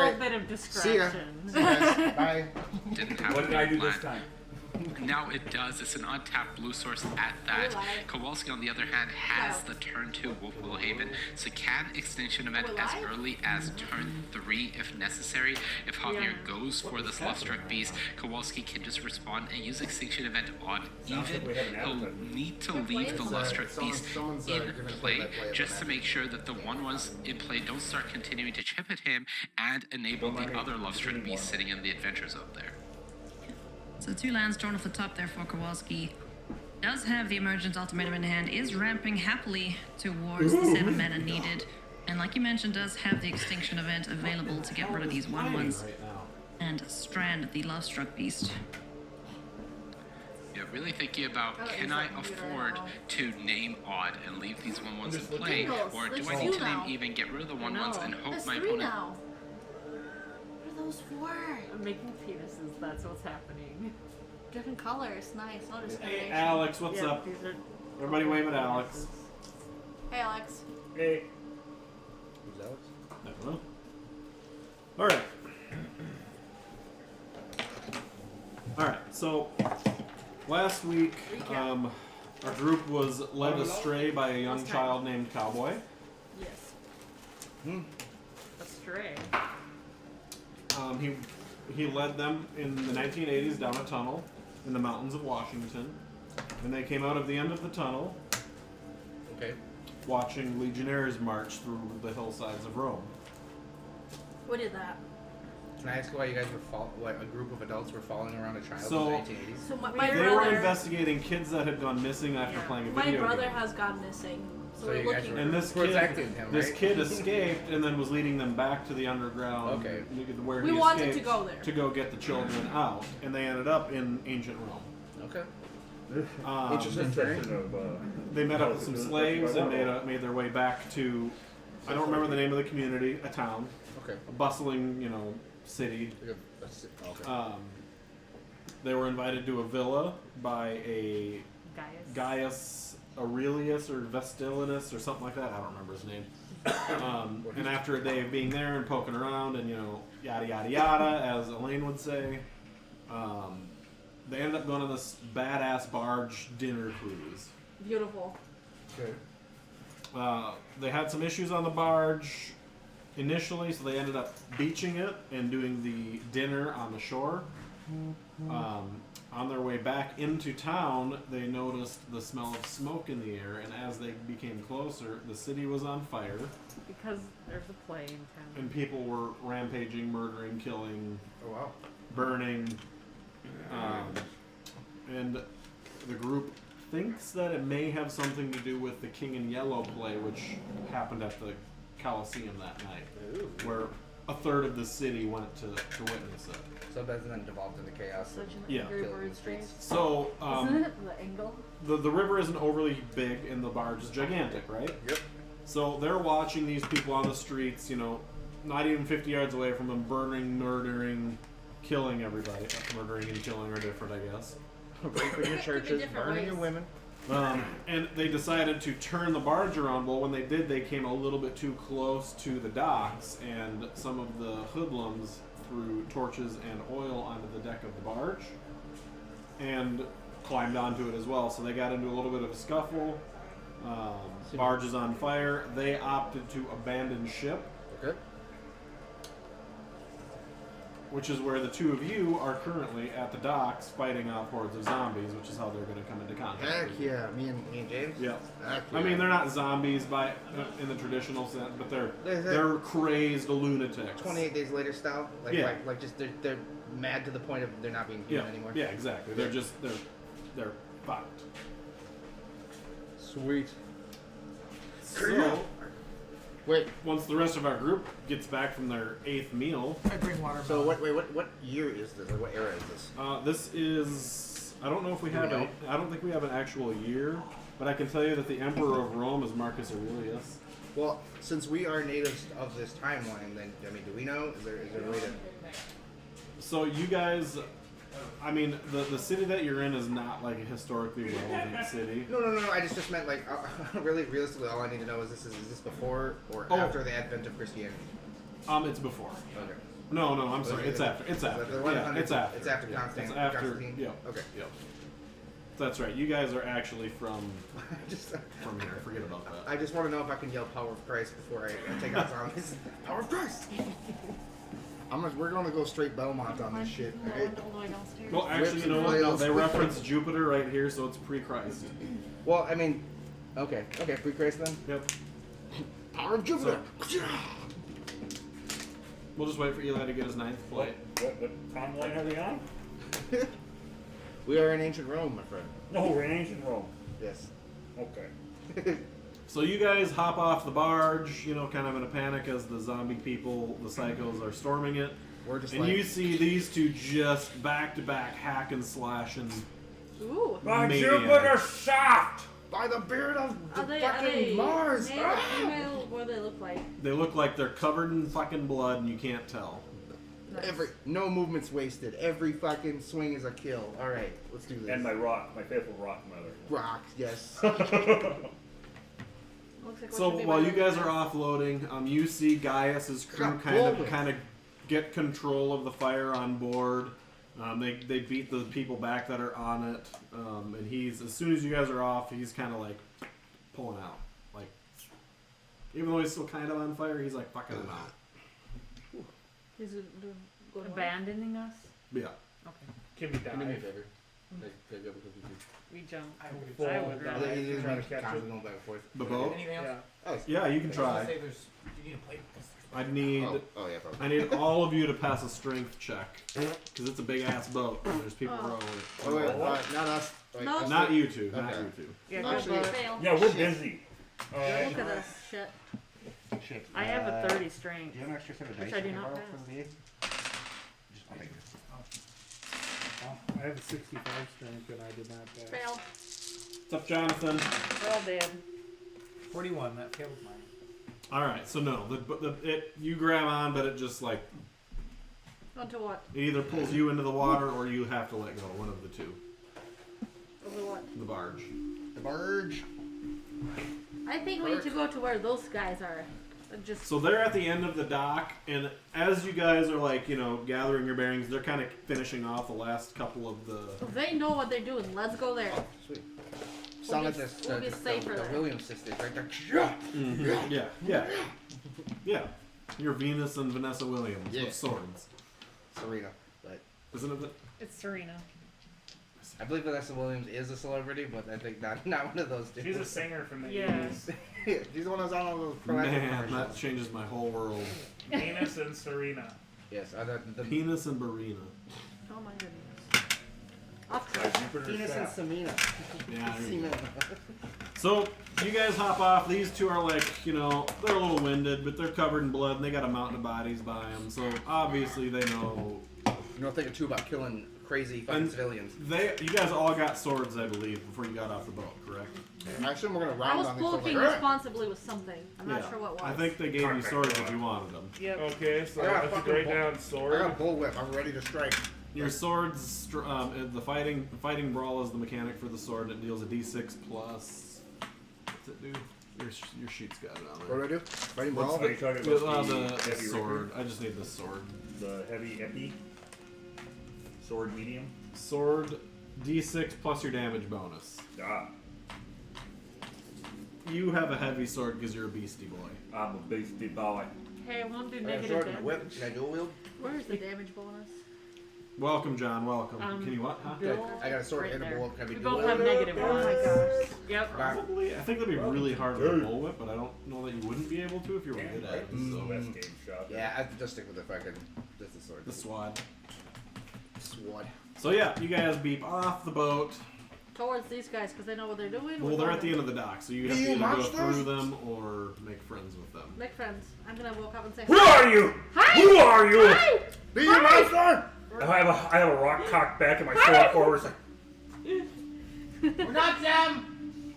little bit of distraction. See ya. Bye. Didn't have What to did I be do this planned. time? Now it does. It's an untapped blue source at that. Alive. Kowalski, on the other hand, has the turn 2 Willhaven, so can Extinction Event as early as turn 3 if necessary. If Javier goes for the Luststruck Beast, Kowalski can just respond and use Extinction Event on even. He'll need to leave the Luststruck Beast in play just to make sure that the 1/1s in play don't start continuing to chip at him and enable the other Luststruck Beast sitting in the Adventure Zone there. So 2 lands drawn off the top there for Kowalski. Does have the Emergent Ultimatum in hand, is ramping happily towards the 7 mana needed. And like you mentioned, does have the Extinction Event available to get rid of these 1/1s and strand the Lovestruck Beast. Yeah, really thinking about, can I afford to name odd and leave these 1/1s in play, or do I need to name even, get rid of the 1/1s and hope my opponent... Now. What are those for? I'm making penises, that's what's happening. Different colors, nice. No Hey, discrimination. Alex, what's Yeah, up? these are Everybody wave at Alex. Hey, Alex. Hey. Who's Alex? I don't know. Alright. Alright, so last week our group was led astray by a young child named Cowboy. Yes. Astray. He led them in the 1980s down a tunnel in the mountains of Washington. And they came out of the end of the tunnel Okay. watching legionnaires march through the hillsides of Rome. Who did that? Can I ask why you guys were why a group of adults were following around a child So- in the 1980s? So my They were brother, investigating kids that had gone missing after playing a my video brother game. has gone missing. So So we're you guys looking. were- And this protecting him, this right? kid escaped and then was leading them back to the underground. Okay. Where We he wanted to escaped go there. to go get the children out, and they ended up in ancient Rome. Okay. Interesting terrain. They met up with some slaves and made their way back to, I don't remember the name of the community, a town, Okay. a bustling, city. Okay. They were invited to a villa by a Gaius Aurelius or Vestilinus or something like that. I don't remember his name. And after a day of being there and poking around and yada yada yada, as Elaine would say, they ended up going on this badass barge dinner cruise. Beautiful. Okay. They had some issues on the barge initially, so they ended up beaching it and doing the dinner on the shore. On their way back into town, they noticed the smell of smoke in the air, and as they became closer, the city was on fire, Because there's a play in town. and people were rampaging, murdering, killing, Oh wow. burning. And the group thinks that it may have something to do with the King in Yellow play, which happened at the Coliseum that night, where a third of the city went to witness it. So it doesn't then devolve into chaos. Such an Yeah. angry Killing in word the streets. phrase. So, Isn't it the angle? the river isn't overly big and the barge is gigantic, right? Yep. So they're watching these people on the streets, not even 50 yards away from them, burning, murdering, killing everybody. Murdering and killing are different, I guess. Raping your churches, different burning your ways. women. And they decided to turn the barge around. Well, when they did, they came a little bit too close to the docks, and some of the hoodlums threw torches and oil onto the deck of the barge and climbed onto it as well. So they got into a little bit of a scuffle. Barge is on fire. They opted to abandon ship, Okay. which is where the two of you are currently at the docks fighting off hordes of zombies, which is how they're going to come into contact. Heck with you. yeah, me and James. Yeah. Heck I yeah. mean, they're not zombies in the traditional sense, but they're crazy lunatics. 28 Days Later style. Like, Yeah. like just they're mad to the point of they're not being human anymore. Yeah, exactly. They're fucked. Sweet. So, Wait. once the rest of our group gets back from their 8th meal, I bring water. So what year is this? Or what era is this? this is, I don't know if we have I don't think we have an actual year, but I can tell you that the Emperor of Rome is Marcus Aurelius. Well, since we are natives of this timeline, then do we know? Is there a way to? So you guys, I mean, the city that you're in is not like a historically relevant city. No. I just meant like really realistically, all I need to know is this before or Oh. after the advent of Christianity. It's before. Okay. No, I'm sorry. It's after. It's The after. one Yeah, under- it's after. It's after Constantine. It's after. Constantine? Yep. Okay. Yep. That's right. You guys are actually from Just, from here. Forget about that. I just want to know if I can yell "Power of Christ" before I take out zombies. Power of Christ! We're gonna go straight Belmont on this shit. No, Right? all the way downstairs. Well, actually, Whips you know and what? No, flails. they reference Jupiter right here, so it's pre-Christ. Well, I mean, okay, free Christ then. Yep. Power of Jupiter. We'll just wait for Eli to get his 9th plate. What timeline are they on? We are in ancient Rome, my friend. No, we're in ancient Rome. Yes. Okay. So you guys hop off the barge, you know, kind of in a panic as the zombie people, the psychos, are storming it. We're just And like, you see these two just back to back hack and slashing. Ooh. My Maniac. Jupiter shaft! by the beard of the Are they fucking Mars. male or female? What do they look like? They look like they're covered in fucking blood and you can't tell. Nice. No movement's wasted. Every fucking swing is a kill. All right, let's do this. And my faithful rock mother. Rock, yes. Looks like what So should be while my you guys other are offloading, you see Gaius's crew Got kind bullets. of get control of the fire on board. They beat the people back that are on it, and he's, as soon as you guys are off, he's kind of like pulling out. Like, even though he's still kind of on fire, he's like fucking them out. Is it going Abandoning us? Yeah. Okay. Can we Can you do me a dive? favor? Like, go because we do. We jump. I would I fall would down. rather. It is try to me catch constantly it. going back and forth. The boat? Anything else? Yeah. Oh, Yeah, you can I was try. gonna say there's, you need a plate. I'd need, oh yeah, probably. I need all of you to pass a strength check because it's a big ass boat and there's people Oh. rowing. Oh wait, not us. Wait, No. us Not three. you two. Not Okay. you two. Yeah, go Actually- boat. Fail. Yeah, we're busy. Look at us. Shit. Shit. I have a 30 strength. Do you have an extra set of Which dice I do you can not borrow have. for the Just I'll take it. I have a 65 strength and I did not pass. Fail. What's up, Jonathan? We're all dead. 41, that failed mine. All right, so no, you grab on, but it just like Onto what? it either pulls you into the water or you have to let go. One of the two. Over what? The barge. The barge. I think we need to go to where those guys are. And just So they're at the end of the dock, and as you guys are like, gathering your bearings, they're kind of finishing off the last couple of the. they know what they're doing. Let's go there. Oh, sweet. Sound like be- this. we'll be safer the there. Williams sisters right there. Yeah. You're Venus and Vanessa Williams Yeah. with swords, Serena, but isn't it? It's Serena. I believe Vanessa Williams is a celebrity, but I think not one of those two. She's a singer from the Yeah. 80s. She's the one that's on all those proactive Man, that commercials. changes my whole world. Venus and Serena. Yes, the Penis and Barina. Oh my goodness. Off track. Venus and Samina. Yeah. there you go. So you guys hop off. These two are like, they're a little winded, but they're covered in blood, and they got a mountain of bodies by them. So obviously they know. You don't think too about killing crazy fucking And civilians. you guys all got swords, I believe, before you got off the boat, correct? I assume we're gonna I round was on these. So cloaking like, responsibly with something. I'm not sure what was. I think they gave you swords if you wanted them. Yep. Okay, so I got I have to fucking write bull- down I sword. got a bullwhip. I'm ready to strike. Your swords, the fighting brawl is the mechanic for the sword, and it deals a d6 plus. What's it do? Your sheet's got it on What there. do I do? Fighting What's, brawl. are you talking The about the heavy sword. I just need the sword. The heavy epi? Sword medium? Sword, d6 plus your damage bonus. Ah, You have a heavy sword because you're a beastie boy. I'm a beastie boy. Hey, I won't do I got a negative sword and a damage. whip. Can I dual wield? Where's the damage bonus? Welcome, John. Welcome. Can you what? Huh? Bill, I got a sword right and a there. bull. Can I be We dual both have wield? negative Oh ones. my gosh. Yep. Probably. I think that'd be really hard with a bullwhip, but I don't know that you wouldn't be able to if you were good at it. This is the So. West Game shop. Yeah, I have to just stick with the fucking. Just the sword. The swad. Sword. So yeah, you guys beep off the boat. Towards these guys because they know what they're doing. Well, they're at the end of the dock, so you have to You either go monsters! through them or make friends with them. Make friends. I'm gonna walk up and say, Who are you? Hi! Who are you? Hi! Be your monster! I have a rock cocked back and my sword forward. We're not them!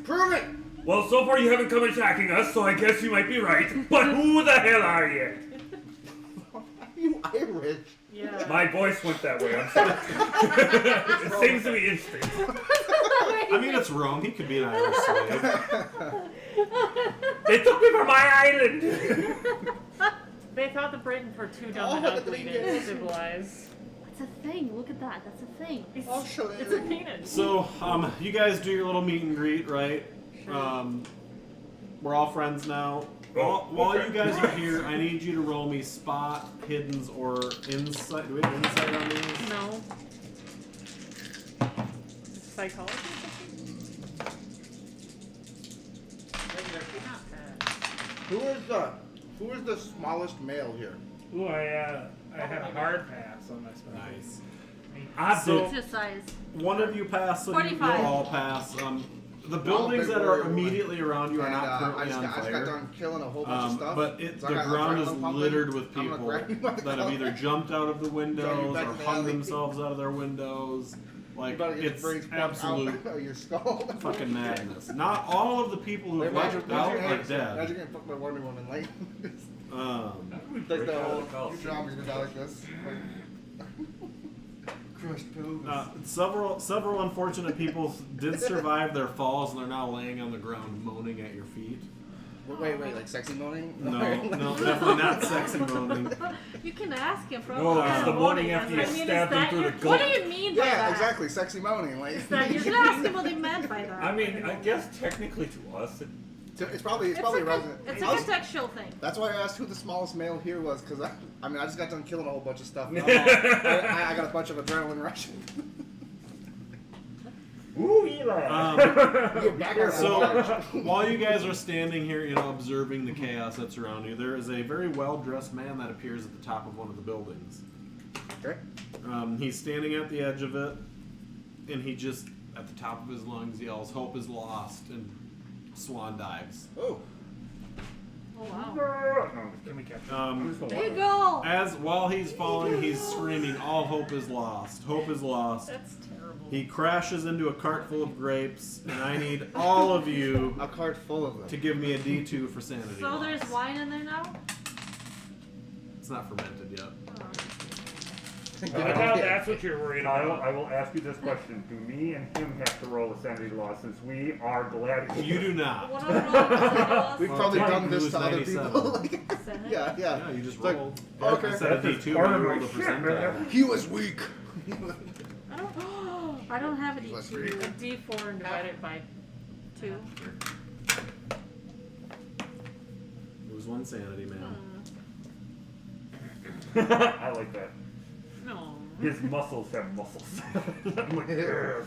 Prove it! Well, so far you haven't come attacking us, so I guess you might be right. But who the hell are you? You Irish. Yeah. My voice went that way. I'm sorry. It seems to be instinct. I mean, it's Rome. He could be an Irish slave. They took me from my island. They thought the Britain for too dumb Oh, and look at ugly the to videos. civilize. It's a thing. Look at that. That's a thing. I'll show it. It's a penis. So, you guys do your little meet and greet, right? We're all friends now. While you guys are here, I need you to roll me spot, hiddens, or insight. Do we have insight on these? No. Psychology or something? Not bad. Who is the smallest male here? Ooh, I had a hard pass on my spell. Nice. So, It's your size. One of you pass, so you'll 45. all pass. The buildings that are immediately around you are not I currently just on got fire. done killing a whole bunch of stuff. But So the I got ground is adrenaline pumping. littered with I'm gonna people grab you by the that have collar. either jumped out of the windows back or in the hung alley. themselves out of their windows. You Like, better get the it's brains pumped absolute out of your skull. fucking madness. Not all of the people who wiped out are dead. Imagine getting fucked by Wonder Woman, like. Um, Like the whole drama's gonna die like this. Crushed pelvis. several unfortunate people did survive their falls and they're now laying on the ground moaning at your feet. Wait, like sexy moaning? No, definitely not sexy moaning. You can ask him from No, it's the morning after you stabbed him through the gut. What do you mean by Yeah, that? exactly, sexy moaning. Like, You should ask him what he meant by that. I mean, I guess technically to us, it's probably it's relevant. a contextual thing. That's why I asked who the smallest male here was, because I just got done killing a whole bunch of stuff. I got a bunch of adrenaline rushing. ooh, Eli. So, while you guys are standing here, observing the chaos that's around you, there is a very well-dressed man that appears at the top of one of the buildings. Okay. He's standing at the edge of it, and he just, at the top of his lungs, yells, "Hope is lost," and swan dives. Oh. Oh wow. No, can we catch him? There you go. While he's falling, he's screaming, "All hope is lost! Hope is lost!" That's terrible. He crashes into a cart full of grapes, and I need all of you A cart full of them. to give me a D2 for sanity. So loss. there's wine in there now? It's not fermented yet. Now that's what you're worried about. I will ask you this question. Do me and him have to roll a sanity loss since we are gladiators? You do not. What are We've we probably Well, done it this was to other 97. people. Like, yeah. Yeah, you just It's like, rolled. okay. Instead of That's D2, part you of my rolled a shit, percentile. man. He was weak. I don't have a Let's D2. read. A D4 and divide it by 2. Lose one sanity, man. I like that. No. His muscles have muscles. I'm like, yes.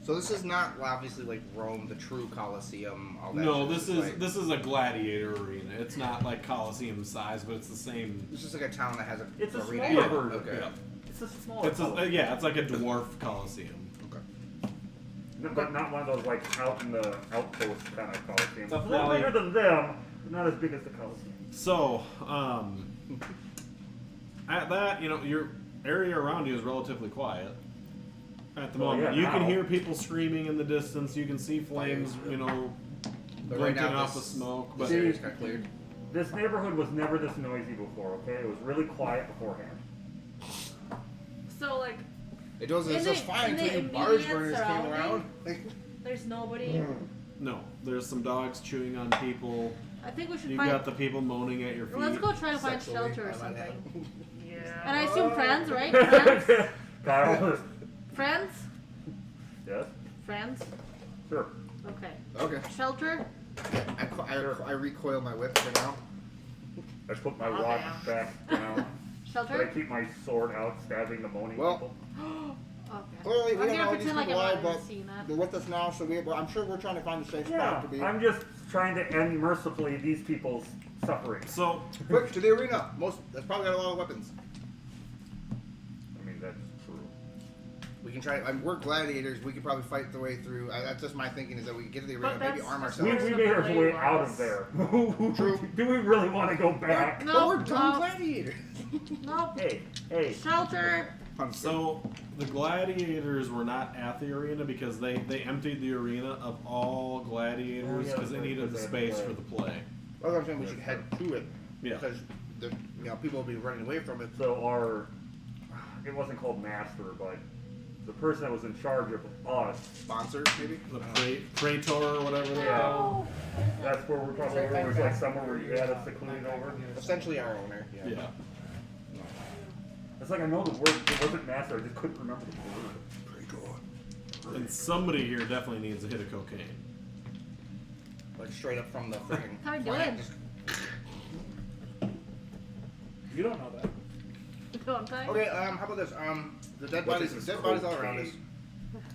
So this is not obviously like Rome, the true Colosseum. All that No, shit. this It's is like, this is a gladiator arena. It's not like Colosseum size, but it's the same. It's just like a town that has a It's a arena. smaller Yeah, version. Okay. yeah. It's a smaller It's color. it's like a dwarf Colosseum. Okay. But not one of those like out in the outpost kind of Coliseum. It's a A little valley. bigger than them, but not as big as the Coliseum. So, at that, your area around you is relatively quiet at the Well, moment. yeah, You can now. hear people screaming in the distance. You can see flames, But right blinking now, off the this smoke. But area just got cleared. This neighborhood was never this noisy before, okay? It was really quiet beforehand. So, like, It was In just the- fine in the until you barge immediate burners came surrounding? around. Like, there's nobody. no, there's some dogs chewing on people. I think we should You've find. got the people moaning at your feet. Let's go try to find sexually, shelter or I might something. add. Yeah. And I assume friends, right? Friends? Kyle? Friends? Yes? Friends? Sure. Okay. Okay. Shelter? I recoil my whip for now. I put my Oh, rock damn. back down. But I Shelter? keep my sword out, stabbing the moaning Well, people. Okay. Clearly, we I'm don't gonna know these pretend like people I'm alive, not but seeing that. they're with us now, so I'm sure we're trying to find a safe Yeah, spot to be. I'm just trying to end mercifully these people's suffering. So, Quick, to the arena. That's probably got a lot of weapons. I mean, that's true. We can try. We're gladiators. We could probably fight the way through. That's just my thinking is that we can get to the arena, But maybe that's arm just We, ourselves. we made our way out of there. True. Do we really want to go back? But No, we're dumb no, gladiators. no. Hey. Shelter. So the gladiators were not at the arena because they emptied the arena of all gladiators Oh, yeah, because they that's needed right, the 'cause they had space to for the play. That's what I'm saying. We should head to it Yeah. because people will be running away from it. So it wasn't called master, but the person that was in charge of us. Sponsor, maybe? The Praetor or whatever they Yeah. call. That's where we're talking about. It was like somewhere where you had us secluded over. Essentially our owner. Yeah. It's like I know the word. It wasn't master. I just couldn't remember the word. And somebody here definitely needs a hit of cocaine. Like straight up from the freaking. How you plant, doing? just- You don't know that. Don't I? Okay, how about this? The dead What bodies, is dead this bodies all around us.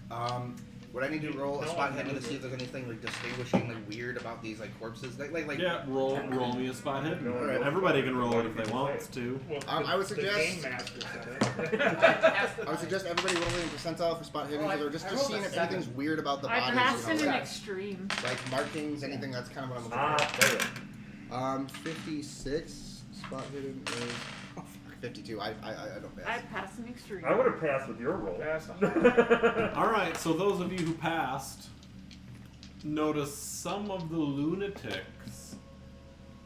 cocaine? Would I need to roll a spot hidden to see if there's anything like distinguishingly weird about these like corpses? Like. Yeah, roll me a spot hidden. Alright. Everybody can roll it if they want to. I would The suggest. game master said it. I would suggest everybody rolling a percentile for spot hidden, or just seeing if anything's weird about the I bodies. passed You in know, an like, extreme. like markings, anything. That's kind of what I'm looking Ah, there. for. 56 spot hidden is. Oh, fuck, 52. I don't I pass. passed an extreme. I would have passed with your roll. Alright, so those of you who passed notice some of the lunatics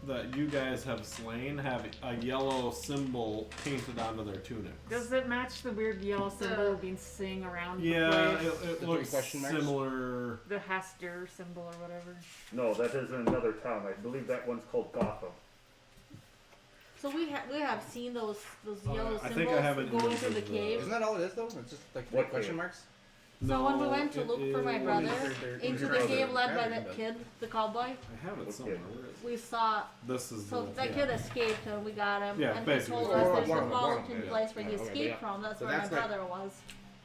that you guys have slain have a yellow symbol painted onto their tunics. Does it match the weird yellow symbol being sing around Yeah, the place? it The looks 3 question marks? similar. The Haster symbol or whatever. No, that is in another town. I believe that one's called Gotham. So we have seen those yellow I symbols think I have an going image through the of the- cave. Isn't that all it is though? It's just like 3 What question cave? marks. So when we went to it look for my is- brother They're into the brother. cave led by Yeah, that but- kid, the cowboy, I have it somewhere. Where is it? we saw. This is So the, that yeah. kid escaped and we got him. Yeah, and he basically. told Or us there's one a of them, mountain yeah. place where he Yeah, okay, escaped yeah. from. That's So where my that's like- brother was.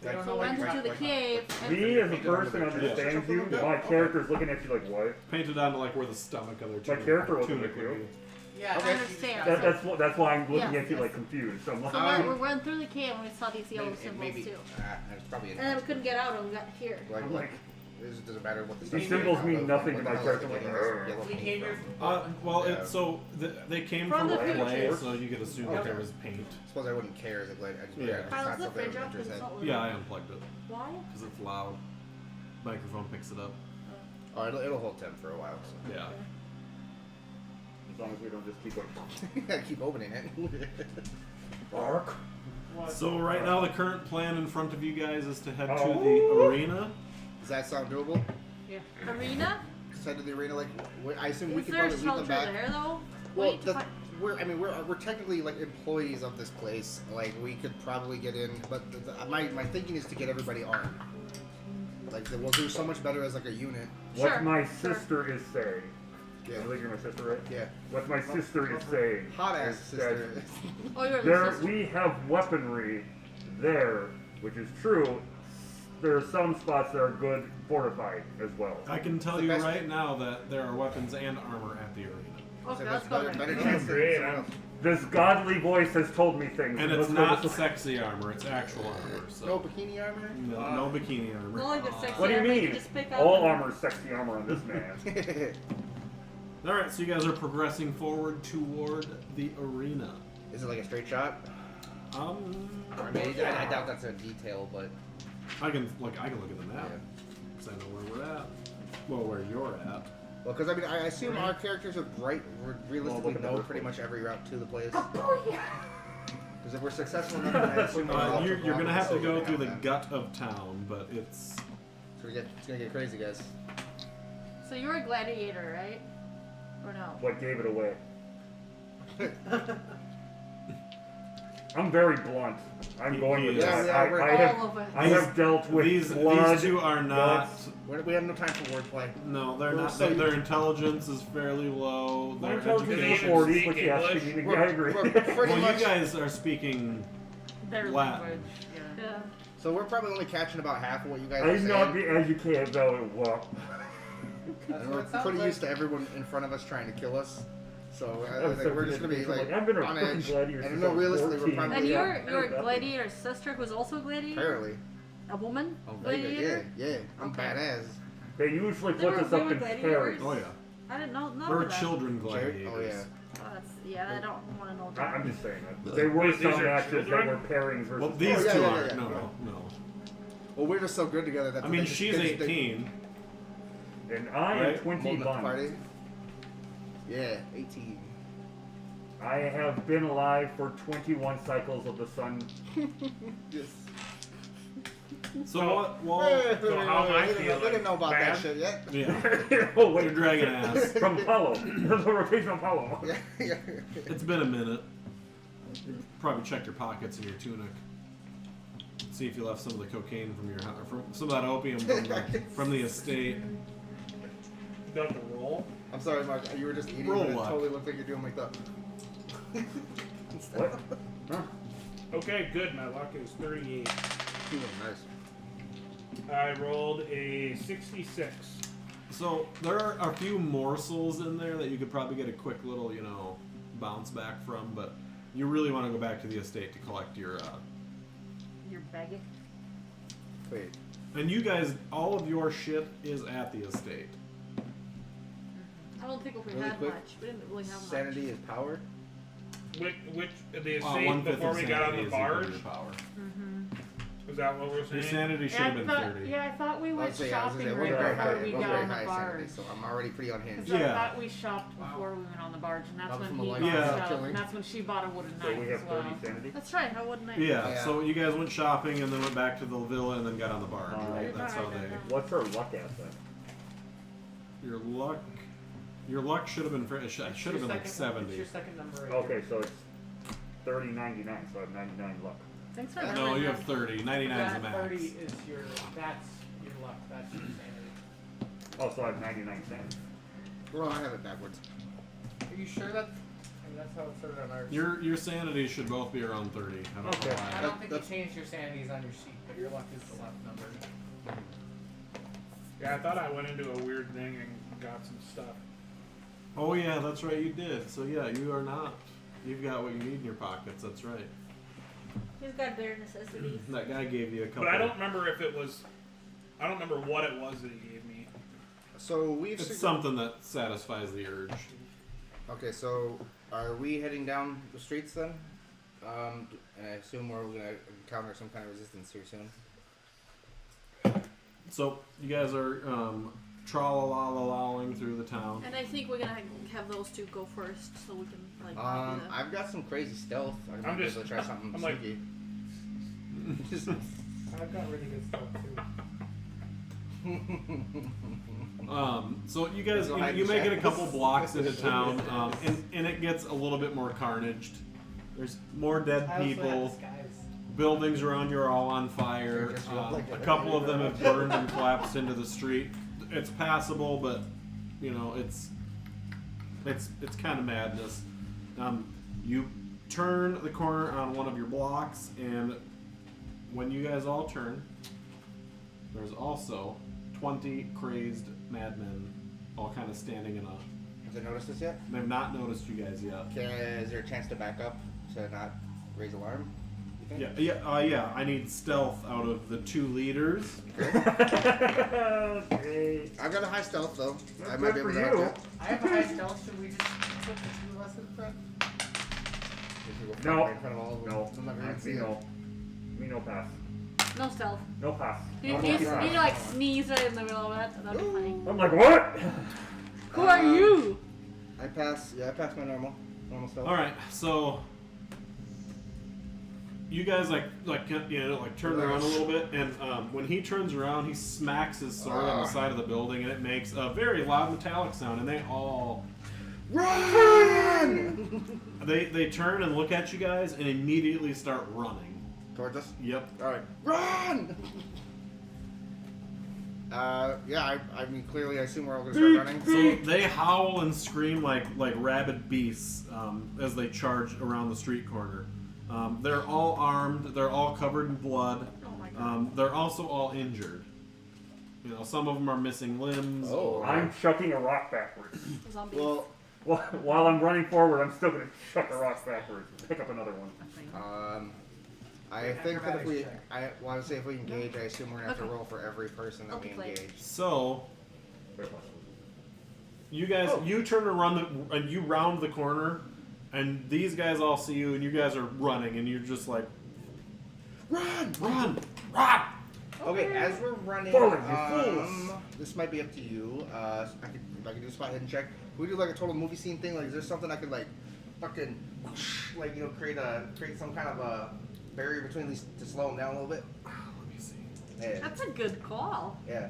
Like, So we went into the cave and Me, as a person, understands you. My character's looking at you like, what? Painted onto like where the stomach of their tunic, character wasn't tunic with would you. be. I Okay. understand. That's why I'm looking Yeah, at you like yes. confused. So I'm like, So we went through the cave and we saw these yellow symbols maybe. too. It's probably. And then we couldn't get out and we got here. Like, I'm like, it doesn't matter what the these stuff is. symbols mean What nothing the to my hell character. is Like, it? "Arr." Yellow We paint came here from. Well, Yeah. they came From from the a fridge. play, so you could assume that there was paint. I suppose I wouldn't care. Is it like I just, Yeah. it's Kyle, not is the something fridge I'm up? 'Cause interested it's in. not Yeah, I living. unplugged it Why? because it's loud. Microphone picks it up. Oh, it'll hold temp for a while. So. Yeah. As long as we don't just keep going. Gotta keep opening it. Bark. So right now the current plan in front of you guys is to head to Oh. the arena. Does that sound doable? Yeah. Arena? Just head to the arena. Like, I assume we Is could there a probably lead them shelter back. there though? Well, Wait to find- we're technically like employees of this place. Like we could probably get in, but my thinking is to get everybody armed. Like we'll do so much better as like a unit. What Sure, my sure. sister is saying. Yeah. I believe you're my sister, right? Yeah. What my sister is saying. Hot ass is sister. that Oh, you're the There, sister. we have weaponry there, which is true. There are some spots that are good fortified as well. I can tell The you best- right now that there are weapons and armor at the arena. Okay, So let's that's go better, then. better Oh, chance great. than someone else. This godly voice has told me things. And Let's it's go not this way. sexy armor, it's actual armor. So No bikini armor. no bikini The armor. only good sexy What do you armor mean? can just pick up All and- armor is sexy armor on this man. Alright, so you guys are progressing forward toward the arena. Is it like a straight shot? Um, I mean, I doubt that's a detail, but I can look at the map Yeah. because I know where we're at. Well, where you're at. well, because I mean, I assume our characters would realistically Well, look at know the pretty much every route to the place. Oh yeah. Because if we're successful enough, then I assume we'll have You're walk gonna have to the go road through the down that. gut of town, but it's It's gonna get crazy, guys. So you're a gladiator, right? Or no? What gave it away? I'm very blunt. I'm going with Yeah, that. yeah, we're- I All have, of it. I have dealt with these blood. two are not. guts. We have no time for wordplay. No, they're We're not. so- Their intelligence is fairly low. My Their intelligence is education. 40, but yeah, speaking, I agree. We're pretty Well, much. you guys are speaking. Their Latin. language. Yeah. Yeah. So we're probably only catching about half of what you guys are I'm saying. not the educated though. Well, And we're pretty used to everyone in front of us trying to kill us. So we're just gonna be like I've been a on freaking edge. gladiator And since no, I was realistically, 14. we're And probably your gladiator sister was also a gladiator? apparently. A woman? Oh, very good. Gladiator? Yeah. I'm Okay. badass. They usually There put were us up women in gladiators? pairs. Oh yeah, I didn't know. there were that. children gladiators. Oh yeah. Oh, that's, yeah, I don't want to know that. I'm just saying that. There were Wait, these some are matches that children? were pairings versus. Well, these Oh, yeah, two yeah, aren't. yeah. No. Well, we're just so good together that I mean, she's they 18. And I am Right? 21. party. Yeah, 18. I have been alive for 21 cycles of the sun. Yes. So what? Hey, So how am I we feeling? didn't know about that Bad? shit yet. Yeah. Oh, What a dragon ass. From Apollo. There's a rotation of Apollo. Yeah. It's been a minute. You probably checked your pockets in your tunic. See if you left some of the cocaine from your from some of that opium from the estate. You got the roll. I'm sorry, Mark. You were just eating, Roll but it luck. totally looked like you're doing like that. What? Huh? Okay, good. My luck is 38. Nice. I rolled a 66. So there are a few morsels in there that you could probably get a quick little, bounce back from, but you really want to go back to the estate to collect your. Your baggage. Wait. And you guys, all of your shit is at the estate. I don't think we Really had quick, much. We didn't really have Sanity is power. Which the Well, estate 1/5 before of we got on sanity the is equal to barge? your power. Is that what we're Your saying? sanity should Yeah, have been 30. I thought we went I shopping was right very high, before we it was got very on the high barge. sanity, so I'm already pretty unhinged. Because Yeah. I thought we shopped before we went on the barge, and that's That was when from he the bought light. Yeah. stuff, Killing. and that's when she bought a wooden So knife we as have well. 30 sanity? That's right. I wouldn't. Yeah, Yeah. so you guys went shopping and then went back to the villa and then got on the barge, right? That's how they. What's her luck at then? Your luck should have been. It should have been like It's 70. your second number. Right Okay, so it's 30.99, so I have 99 luck. Thanks for No, No, remembering you that. have 30. 99 is the That max. 30 is that's your luck. That's your sanity. Oh, so I have 99 cents. Well, I have it backwards. Are you sure that? I mean, that's how it started on ours. Your sanity should both be around 30. I don't Okay. know I why. don't think That's- you changed your sanities on your sheet, but your luck is the left number. Yeah, I thought I went into a weird thing and got some stuff. Oh yeah, that's right. You did. So yeah, you are not. You've got what you need in your pockets. That's right. He's got bare necessities. That guy gave you a couple. But I don't remember if it was. I don't remember what it was that he gave me. So we've. It's something that satisfies the urge. Okay, so are we heading down the streets then? And I assume we're gonna encounter some kind of resistance here soon. So you guys are tra-la-la-la-ing through the town. And I think we're gonna have those two go first, so we can like. copy the- I've got some crazy stealth. I might I'm be just- able to try something I'm like- sneaky. Just- I've got really good stuff too. So you guys, Go hide you in make it a shadows. couple blocks into town, and it gets a little bit more carnaged. There's more dead I also have people. disguise. Buildings around you are all on fire. Just look like A it. couple of them have burned and collapsed into the street. It's passable, but it's kind of madness. You turn the corner on one of your blocks, and when you guys all turn, there's also 20 crazed madmen, all kind of standing in a. Have they noticed this yet? They've not noticed you guys yet. Is there a chance to back up to not raise alarm? You think? Yeah. I need stealth out of the two leaders. Okay. I've got a high stealth though. I That's might be good able for to you. help I have a high stealth. Should we just put the two of us in front? you. No. In front of all of them. No. I'm not gonna see Me it. no. Me no pass. No stealth. No pass. You No just pass. need to like sneeze right in the middle of it. That'd be funny. I'm like, what? Who are you? I pass. Yeah, I pass my normal stealth. All right, so you guys like turn around a little bit, and when he turns around, he smacks his sword on the side of the building, and it makes a very loud metallic sound, and they all Run! they turn and look at you guys, and immediately start running. Towards us. Yep. All right, run! Yeah. I mean, clearly, I assume we're all gonna start running. So they howl and scream like rabid beasts as they charge around the street corner. They're all armed. They're all covered in blood. Oh my god. They're also all injured. Some of them are missing limbs. Oh. or- I'm chucking a rock backwards. Zombies. Well, While I'm running forward, I'm still going to chuck a rock backwards. Pick up another one. I think that if we, Acrobatics I want to say if we engage, I assume we're gonna have to Okay. roll for every person that Okay, we play. engage. So Wait, you guys, you turn around and you round the corner, and these guys all see you, and you guys are running, and you're just like, Run! run. Okay, as we're running, Forward, you fools! this might be up to you. If I could do a spot hidden check. Can we do like a total movie scene thing? Like, is there something I could like, fucking, like create some kind of a barrier between these to slow them down a little bit? Let me see. Hey, That's a good call. yeah.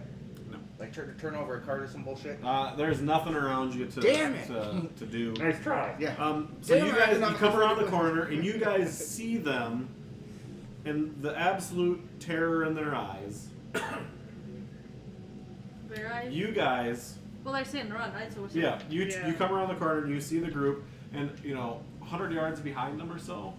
No. Like turn over a card or some bullshit. There's nothing around you to Damn it. to do. Nice try. Yeah. So Damn you it, guys, I'm not you come around the gonna- corner and you guys see them, and the absolute terror in their eyes. Where I? You guys, Well, they're saying run, right? So we're saying. yeah, you Yeah. you come around the corner and you see the group, and 100 yards behind them or so,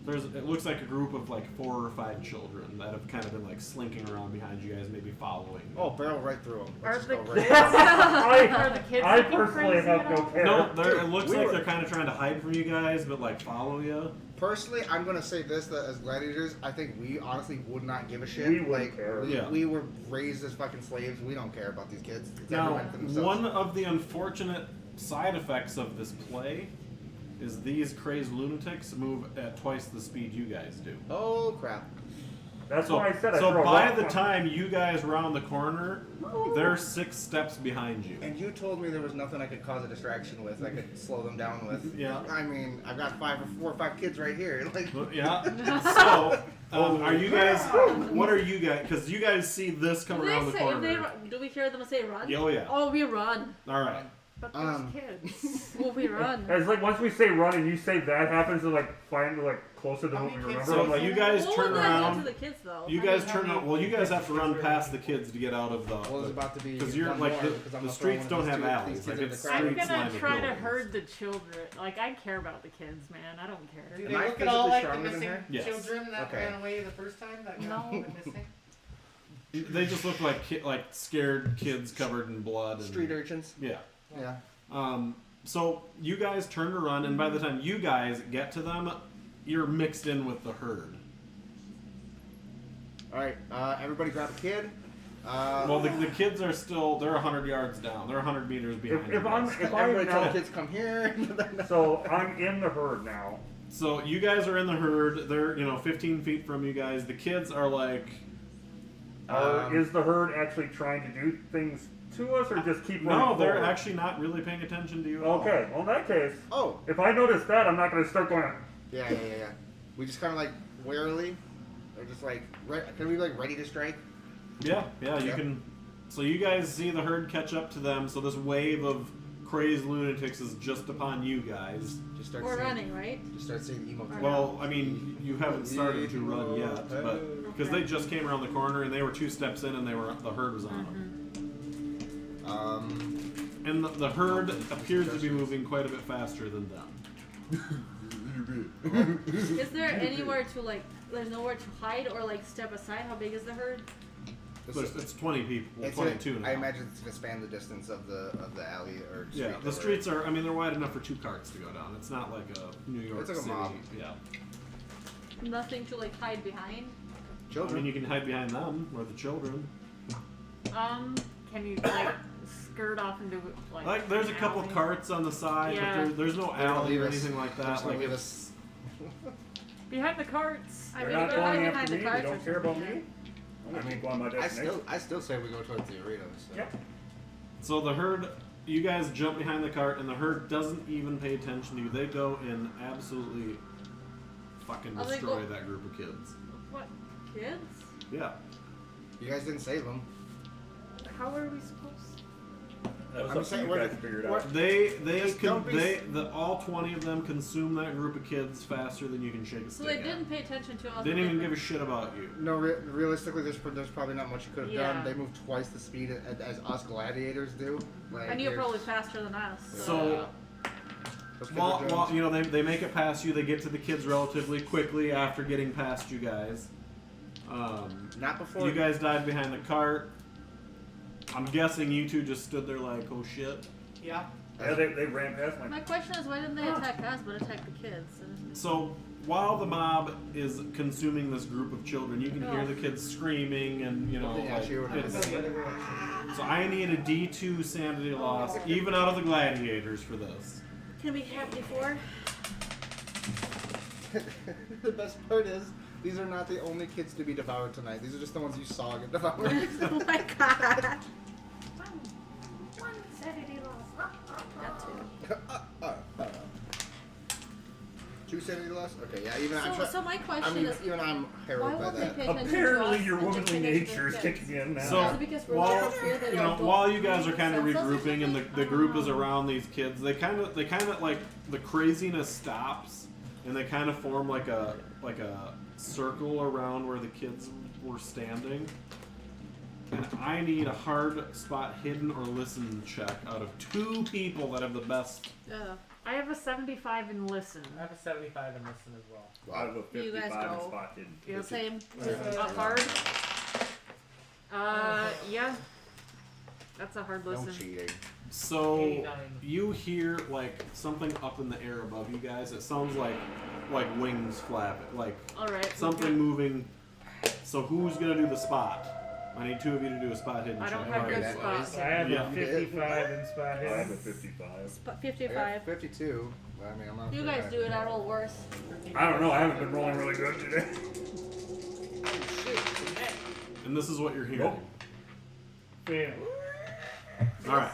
it looks like a group of like 4 or 5 children that have kind of been like slinking around behind you guys, maybe following. Oh, barrel right through them. Are Let's the go kids? right. Are the kids I looking personally crazy have at no all? care. No, Dude, it looks we like were- they're kind of trying to hide from you guys, but like follow you. Personally, I'm gonna say this: that as gladiators, I think we honestly would not give a shit. We wouldn't like, care. Yeah. we were raised as fucking slaves. We don't care about these kids. It's Now, everyone for themselves. one of the unfortunate side effects of this play is these crazed lunatics move at twice the speed you guys do. Oh crap! That's So, why I said I so throw a by rock the on- time you guys round the corner, they're 6 steps behind you. And you told me there was nothing I could cause a distraction with. I could slow them down with. Yeah. I mean, I've got 4 or 5 kids right here. Like, Yeah. So, are you guys? What are you guys? Because you guys see this come Do around they the say if they corner. do we hear them say run? Oh yeah. Oh, we run. All right. But there's Um, kids. Well, we run. It's like once we say run and you say that happens to like find like closer to How what we many kids remember. So like, you guys What turn would that do around. to the kids though? You I guys mean, turn how out. Well, you many guys have to kids run are past the there? kids to get out of the. well, there's about to be. Because you're one like more, the, because I'm the gonna throw streets one don't of have these two- alleys. these Like kids it's in the crowd. I'm streets gonna lined with try to buildings. herd the children. Like, I care about the kids, man. I don't care. Do Am they I look at all physically like the stronger than missing her? Yes. children that Okay. ran away the first time that No. got missing? They just look like like scared kids covered in blood. And, Street urchins. Yeah. Yeah. So you guys turn to run, and by the time you guys get to them, you're mixed in with the herd. All right. Everybody grab a kid. Well, the kids are still, they're 100 yards down. They're 100 meters behind you if I'm guys. if I'm everybody tell the now, kids come here. so I'm in the herd now. So you guys are in the herd. They're, 15 feet from you guys. The kids are like, Is the herd actually trying to do things to us or just keep running no, they're forward? actually not really paying attention to you at all. Okay, well in that case, Oh. if I notice that, I'm not going to start going, Yeah. We just kind of like warily, or just like, can we be like ready to strike? Yeah, you Yeah. can. So you guys see the herd catch up to them. So this wave of crazed lunatics is just upon you guys. Just start. We're saying, running, right? Just start saying emo. Well, I mean, you haven't started to run yet, but because they just came around the corner and they were 2 steps in and the herd was on them. And the herd appears to be moving quite a bit faster than them. Is there anywhere to like? There's nowhere to hide or like step aside. How big is the herd? It's 20 people, It's 22 now. I imagine it's gonna span the distance of the alley or street. Yeah, the streets are. I mean, they're wide enough for 2 carts to go down. It's not like a New York It's like a City. mob. Yeah. Nothing to like hide behind. I children. mean, you can hide behind them or the children. Can you like skirt off into Like, there's a an couple alley? carts on the side, Yeah. but there's no They're gonna alley or leave us. anything like They're that. just gonna Like, leave it's, behind the carts. I they're mean, not they're going hiding after behind the me, they carts or don't care about something. me. I'm going to keep on my destination. I still say we go towards the arena. So. Yep. so the herd, you guys jump behind the cart, and the herd doesn't even pay attention to you. They go and absolutely fucking Oh, they destroy go- that group of kids. What? Kids? Yeah. You guys didn't save them. How are we supposed? That was I'm up to saying, you what- guys to figure it what- out. They Just can don't be all 20 of them consume that group of kids faster than you can shake a So stick they at. didn't pay attention to us. They didn't even give a shit about you. No, realistically, there's probably not much you could have Yeah. done. They move twice the speed as us gladiators do. Like, And you're there's- probably faster than us. So, those kids are while drones. they make it past you, they get to the kids relatively quickly after getting past you guys. Not before. You guys died behind the cart. I'm guessing you two just stood there like, oh shit. Yeah. Yeah, they ran past My my... question is, why didn't they attack us but attack the kids? So while the mob is consuming this group of children, you can hear the kids screaming and Yeah, like, she would it's- have. so I need a D2 sanity loss, even out of the gladiators for this. Can we have D4? The best part is, these are not the only kids to be devoured tonight. These are just the ones you saw get devoured. Oh my god. One sanity loss. Got two. 2 sanity less? Okay, yeah, even I'm So my I question mean, is, even I'm why harrowed by won't they that. pay attention to Apparently, us your and just womanly finish nature is their kicking kids? in now. So, Is it because we're while so scared that you they'll know, go while you guys are kind of sense us or regrouping and the something? group is around these kids, they kind of like the craziness stops and they kind of form like a circle around where the kids were standing. And I need a hard spot hidden or listen check out of 2 people that have the best. I have a 75 in listen. I have a 75 and listen as well. Out of a You guys 55 go. spotted. Yeah, Same. hard. Yeah. That's a hard No listen. cheating. So 89. you hear like something up in the air above you guys. It sounds like wings flapping, like All right. something moving. So who's gonna do the spot? I need 2 of you to do a spot hidden I check. don't have Okay, good that spots. I have Yeah. a 55 in spot I have a hidden. 55. I got 55. 52. I mean, I'm not. You guys do it. I roll worse. I don't know. I haven't been rolling really good today. And this is what you're hearing. Nope. Fail. All right.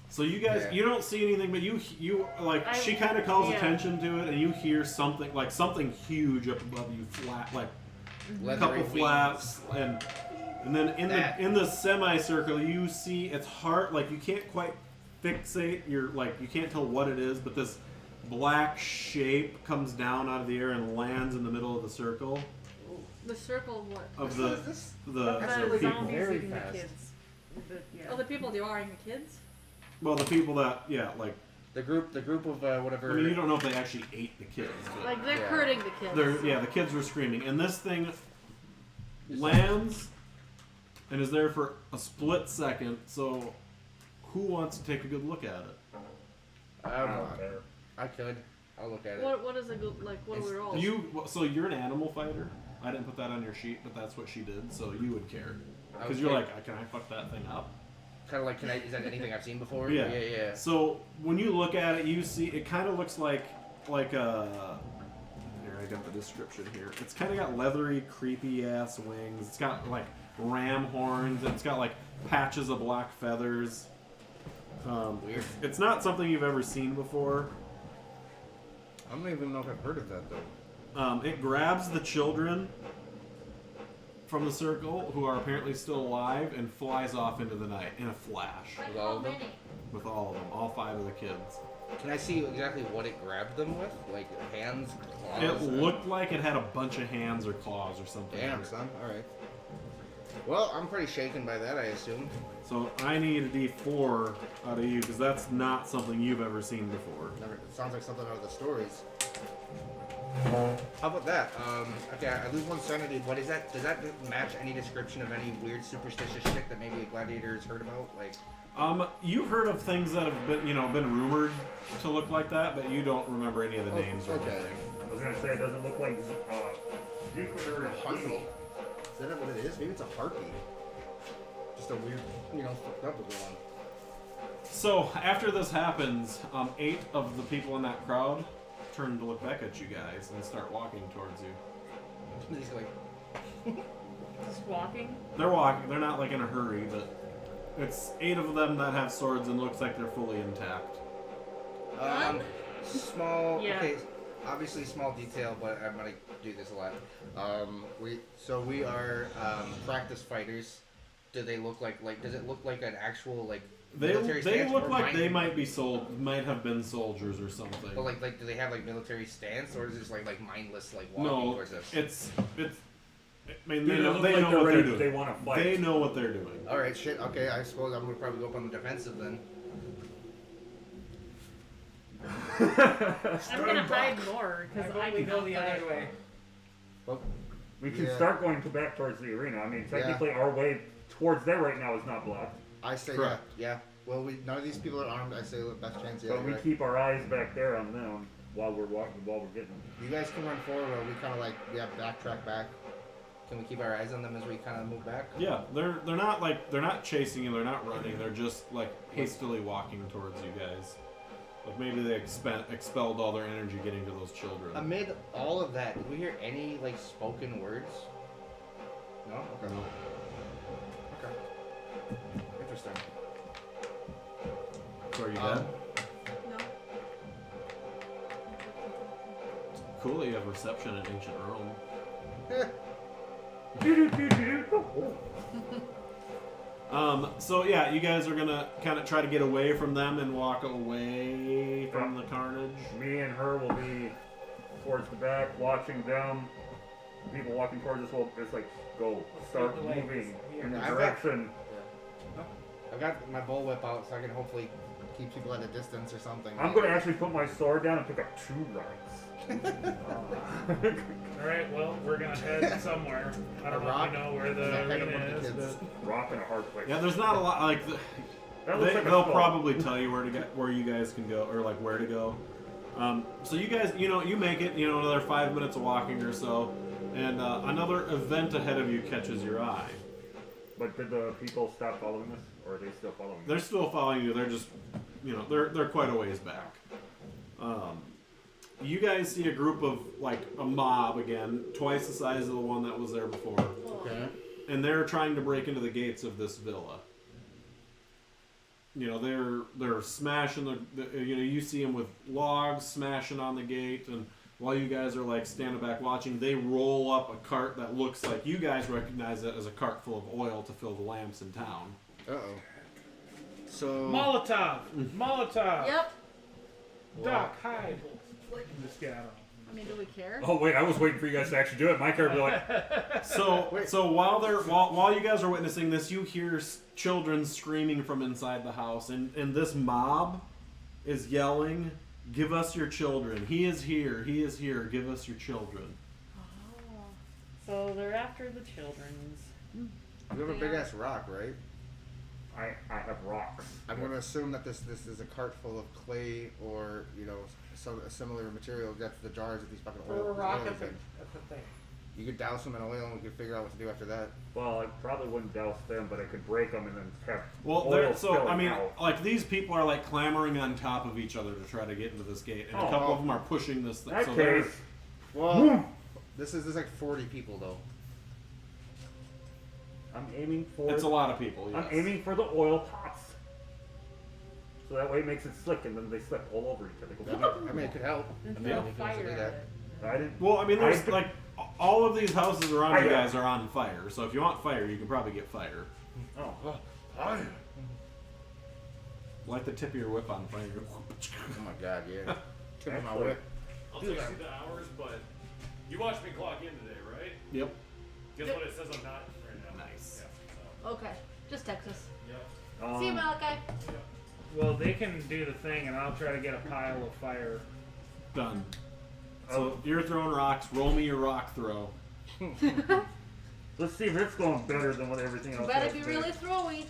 So you guys, Yeah. you don't see anything, but you like she kind of calls attention to it, and you hear something huge up above you, flat, like a Leathery couple wings. flaps, and then in the semicircle you see it's hard, like you can't quite fixate you can't tell what it is, but this black shape comes down out of the air and lands in the middle of the circle The circle of what? of What is this? the The people. zombies Very eating fast. the kids. Yeah. Oh, the people devouring the kids? Well, the people that like The group of whatever. I mean you don't know if they actually ate the kids, but Like, they're Yeah. hurting the kids. the kids were screaming, and this thing lands and is there for a split second. So, who wants to take a good look at it? I don't care. I could. I'll look at it. What is a good, like, what do we roll? So you're an animal fighter. I didn't put that on your sheet, but that's what she did. So you would care because you're Okay. like, can I fuck that thing up? Kind of like, is that anything I've seen before? Yeah. Yeah. So when you look at it, you see it kind of looks like a. Here, I got the description here. It's kind of got leathery, creepy ass wings. It's got like ram horns. It's got like patches of black feathers. Weird. It's not something you've ever seen before. I don't even know if I've heard of that though. It grabs the children from the circle, who are apparently still alive, and flies off into the night in a flash. Like, With all how of them? many? With all of them, all 5 of the kids. Can I see exactly what it grabbed them with? Like hands, claws? It looked like it had a bunch of hands or claws or something. Damn, son. All right. Well, I'm pretty shaken by that, I assume. So I need a D4 out of you, because that's not something you've ever seen before. Never. It sounds like something out of the stories. How about that? Okay, I lose 1 sanity. What is that? Does that match any description of any weird superstitious shit that maybe a gladiator has heard about? Like, You've heard of things that have been rumored to look like that, but you don't remember any of the names or okay. anything. I was gonna say it doesn't look like Jupiter A harpy. Is that what it is? Maybe it's a harpy. Just a weird, fucked up looking one. So after this happens, 8 of the people in that crowd turn to look back at you guys and start walking towards you. He's like, Just walking. They're walking. They're not like in a hurry, but it's 8 of them that have swords and looks like they're fully intact. small. Yeah. Okay, obviously small detail, but I'm gonna do this a lot. We are practice fighters. Do they look like does it look like an actual military They stance? look or like they mind- might have been soldiers or something. But like do they have military stance, or is it just like mindless walking No, towards us? it's. I mean, They they know look like what they're they're ready. doing. They want to fight. They know what they're doing. All right, shit. Okay, I suppose I'm gonna probably go up on the defensive then. I'm gonna hide more I because vote I we can go the other way. Well, We can Yeah. start going back towards the arena. I mean, technically, our way towards there right now is not blocked. I say Correct. yeah. Well, none of these people are armed. I say the best chance. Yeah, But we right. keep our eyes back there on them while we're walking, while we're getting them. You guys can run forward, or we kind of backtrack back. Can we keep our eyes on them as we kind of move back? Yeah, they're not chasing you. They're not running. They're just hastily walking towards you guys. Like maybe they expelled all their energy getting to those children. Amid all of that, did we hear any spoken words? No. Okay. No. Okay. Interesting. So are you dead? No. Cool that you have reception in ancient Rome. So yeah, you guys are gonna kind of try to get away from them and walk away from the carnage. Me and her will be towards the back, watching them. People walking towards us will just like go start moving in the direction. I've got my bullwhip out so I can hopefully keep people at a distance or something. I'm gonna actually put my sword down and pick up 2 rocks. Alright, well, we're gonna head somewhere. I don't rock? really know where the arena is, but Rock in a hard place. Yeah, there's not a lot like That looks like a they'll skull. probably tell you where you guys can go or like where to go. So you guys, you make it, another 5 minutes of walking or so, and another event ahead of you catches your eye. But did the people stop following us, or are they still following us? They're still following you. They're just, they're quite a ways back. You guys see a group of like a mob again, twice the size of the one that was there before. Okay. And they're trying to break into the gates of this villa. They're smashing you see them with logs smashing on the gate, and while you guys are like standing back watching, they roll up a cart that looks like you guys recognize it as a cart full of oil to fill the lamps in town. Uh-oh. So... Molotov! Yep. Doc, hide! Just get out. I mean, do we care? Oh wait, I was waiting for you guys to actually do it. My character would be like, So while you guys are witnessing this, you hear children screaming from inside the house, and this mob is yelling, "Give us your children! He is here! He is here! Give us your children!" Oh. So they're after the children's. You have a big ass rock, right? I have rocks. I'm going to assume that this is a cart full of clay or a similar material. That's the jars that these fucking Throw a oil. rock oil at is the in. thing. You could douse them in oil and we could figure out what to do after that. Well, I probably wouldn't douse them, but I could break them and then have Well, spilling out. like these people are like clamoring on top of each other to try to get into this gate, and a Oh. couple of them are pushing this thing. In that So they're- case, Well, there's like 40 people though. I'm aiming for. it's a lot of people. Yes. I'm aiming for the oil pots. So that way it makes it slick, and then they slip all over each other. They go, I mean, it could help. And I throw mean, we can also fire do at that. it. I didn't. Well, I mean, there's I- like all of these houses around I- you guys are on fire. So if you want fire, you can probably get fire. Oh. Light the tip of your whip on fire. Oh my god, yeah. Tip of my Actually- whip. I'll text you the hours, but you watched me clock in today, right? Yep. Guess Yep. what it says I'm not right now? Nice. Yeah, Okay. Just text us. so, See you, Malachi. Well, they can do the thing, and I'll try to get a pile of fire. Done. So you're throwing rocks. Roll me your rock throw. Let's see if it's going better than what everything You else. better has be to. really throwy.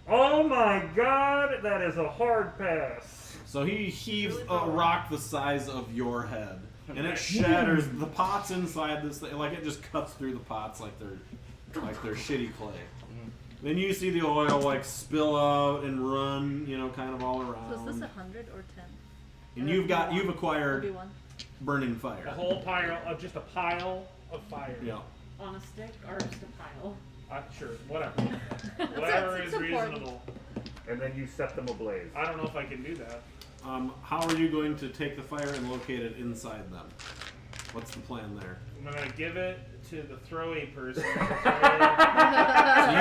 Oh my god, that is a hard pass. So he heaves Really a throw it. rock the size of your head, and it shatters the pots inside this thing. Like it just cuts through the pots like they're shitty clay. Then you see the oil like spill out and run, kind of all So around. is this 100 or 10? And you've acquired Maybe 1. burning A fire. whole pile of just a pile of fire. Yeah. On a stick or just a pile? Sure, whatever. Whatever it's is important. reasonable. And then you set them ablaze. I don't know if I can do that. How are you going to take the fire and locate it inside them? What's the plan there? I'm gonna give it to the throwy person. So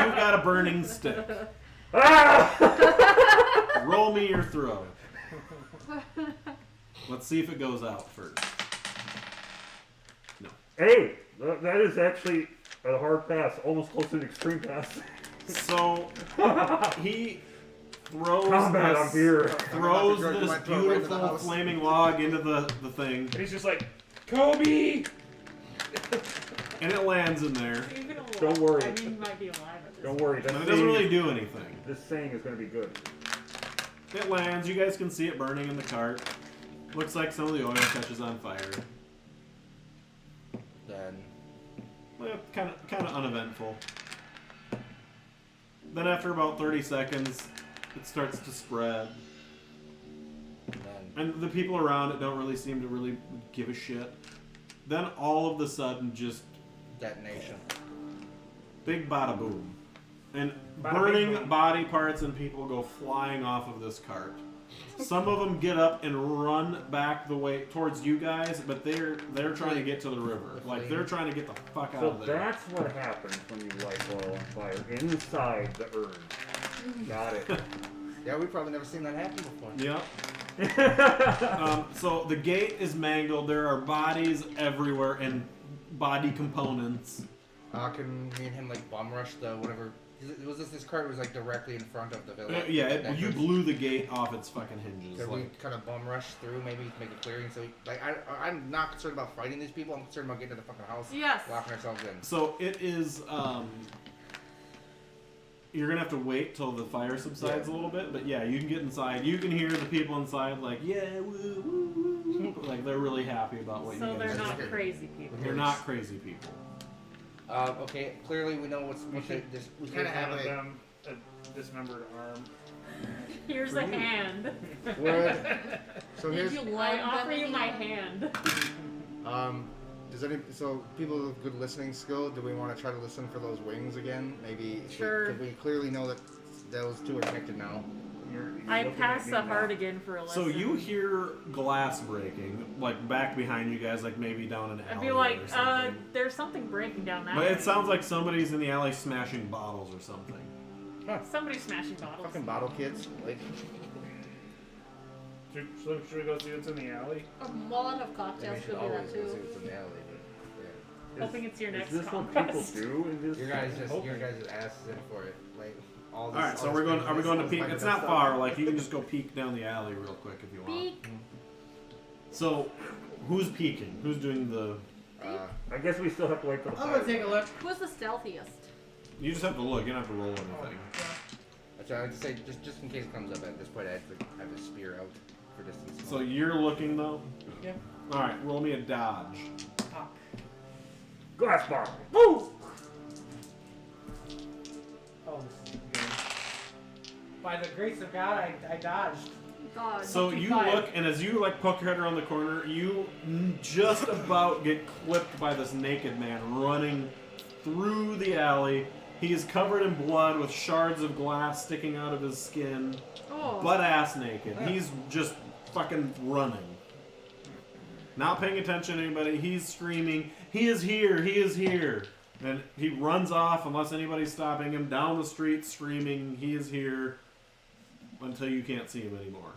you've got a burning stick. Roll me your throw. Let's see if it goes out first. No. Hey, that is actually a hard pass, almost close to an extreme pass. So he throws Combat this, up here. throws You this might throw it right into the beautiful house. flaming log into the thing, And he's just like, Kobe! and it lands in there. Even alive. Don't worry. I mean, he might be alive at this Don't worry, And that it doesn't saying, really do anything. this saying is going to be good. It lands. You guys can see it burning in the cart. Looks like some of the oil catches on fire. Then Well, kind of uneventful. Then after about 30 seconds, it starts to spread. And the people around it don't really seem to really give a shit. Then all of a sudden, just detonation. big bada boom. And Bada burning bing boom. body parts and people go flying off of this cart. Some of them get up and run back the way towards you guys, but they're trying to get to the river. Like they're trying to get the fuck out So of there. that's what happens when you light oil on fire inside the urn. Got it. Yeah, we've probably never seen that happen before. Yep. So the gate is mangled. There are bodies everywhere and body components. Can me and him like bomb rush the whatever? Was this cart was like directly in front of the village? You blew the gate off its fucking hinges. Could we kind of bum rush through, maybe make a clearing? So, I'm not concerned about fighting these people. I'm concerned about getting to the fucking house. Yes. Locking ourselves in. So it is. You're gonna have to wait till the fire subsides a little bit, but yeah, you can get inside. You can hear the people inside like, yeah, woo, woo, woo. Like they're really happy about what you guys So they're are not doing. crazy people. They're not crazy people. Okay, clearly we know what's we kind of have one of a. them a dismembered arm. Here's a hand. So Did here's. you I love offer them you any- my hand. So people with good listening skill, do we want to try to listen for those wings again? Maybe. Sure. We clearly know that those two are connected now. You're I looking pass at me the now. heart again for a lesson. So you hear glass breaking, like back behind you guys, like maybe down an I'd alley be like, or something. there's something breaking down that But way. it sounds like somebody's in the alley smashing bottles or something. Somebody's smashing bottles. Fucking bottle kids. Like. Should we go see what's in the alley? A Molotov of cocktails could be that too. what's in the alley. Hoping it's your next Is this what conquest. people do in this? Your guys just asses in for it. Like all this. All right, so all we're this going. Are we going to craziness, peek? all It's this not stuff. far. Like you can just go peek down the alley real quick if you want. Peek. So, who's peeking? Who's doing the? I guess we still have to wait for the I'm fire. gonna take a look. Who's the stealthiest? You just have to look. You don't have to roll anything. That's what I would say. Just in case it comes up at this point, I have a spear out for distance. So you're looking though. Yeah. All right, roll me a dodge. Fuck. Glass bottle. Woo! Oh, this is good. By the grace of God, I dodged. God. So you 55. look, and as you like poke your head around the corner, you just about get clipped by this naked man running through the alley. He is covered in blood with shards of glass sticking out of his skin, Oh. butt ass naked. He's just fucking running. Not paying attention to anybody. He's screaming, "He is here! He is here!" And he runs off unless anybody's stopping him down the street screaming, "He is here!" until you can't see him anymore.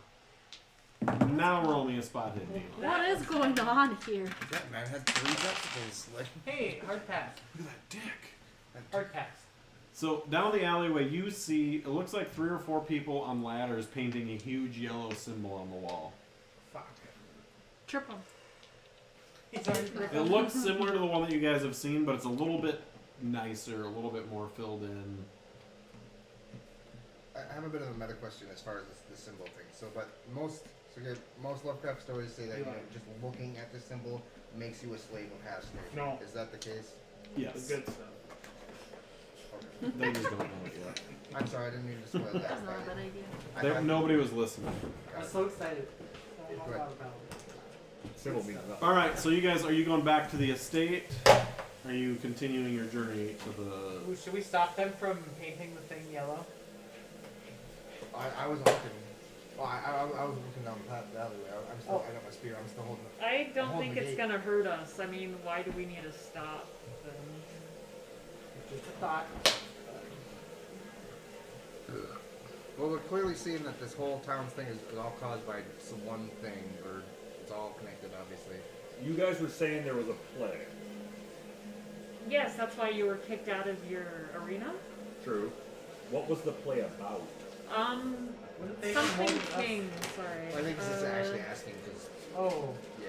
Now roll me a spot hit deal. What is going on here? That man had 3 vegetables. Like. Hey, hard pass. Look at that dick. Hard pass. So down the alleyway, you see it looks like 3 or 4 people on ladders painting a huge yellow symbol on the wall. Fuck. Trip him. He's already It looks similar to the one that you guys have seen, but it's a little bit nicer, a little bit more filled in. I have a bit of a meta question as far as this symbol thing. But most Lovecraft stories say that just looking at the symbol makes you a slave of Hasner. No. Is that the case? Yes. The good stuff. Okay. They just don't know it yet. I'm sorry, I didn't mean to spoil that. That's not a bad idea. Nobody was listening. I'm so excited. Go ahead. Symbol means nothing. All right, so you guys, are you going back to the estate? Are you continuing your journey to the? Ooh, should we stop them from painting the thing yellow? I was looking. Well, I was looking down the alleyway. I got my spear. I'm still holding it. I don't Holding think the it's gate. gonna hurt us. I mean, why do we need to stop them? Just a thought. Well, we're clearly seeing that this whole town's thing is all caused by some one thing, or it's all connected, obviously. You guys were saying there was a plague. Yes, that's why you were kicked out of your arena. True. What was the play about? Something king. Sorry. I think this is actually asking because. Oh. Yeah.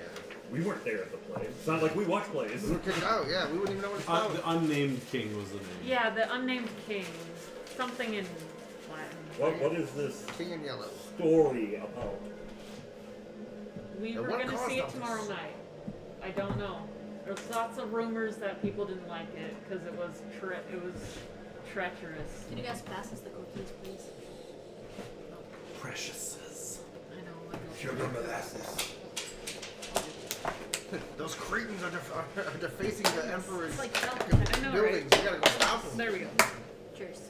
We weren't there at the play. It's not like we watch plays. We were kicked out. Yeah, we wouldn't even know what it's about. The unnamed king was the name. Yeah, the unnamed king. Something in Latin. What is this King in yellow. story about? We Now, were what gonna caused see all it tomorrow this? night. I don't know. There's lots of rumors that people didn't like it because it was treacherous. Can you guys pass us the cookies, please? Preciouses. I know. I know. You're gonna last this. Those cretins are defacing the emperor's It's like hell. I know, buildings. right? You gotta go stop them. There we go. Cheers.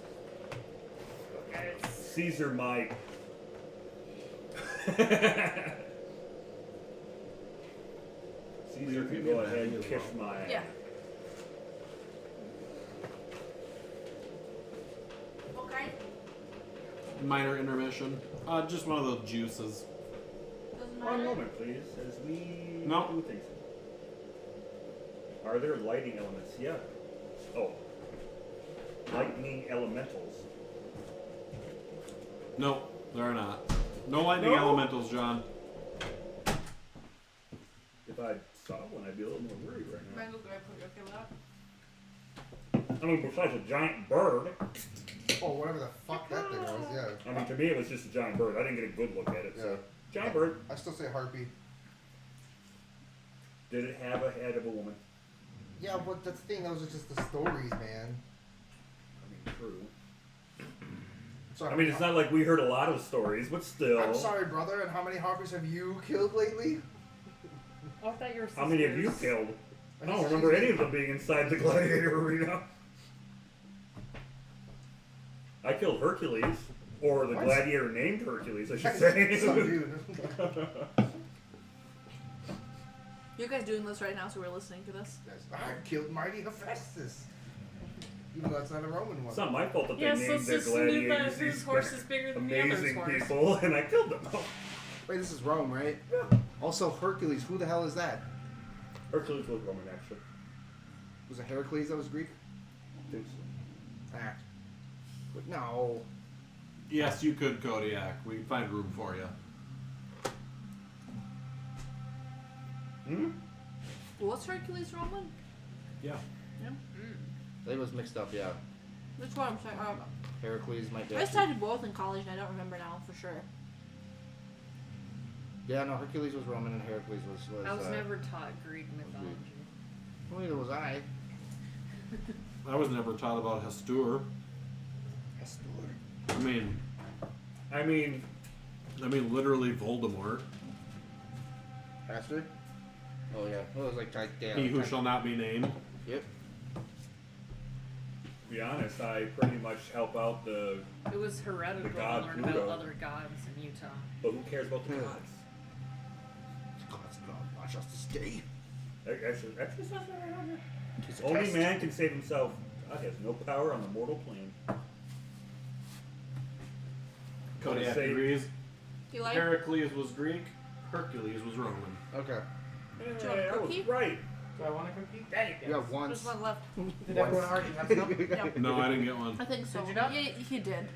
Caesar Mike. Caesar can go ahead and kiss my ass. Yeah. Okay. Minor intermission. Just one of those juices. Doesn't One matter. moment, please, as we No. do things. Are there lighting elements? Yeah. Oh. Lightning elementals. No, there are not. No lightning No? elementals, John. If I saw one, I'd be a little more worried right now. Mango grape, okay with that? I mean, besides a giant bird. Oh, whatever the fuck that thing was, yeah. I mean, to me, it was just a giant bird. I didn't get a good look at it. So. Yeah. Giant bird. I still say harpy. Did it have a head of a woman? Yeah, but that's the thing, those are just the stories, man. I mean, true. Sorry, I mean, it's not like we heard a lot of stories, but still. I'm sorry, brother, and how many harpies have you killed lately? Oh, I thought you were sisters. How many have you killed? I don't remember any of them being inside the gladiator arena. I killed Hercules. Or the What? gladiator named Hercules, I should say. Some dude. You guys doing this right now, so we're listening to this? Yes, I killed mighty Hephaestus. Even though it's not a Roman one. It's not my fault that Yeah, they so named their Sister knew that gladiators his these horse is bigger than the other's amazing horse. people, and I killed them. Wait, this is Rome, right? Yeah. Also, Hercules, who the hell is that? Hercules was Roman, actually. Was it Heracles that was Greek? I think so. Ah. But no. Yes, you could, Kodiak. We can find room for you. Hmm? Was Hercules Roman? Yeah. Yeah. They was mixed up, yeah. Which one? I'm sorry. Heracles might be. I studied both in college, and I don't remember now for sure. Yeah, no, Hercules was Roman and Heracles was I was never taught Greek mythology. Well, neither was I. I was never taught about Hestur. Hestur. I mean, literally Voldemort. Hestur? Oh, yeah. Well, it was like, yeah. He who shall not be named. Yep. To be honest, I pretty much help out the. It was heretical The god to learn Pluto. about other gods in Utah. But who cares about the Yeah. gods? God's God, not just to stay. Actually, that's not right on there. Tis a Only test. man can save himself. God has no power on the mortal plane. Kodiak Say- agrees. You like? Heracles was Greek. Hercules was Roman. Okay. Do you want a Hey, I was cookie? right. Do I want a cookie? Dang it. You have once. There's one left. Did everyone already have some? Yep. No, I didn't get one. I think so. Did you not? Yeah, he did.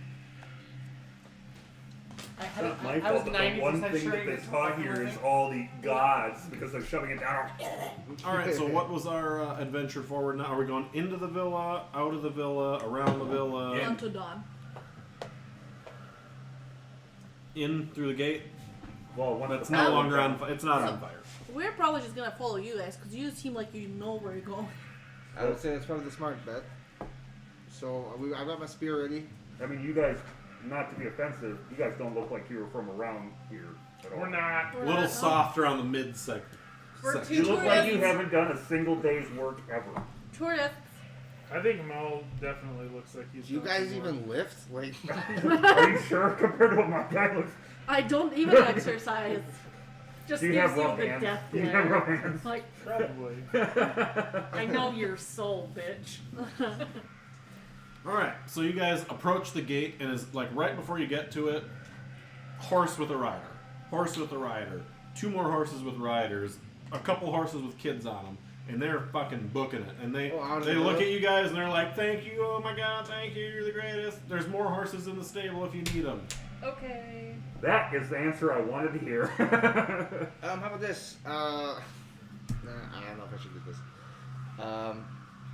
It's my I was fault that the one 90% thing sure that he they was taught fucking here with is me. all the gods because they're shoving it down. All right. So what was our adventure forward now? Are we going into the villa, out of the villa, around the villa, Until dawn. in through the gate? Well, one It's of the no Oh. longer on. It's not on So- fire. We're probably just gonna follow you guys, because you seem like you know where you're going. I would say that's probably the smart bet. So I got my spear ready. I mean, you guys, not to be offensive, you guys don't look like you were from around here at all. We're not. We're A little not- softer on the mid section. We're You two look like you Tourists. haven't done a single day's work ever. Tourist. I think Mo definitely looks like he's. Do you done guys some even work. lift? Like, Are you sure compared to what my guy looks? I don't even exercise. Just Do you gives have you rough the hands? death Do you have glare. rough hands? Like, Probably. I know your soul, bitch. All right. So you guys approach the gate, and is like right before you get to it, horse with a rider, horse with a rider, two more horses with riders, a couple horses with kids on them, and they're fucking booking it. And they out of they the look villa? at you guys, and they're like, "Thank you, oh my god, thank you, you're the greatest." There's more horses in the stable if you need them. Okay. That is the answer I wanted to hear. how about this? Nah, I don't know if I should do this.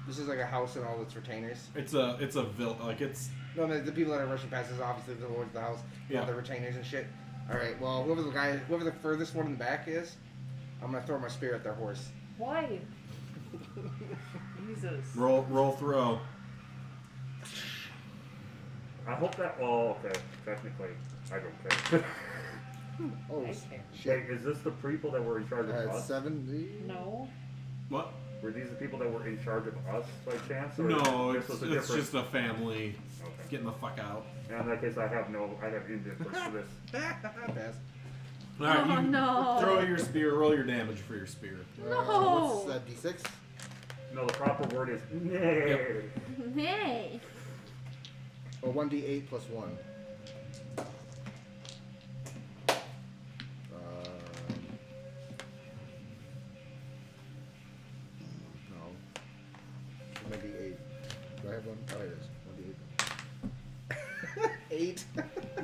This is like a house and all its retainers. It's a villa, like it's No, the people that are rushing past is obviously the lords of the house. Yeah. All the retainers and shit. All right. Well, whoever the furthest one in the back is, I'm gonna throw my spear at their horse. Why? Jesus. roll throw. I hope that. Well, okay. Technically, I don't care. Oh I shit! care. Wait, is this the people that were in charge of us? 70. No. What? Were these the people that were in charge of us by chance? Or No, this it's was a different... just a family Okay. getting the fuck out. In that case, I have input for this. Pass. All right, Oh, you no. throw your spear. Roll your damage for your spear. No. What's that, D6? No, the proper word is nay. Hey. Or 1d8 plus 1. No. 1d8. Do I have one? Oh, it is. 1d8. 8.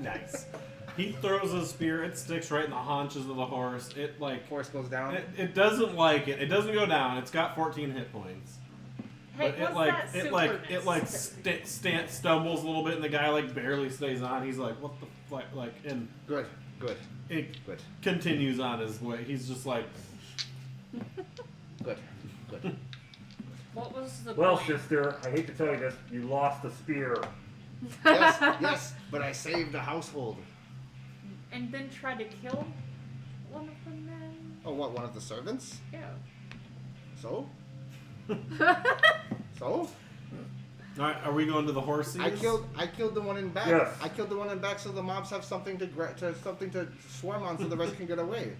Nice. He throws his spear. It sticks right in the haunches of the horse. It like Horse goes down. it doesn't like it. It doesn't go down. It's got 14 hit points. Hey, But it like stumbles a little bit, and the guy like barely stays on. He's like, what the fuck? Like, and Good. it Good. continues on his way. He's just like, Good. What was the Well, point? sister, I hate to tell you this, you lost the spear. Yes, but I saved the household. And then try to kill one of the men? Oh, what? One of the servants? Yeah. So? So? all right, are we going to the horses? I killed the one in back. Yes. I killed the one in back so the mobs have something to swarm on so the rest can get away.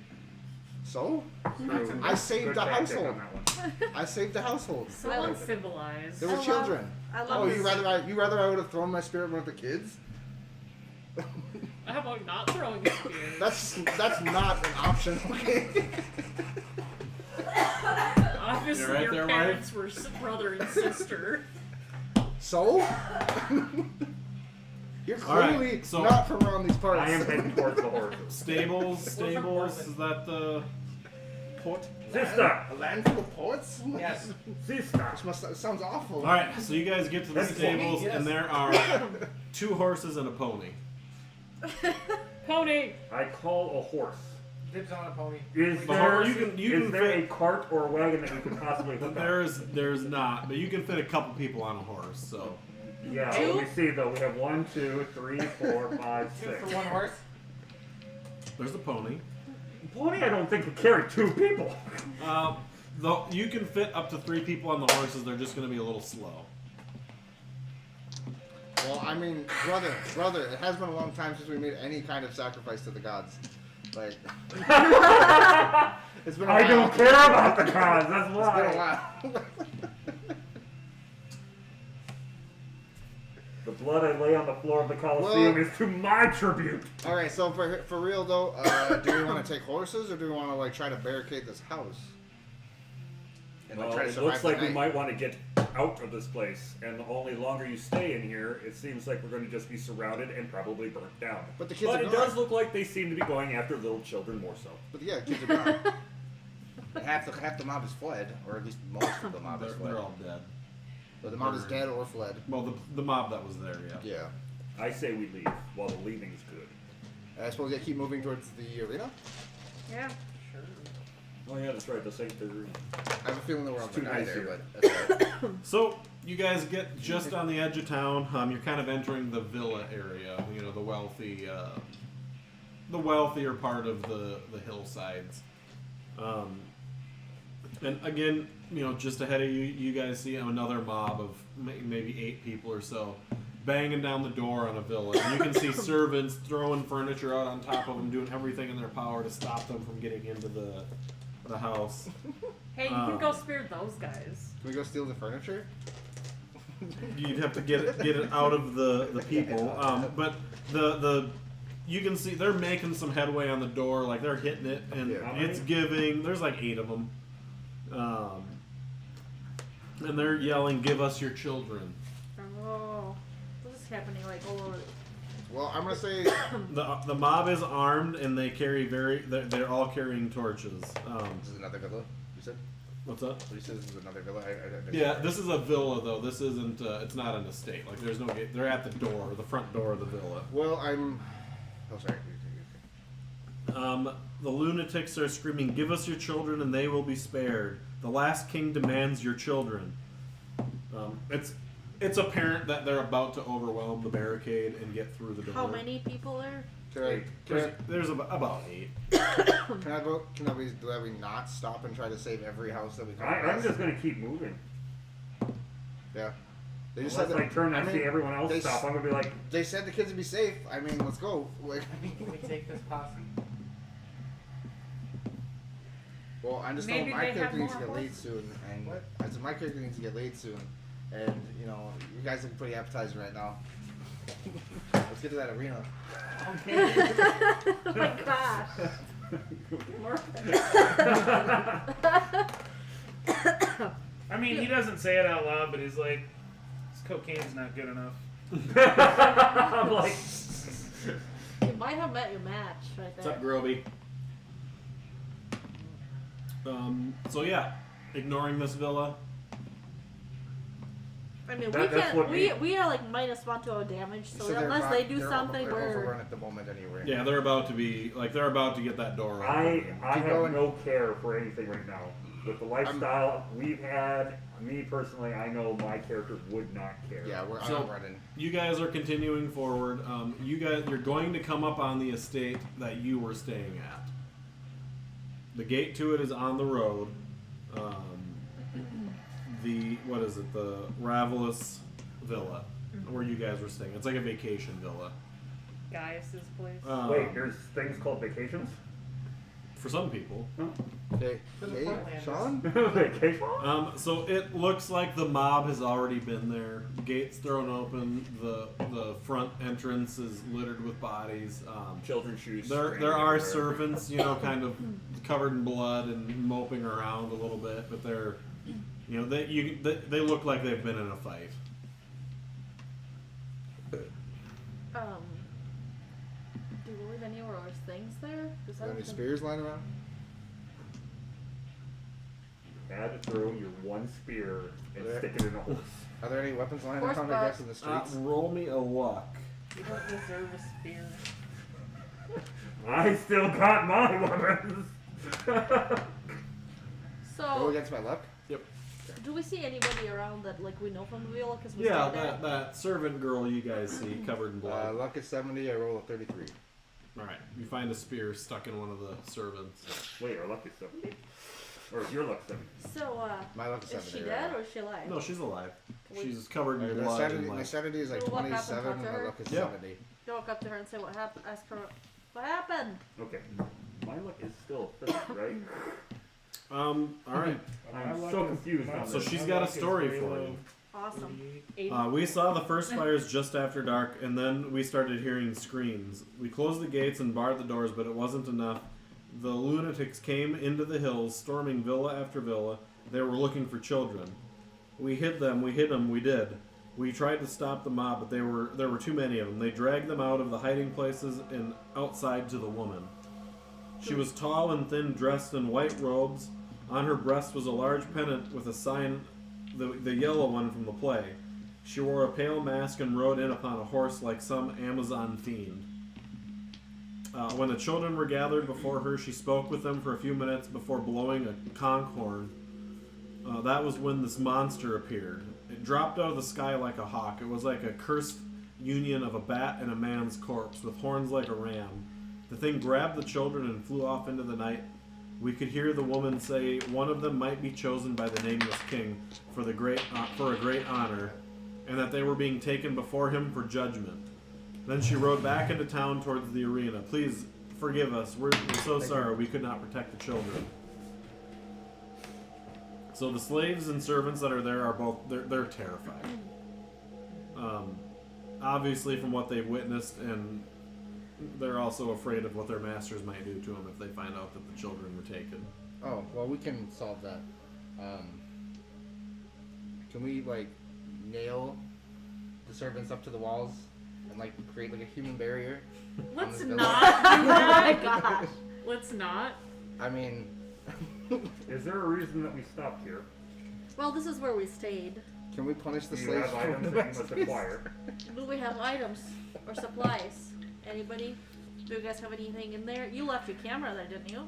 So? True. I saved Good the tactic household. on that one. I saved the household. So uncivilized. There were children. I love Oh, this. you rather I would have thrown my spear at one of the kids? How about not throwing spears? That's not an option, okay? Obviously, You're right your there, parents were brother and sister. So? You're All right, clearly so- not from around these parts. I am heading towards the horses. Stables. Is that the port? Sister! A land full of ports? Yes. Sister! It sounds awful. All right, so you guys get to the That's stables, yes. and there are 2 horses and a pony. Pony! I call a horse. Dibs on a pony. Is The there, horse- you is can there fit- a cart or a wagon that you could possibly hook up? There's not, but you can fit a couple people on a horse. So Yeah, let me see though. We have 1, 2, 3, 4, 5, 2 6. for one horse. there's the pony. Pony, I don't think could carry 2 people. You can fit up to 3 people on the horses. They're just going to be a little slow. Well, I mean, brother, it has been a long time since we made any kind of sacrifice to the gods. Like, it's been a while. I don't care about the gods. That's It's been a why. while. The blood I lay on the floor of the Colosseum is to my tribute. All right, so for real though, do we want to take horses or do we want to like try to barricade this house? And like, Well, try to it survive looks the like we night? might want to get out of this place, and the only longer you stay in here, it seems like we're going to just be surrounded and probably burnt down. But the kids are it gone. does look like they seem to be going after little children more so. But yeah, kids are gone. And half the mob is fled, or at least most of the mob is fled. They're all dead. But the mob is dead or fled. Well, the mob that was there, yeah. Yeah. I say we leave while the leaving's good. I suppose they keep moving towards the arena. Yeah. Oh yeah, that's right. This ain't the room. I have a feeling that we're all It's too gonna die nice there, here. but that's all right. So you guys get just on the edge of town. You're kind of entering the villa area. You know, the wealthier part of the hillsides. And again, you know, just ahead of you, you guys see another mob of maybe 8 people or so banging down the door on a villa. And you can see servants throwing furniture out on top of them, doing everything in their power to stop them from getting into the house. Hey, you can go spear those guys. Can we go steal the furniture? You'd have to get it out of the people. But you can see they're making some headway on the door, like they're hitting it, and it's giving. There's like 8 of them, and they're yelling, "Give us your children!" Oh, this is happening like all over. Well, I'm gonna say the mob is armed and they carry they're all carrying torches. This is another villa. You said? What's up? You said this is another villa. Yeah, this is a villa though. This isn't. It's not an estate. Like there's no gate. They're at the door, the front door of the villa. Well, I'm. Oh, sorry. The lunatics are screaming, "Give us your children, and they will be spared. The last king demands your children." It's apparent that they're about to overwhelm the barricade and get through the door. How many people there? There's about 8. Can we not stop and try to save every house that we come across? I'm just gonna keep moving. Yeah. They just Unless said I turn and see everyone else stop, I'm gonna be like. They said the kids would be safe. I mean, let's go. Like, Can we take this posse? Well, I just know Maybe my they have character needs to more get laid soon, and I said my character needs to get laid soon, and you know, you guys look pretty appetizing right now. Let's get to that arena. Okay. Oh my gosh. I mean, he doesn't say it out loud, but he's like, this cocaine's not good enough. I'm like, You might have met your match right What's there. up, Groby? So yeah, ignoring this villa. I mean, That's what we are like -1 to our damage, so unless they do something, they're we're overrun at the moment anyway. Yeah, they're about to be they're about to get that door open. I Keep have going. no care for anything right now. With the lifestyle we've had, me personally, I know my character would not care. Yeah, So- I'm running. You guys are continuing forward. You're going to come up on the estate that you were staying at. The gate to it is on the road. What is it? The Ravelous Villa, where you guys were staying. It's like a vacation villa. Gaius's place. Wait, there's things called vacations? For some people. Okay, For the hey, Portlanders. Sean? Vacation? So it looks like the mob has already been there. Gates thrown open. The front entrance is littered with bodies. Children's shoes. There spraying are everywhere. servants, kind of covered in blood and moping around a little bit, but they're, they look like they've been in a fight. do we leave any of our things there? Is there any spears lying around? Had to throw your one spear and Yeah. stick it in a horse. Are there any weapons lying Horse around, I guess, in the streets? Roll me a luck. You don't deserve a spear. I still got my weapons. Roll So, against my luck? Yep. do we see anybody around that like we know from the villa? Because we Yeah, stayed there? that servant girl you guys see covered in blood. Luck is 70, I roll a 33. Alright, you find a spear stuck in one of the servants. Wait, our luck is 70? Or is your luck 70? So, My luck is is 70. she dead or is she alive? No, she's alive. We- She's covered in My blood. 70, And my like, 70 is like We'll walk up and 27, talk and to my her. luck is Yeah. 70. You walk up to her and say what happened. Ask her what happened. Okay. My luck is still 50, right? alright. I'm so confused on So this. she's got a story for you. Awesome. We saw the first fires just after dark, and then we started hearing screams. We closed the gates and barred the doors, but it wasn't enough. The lunatics came into the hills, storming villa after villa. They were looking for children. We hid them, we did. We tried to stop the mob, but there were too many of them. They dragged them out of the hiding places and outside to the woman. She was tall and thin, dressed in white robes. On her breast was a large pendant with a sign, the yellow one from the play. She wore a pale mask and rode in upon a horse like some Amazon fiend. When the children were gathered before her, she spoke with them for a few minutes before blowing a conch horn. That was when this monster appeared. It dropped out of the sky like a hawk. It was like a cursed union of a bat and a man's corpse, with horns like a ram. The thing grabbed the children and flew off into the night. We could hear the woman say one of them might be chosen by the nameless king for a great honor, and that they were being taken before him for judgment. Then she rode back into town towards the arena. Please forgive us. We're so sorry we could not protect the children. So the slaves and servants that are there are both they're terrified. Obviously from what they've witnessed, and they're also afraid of what their masters might do to them if they find out that the children were taken. Oh, well, we can solve that. Can we, like, nail the servants up to the walls and, like, create, like, a human barrier? Let's this villa? not do Oh my that. gosh. Let's not. I mean... Is there a reason that we stopped here? Well, this is where we stayed. Can we punish the Do you slaves have for items the that you must masters? acquire? Do we have items or supplies? Anybody? Do you guys have anything in there? You left your camera there, didn't you?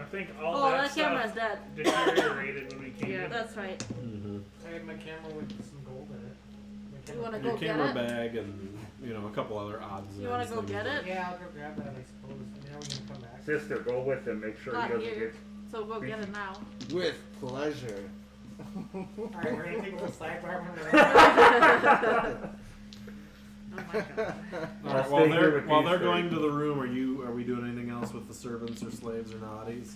I think all Oh, that that stuff camera's dead. deteriorated when we came Yeah. in. That's right. Mm-hmm. I had my camera with some gold in it. My You wanna camera- go Your get camera it? bag and a couple other odds. and You wanna ends go things. get it? Yeah, I'll go grab that, I suppose. Now we're gonna come back. Sister, go with him. Make sure Not he doesn't here. get... So go get it now. With pleasure. Alright, we're gonna take a little sidebar when we're Oh my god. All I'll right, stay while here they're with these going to the room, are we doing anything else with the servants or slaves or naughties?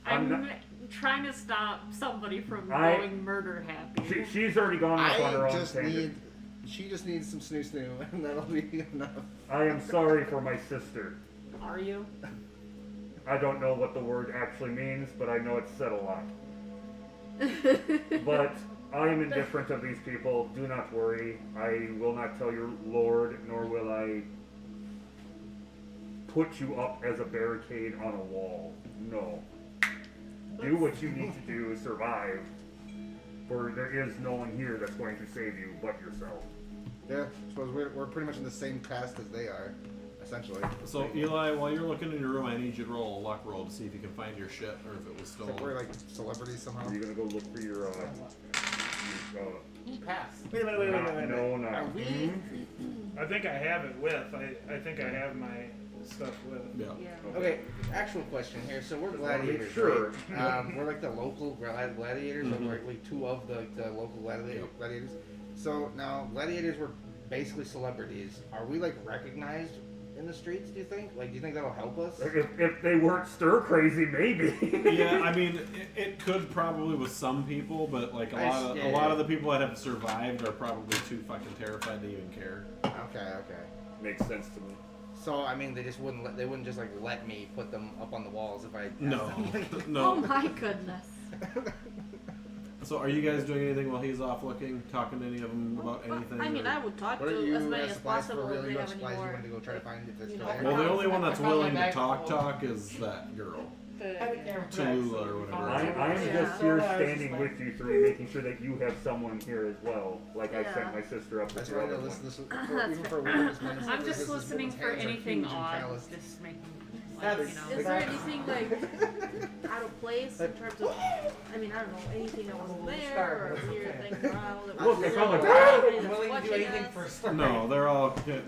I'm trying to stop somebody from going murder happy. She's already gone off on her own tangent. She just needs some snoo, and that'll be enough. I am sorry for my sister. Are you? I don't know what the word actually means, but I know it's said a lot. But I am indifferent of these people. Do not worry. I will not tell your lord, nor will I put you up as a barricade on a wall. No. Do what you need to do to survive. For there is no one here that's going to save you but yourself. Yeah, I suppose we're pretty much in the same caste as they are, essentially. So Eli, while you're looking in your room, I need you to roll a luck roll to see if you can find your shit or if it was still. Like we're like celebrities somehow. Are you gonna go look for your Who passed? Wait. No, no. Are we? I think I have it with. I think I have my stuff with. Yeah. Okay, actual question here. So we're gladiators, sure. right? We're like the local gladiators, or we're like two of the local gladiators. So now gladiators were basically celebrities. Are we like recognized in the streets? Do you think? Like, do you think that'll help us? If they weren't stir crazy, maybe. Yeah, I mean, it could probably with some people, but like a lot of the people that have survived are probably too fucking terrified to even care. Okay. Makes sense to me. So I mean, they just wouldn't. They wouldn't just like let me put them up on the walls if I. No. Oh my goodness. So are you guys doing anything while he's off looking, talking to any of them about anything? I mean, or- I would talk What are to you as many as supplies for possible real? if they You have have any supplies you more. want to go try to find if it's you still know, there? Well, the only one that's willing to back talk full. is that girl. Tallulah Tallulah or whatever. I am Yeah. just here I was standing just with you three, making sure that you have someone here as well. Like I sent my sister up That's with why I your know other this one. even for women's men's. I'm just this listening woman's for hands are anything huge and odd. calloused. Just making, That's- Is there anything like out of place in terms of? I mean, I don't know anything that wasn't there or weird things around. That Look, was they found there, the or anybody I'm that's willing to do watching anything us. for a story. No,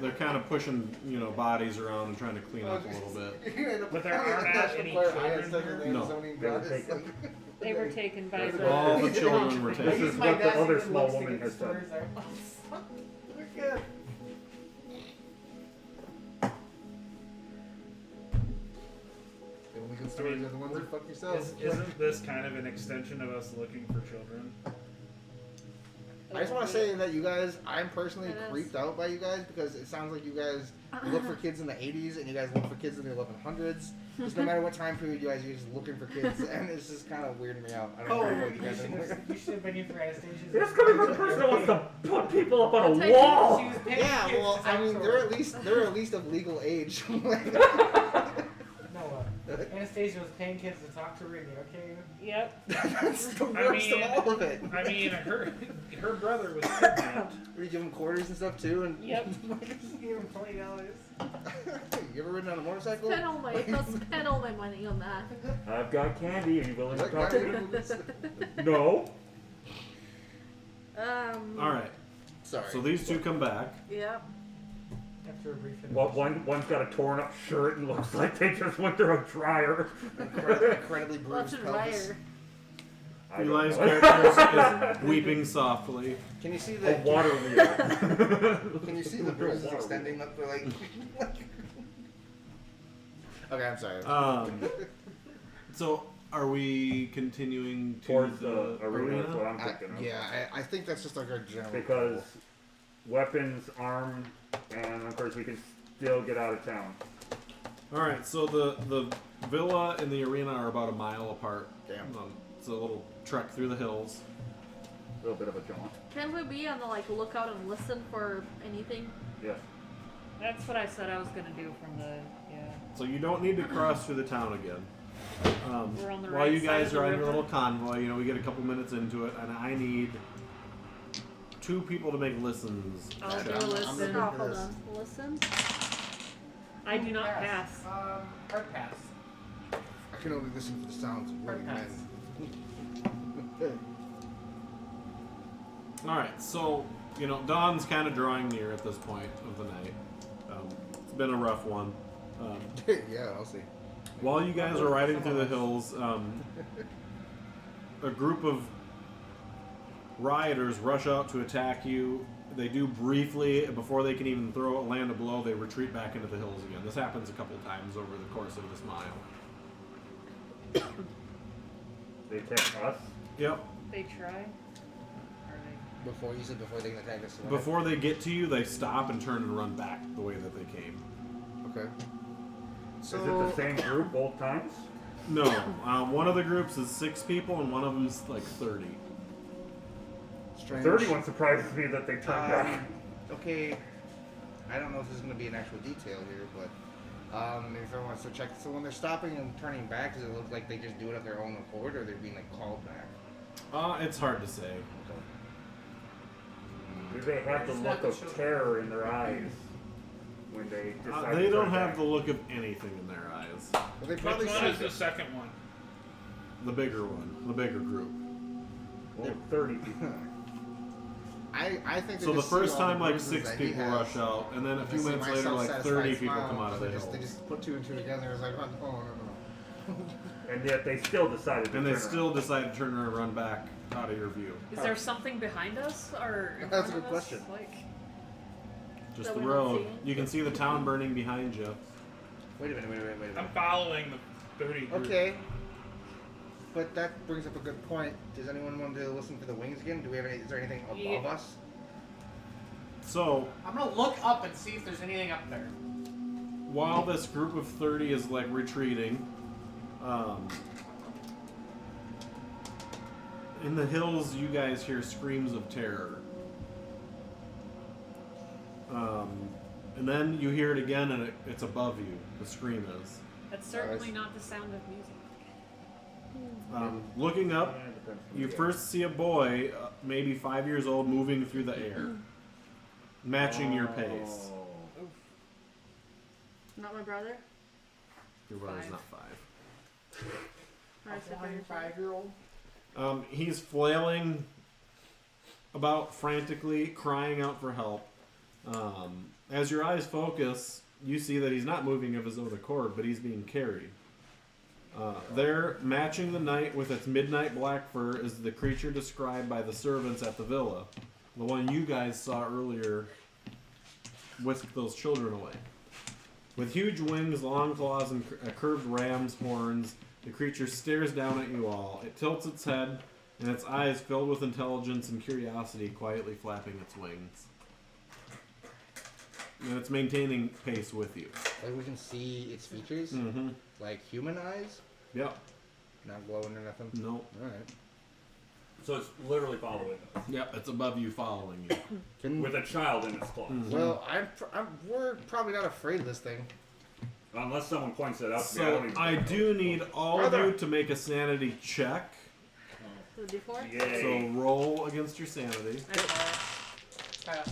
they're kind of pushing bodies around and trying to clean up a little bit. But there are not any children here? No. They were taken by All the children were I taken. use is my what the best other good small looks to woman get has the said. stories out. We're good. The only good stories are the ones you fuck yourself. Isn't this kind of an extension of us looking for children? I just want to say that you guys, I'm personally It is. creeped out by you guys because it sounds like you guys look for kids in the 80s and you guys look for kids in the 1100s. Just no matter what time period you guys are just looking for kids, and it's just kind of weirding me out. I don't know what you guys are. You should have been here for Anastasia's. It's coming from the person that wants to put people up on I'll a wall. She was paying Yeah, kids well, to I talk mean, to they're at least of legal age. No, Anastasia was paying kids to talk to Ruby, okay? Yep. That's the I worst mean, of all of it. I mean, her brother was kidnapped. Where you give them quarters and stuff too, and Yep. Give him $20. you ever ridden on a motorcycle? Spend all my money on that. I've got candy. Are you willing to What talk kind to of me? movies? No. All right. Sorry. So these two come back. Yep. After a brief Well, one's got a torn up shirt and looks like they just went through a dryer. Incredibly What's bruised a pelvis. wire? I don't Eli's know. character is weeping softly. Can you see A the water wheel. Can you see the bruises extending up to like? Okay, I'm sorry. So are we continuing to Towards the arena. That's what I'm I, thinking of. yeah, I think that's just like our general. Because weapons, armed, and of course we can still get out of town. All right. So the villa and the arena are about a mile apart. Damn. It's a little trek through the hills. A little bit of a jaunt. Can we be on the lookout and listen for anything? Yes. That's what I said I was gonna do from the So you don't need to cross through the town again. We're on the While right you side guys of the are on your river. little convoy, we get a couple minutes into it, and I need 2 people to make listens. I'll Gotcha. do a I'm listen. Oh, for hold this. on. Listen. I do not pass. Hard pass. I can only listen for the sounds of Hard living pass. men. All right, so dawn's kind of drawing near at this point of the night. It's been a rough one. Yeah, I'll see. While you guys are riding through the hills, a group of rioters rush out to attack you. They do briefly before they can even land a blow. They retreat back into the hills again. This happens a couple times over the course of this mile. They attack us? Yep. They try. Before they can attack us. Before they get to you, they stop and turn and run back the way that they came. Okay. So Is it the same group both times? No. One of the groups is 6 people, and one of them's like 30. Strange. 31 surprises me that they turned back. Okay. I don't know if this is going to be an actual detail here, but maybe if everyone wants to check. So when they're stopping and turning back, does it look like they just do it of their own accord, or they're being like called back? It's hard to say. Do they have the look of terror in their eyes when they decide They to don't turn have back? the look of anything in their eyes. Well, they probably Which one see is the second one? The bigger one, the bigger group. Well, 30 people. I think. So the first time, like 6 people rush out, and then a few They see minutes my later, like 30 self-satisfied people smile, come out of so the they hills. just put 2 and 2 together. It's like, oh no. And yet they still decided to And turn they still around. decide to turn around and run back out of your view. Is there something behind us or in That's a front good of us? question. Like, Just That the we're not road. seeing? You can see the town burning behind you. Wait a minute. I'm following the 30 group. Okay. But that brings up a good point. Does anyone want to listen for the wings again? Do we have any? Is there anything above Yeah. us? So, I'm gonna look up and see if there's anything up there. while this group of 30 is like retreating, in the hills you guys hear screams of terror. And then you hear it again, and it's above you. The scream is. that's certainly not the sound of music. Looking up, you first see a boy, maybe 5 years old, moving through the air, matching your pace. Oh. Not my brother. Your brother's 5. not 5. Or is it for your 5-year-old. He's flailing about frantically, crying out for help. As your eyes focus, you see that he's not moving of his own accord, but he's being carried. There, matching the night with its midnight black fur, is the creature described by the servants at the villa. The one you guys saw earlier whisked those children away. With huge wings, long claws, and curved ram's horns, the creature stares down at you all. It tilts its head, and its eyes, filled with intelligence and curiosity, quietly flapping its wings. And it's maintaining pace with you. Like we can see its features, Mm-hmm. like human eyes, Yep. not glowing or nothing. Nope. All right. So it's literally following us. Yep, it's above you, following you. With a child in its claws. Well, we're probably not afraid of this thing. Unless someone points it out to me. So don't even I know. do need all of you to make a sanity check. The D4? Yay. So roll against your sanity. I pass. Pass.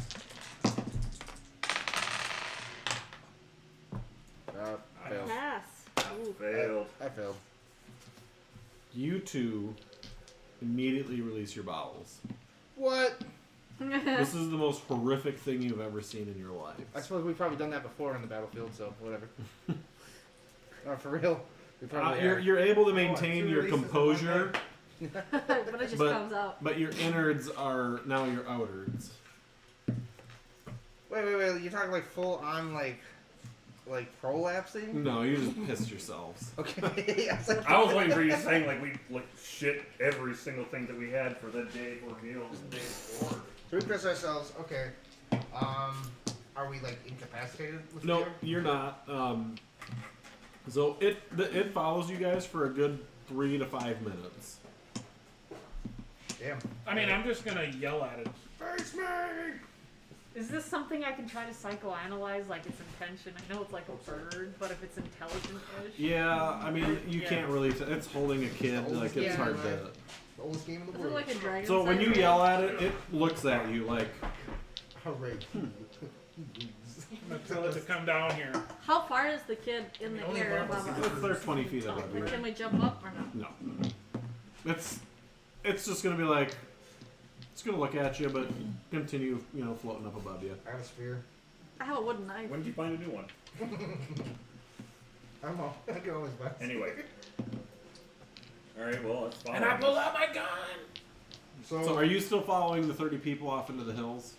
Failed. Pass. Ooh. Failed. I failed. You two immediately release your bowels. What? This is the most horrific thing you've ever seen in your life. I suppose we've probably done that before on the battlefield, so whatever. For real. We probably You're able to maintain your composure, But it just But- comes out. but your innards are now your outards. Wait. You're talking like full on like prolapsing? No, you just pissed yourselves. Okay. I was waiting for you saying like we like shit every single thing that we had for the day for meals the day before. So we piss ourselves. Okay. Are we like incapacitated with No, fear? you're not. So it follows you guys for a good 3 to 5 minutes. Damn. I mean, I'm just gonna yell at it. Face me! Is this something I can try to psychoanalyze, like its intention? I know it's like a bird, but if it's intelligent-ish? Yeah, I mean, you Yeah. can't really. It's holding a kid. Like it's Yeah. hard to. The oldest game in the Is it world. like a dragon? So when you size? yell at it, it looks at you like. Hooray. I'm gonna tell it to come down here. How far is the kid in the air above us? They're 20 feet above you. Like, can we jump up or no? No. It's just gonna be like. It's gonna look at you, but continue, floating up above you. I have a spear. I have a wooden knife. When did you find a new one? I don't know. I can always buy. Anyway. Alright, well, let's follow. And I pull out my gun. So are you still following the 30 people off into the hills?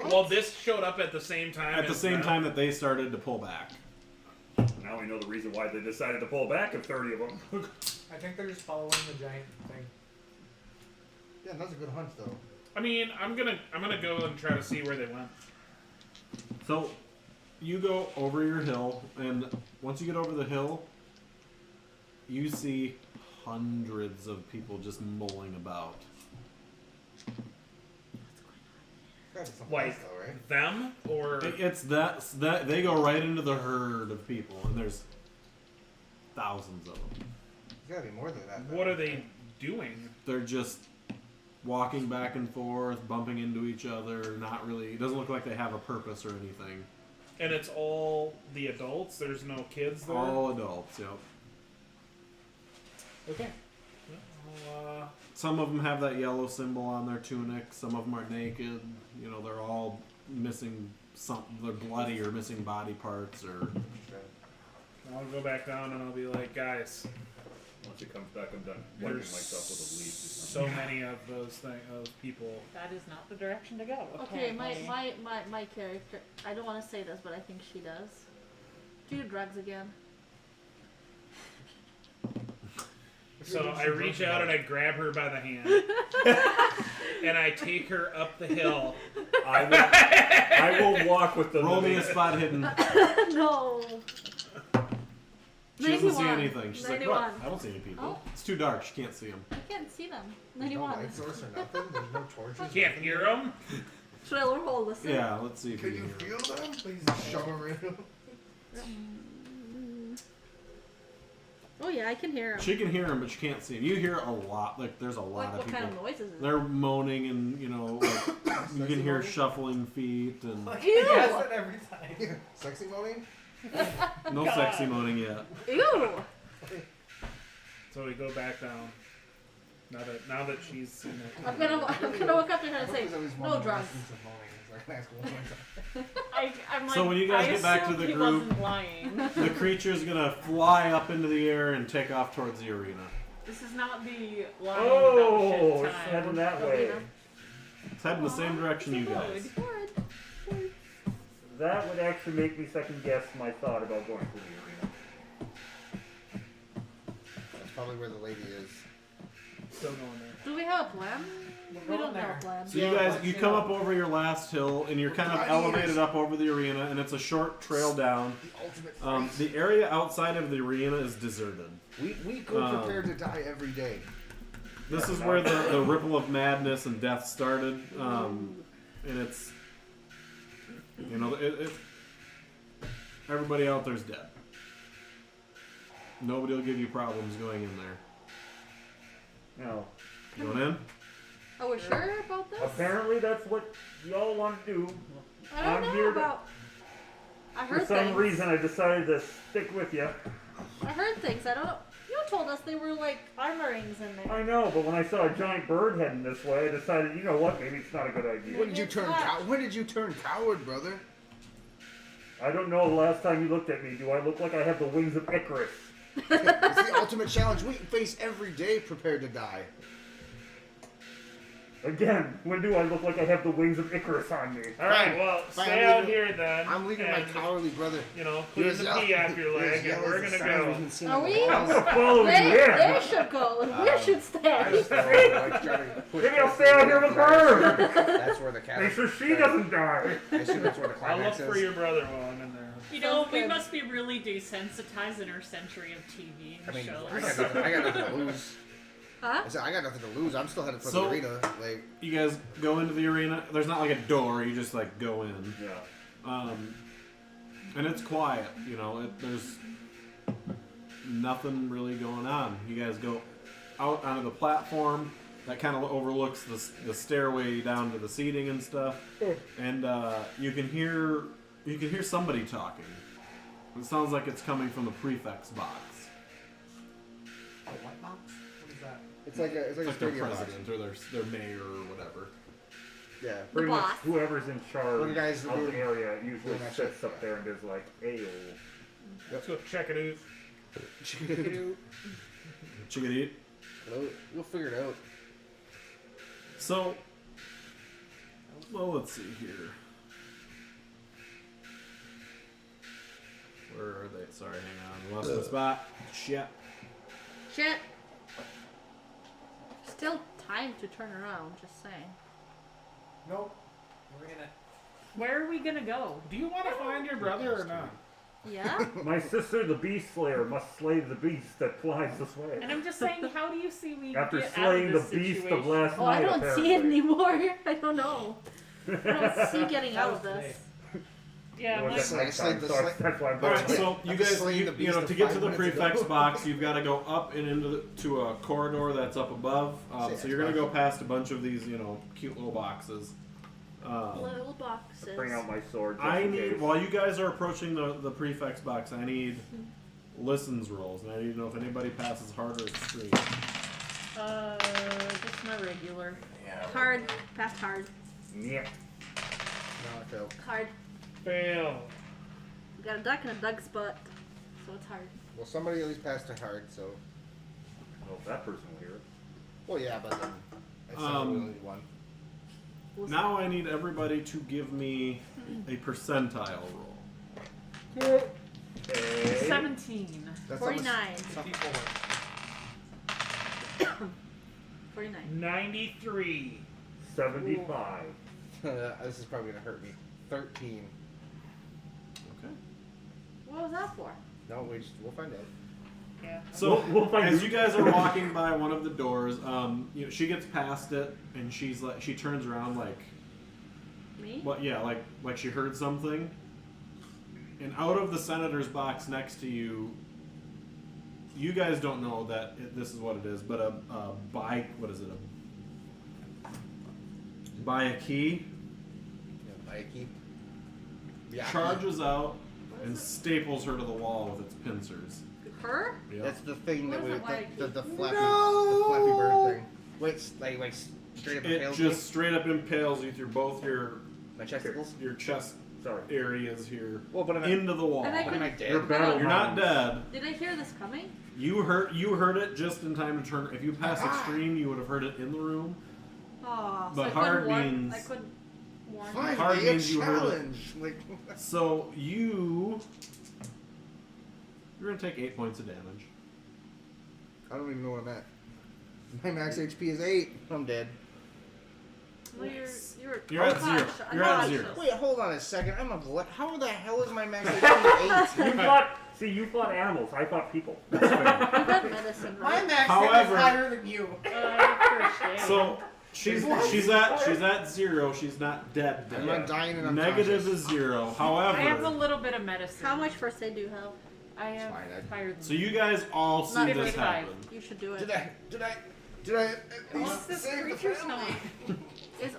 Well, this showed up at the same time. At the as same them. time that they started to pull back. Now we know the reason why they decided to pull back of 30 of them. I think they're just following the giant thing. Yeah, that's a good hunch though. I mean, I'm gonna go and try to see where they went. So, you go over your hill, and once you get over the hill, you see hundreds of people just mulling about. Gotta be some Like place though, right? them or It's that they go right into the herd of people, and there's thousands of them. There's gotta be more than that. Though. what are they doing? They're just walking back and forth, bumping into each other. Not really. It doesn't look like they have a purpose or anything. And it's all the adults. There's no kids there. All adults. Yep. Okay. Well, Some of them have that yellow symbol on their tunic. Some of them are naked. You know, they're all missing something. They're bloody or missing body parts or. I'll go back down and I'll be like, guys, Once it comes back, I'm done wiping there's myself with a leaf. so many of those of people. That is not the direction to go. Okay, my apparently. character, I don't want to say this, but I think she does. Do drugs again. So I reach out and I grab her by the hand, and I take her up the hill. I will walk with the Roll me a living- spot hidden. No. She doesn't see 91. anything. She's like, 91. what? I don't see any people. Oh. It's too dark. She can't see them. I can't see them. There's no 91. light source or nothing. There's no torches. Can't hear them. Should I roll this? Yeah, let's see if Can we you can hear feel them? Please shove them in. Oh yeah, I can hear them. She can hear them, but she can't see them. You hear a lot. Like, there's a lot of What people. kind of noises is it? They're moaning and, you know, like, you can hear shuffling feet and Ew! Yes, every time. Sexy moaning? no sexy moaning yet. Ew! So we go back down. Now that she's seen it. I'm gonna walk up to her and say, no drugs. I'm like, So when you guys I get back to assumed the he group- wasn't lying. The creature's gonna fly up into the air and take off towards the arena. This is not the lying Oh, about it's shit time. heading that way. It's heading the same direction you guys. That would actually make me second guess my thought about going to the arena. That's probably where the lady is. Still going there. Do we have a plan? We don't have a plan. So you guys, you come up over your last hill, and you're kind of elevated up over the arena, and it's a short trail down. The area outside of the arena is deserted. We go prepared to die every day. This is where the ripple of madness and death started, and it's, you know, everybody out there's dead. Nobody will give you problems going in there. No. Going in? Are we sure about this? Apparently that's what y'all want to do. I don't I'm know here about. I heard For some things. reason I decided to stick with you. I heard things. I don't know. You told us they were like armor rings in there. I know, but when I saw a giant bird heading this way, I decided, you know what, maybe it's not a good idea. When did you turn When did you turn coward, brother? I don't know the last time you looked at me. Do I look like I have the wings of Icarus? It's the ultimate challenge we face every day, prepared to die. Again, when do I look like I have the wings of Icarus on me? Alright, well, Fine, stay I'm out leaving- here then. I'm leaving my and, cowardly brother. You know, You're clean the as pee yellow- off your you're leg, as and yellow we're as the gonna sign go. we've been seeing Are on the we? I'm walls. gonna follow you They in. should go, and we should I stay. just like, trying to push Maybe I'll this stay out thing here with because her. That's where the cat. Make sure she doesn't die. I assume that's where the I'll look climax for is. your brother while I'm in there. You know, Sounds we good. must be really desensitized in our century of TV and I mean, shows. I got nothing to lose. Huh? I said I got nothing to lose. I'm still headed for So- the arena. Like, You guys go into the arena. There's not like a door. You just like go in. Yeah. And it's quiet, you know, there's nothing really going on. You guys go out onto the platform that kind of overlooks the stairway down to the seating and stuff, and you can hear somebody talking. It sounds like it's coming from the prefect's box. A white box? What is that? it's like a It's like their stadium box. president or their mayor or whatever. Yeah. Pretty much boss. whoever's in charge Well, the guys of who- the area usually doing that sits shit, up there and is like, ayo. Let's go check it out. Chickadee. We'll figure it out. So, well, let's see here. Where are they? Sorry, hang on. Lost my spot. Shit. Shit. still time to turn around, just saying. Nope. We're gonna. Where are we gonna go? Do you want to find your brother or not? Yeah? My sister, the beast slayer, must slay the beast that flies this way. And I'm just saying, how do you see we After get slaying out the of this beast situation? of last Oh, I night, don't see it apparently. anymore. I don't know. I don't see getting out of this. Yeah, It my, was at I slayed nighttime, the so sla- that's why I'm All right, going. so you I just guys, slain you the beast know, of to get 5 to the minutes prefect's ago. box, you've got to go up and into to a corridor that's up above. So you're gonna go past a bunch of these, you know, cute little boxes. Little boxes. Bring out my sword. just I in need, case. while you guys are approaching the prefect's box, I need listens rolls, and I need to know if anybody passes hard or extreme. just my regular. Hard. Pass hard. Yeah. No, I failed. Hard. Fail. We got a duck and a duck's butt. So it's hard. Well, somebody at least passed a hard, so. Well, that person will hear it. Well, yeah, but then I said we only need one. Now I need everybody to give me a percentile roll. Okay. 17. That's 49. People 49. 93. 75. this is probably gonna hurt me. 13. Okay. What was that for? No, we'll find out. Yeah. So We'll find as out. you guys are walking by one of the doors, you know, she gets past it and she's like, she turns around like, Me? what? Yeah, like she heard something. And out of the senator's box next to you, you guys don't know that this is what it is, but what is it? Buy a key. Yeah, buy a key. Yeah. Charges out and staples her to the wall with its pincers. Her? Yep. That's the thing What that is we it, why the I keep- flappy bird thing. Wait, like straight up It impales just me? straight up impales you through both your My chesticles. chest Sorry. areas here Well, but am I, into the wall. And I but am I could- dead? Your battle You're not hounds. dead. Did I hear this coming? You heard it just in time to turn. If you passed extreme, you would have heard it in the room. Oh, But I hard couldn't warn, means- I couldn't warn you. Finally, Hard a means you heard it. challenge. Like, So you're gonna take 8 points of damage. I don't even know where I'm at. My max HP is 8. I'm dead. Well, You're at zero. You're at zero. Wait, hold on a second. I'm a glut. How the hell is my max HP 8? You fought animals. I fought people. You got medicine, My right? max However- is higher than you. So she's at 0. She's not dead. I'm not dying and Negative unconscious. is 0. I have a However, little bit of medicine. How much first aid do you have? I have fine, higher than so you guys all see Not this 55. happen. You should do it. Did I at What's least this save the creature's family? name?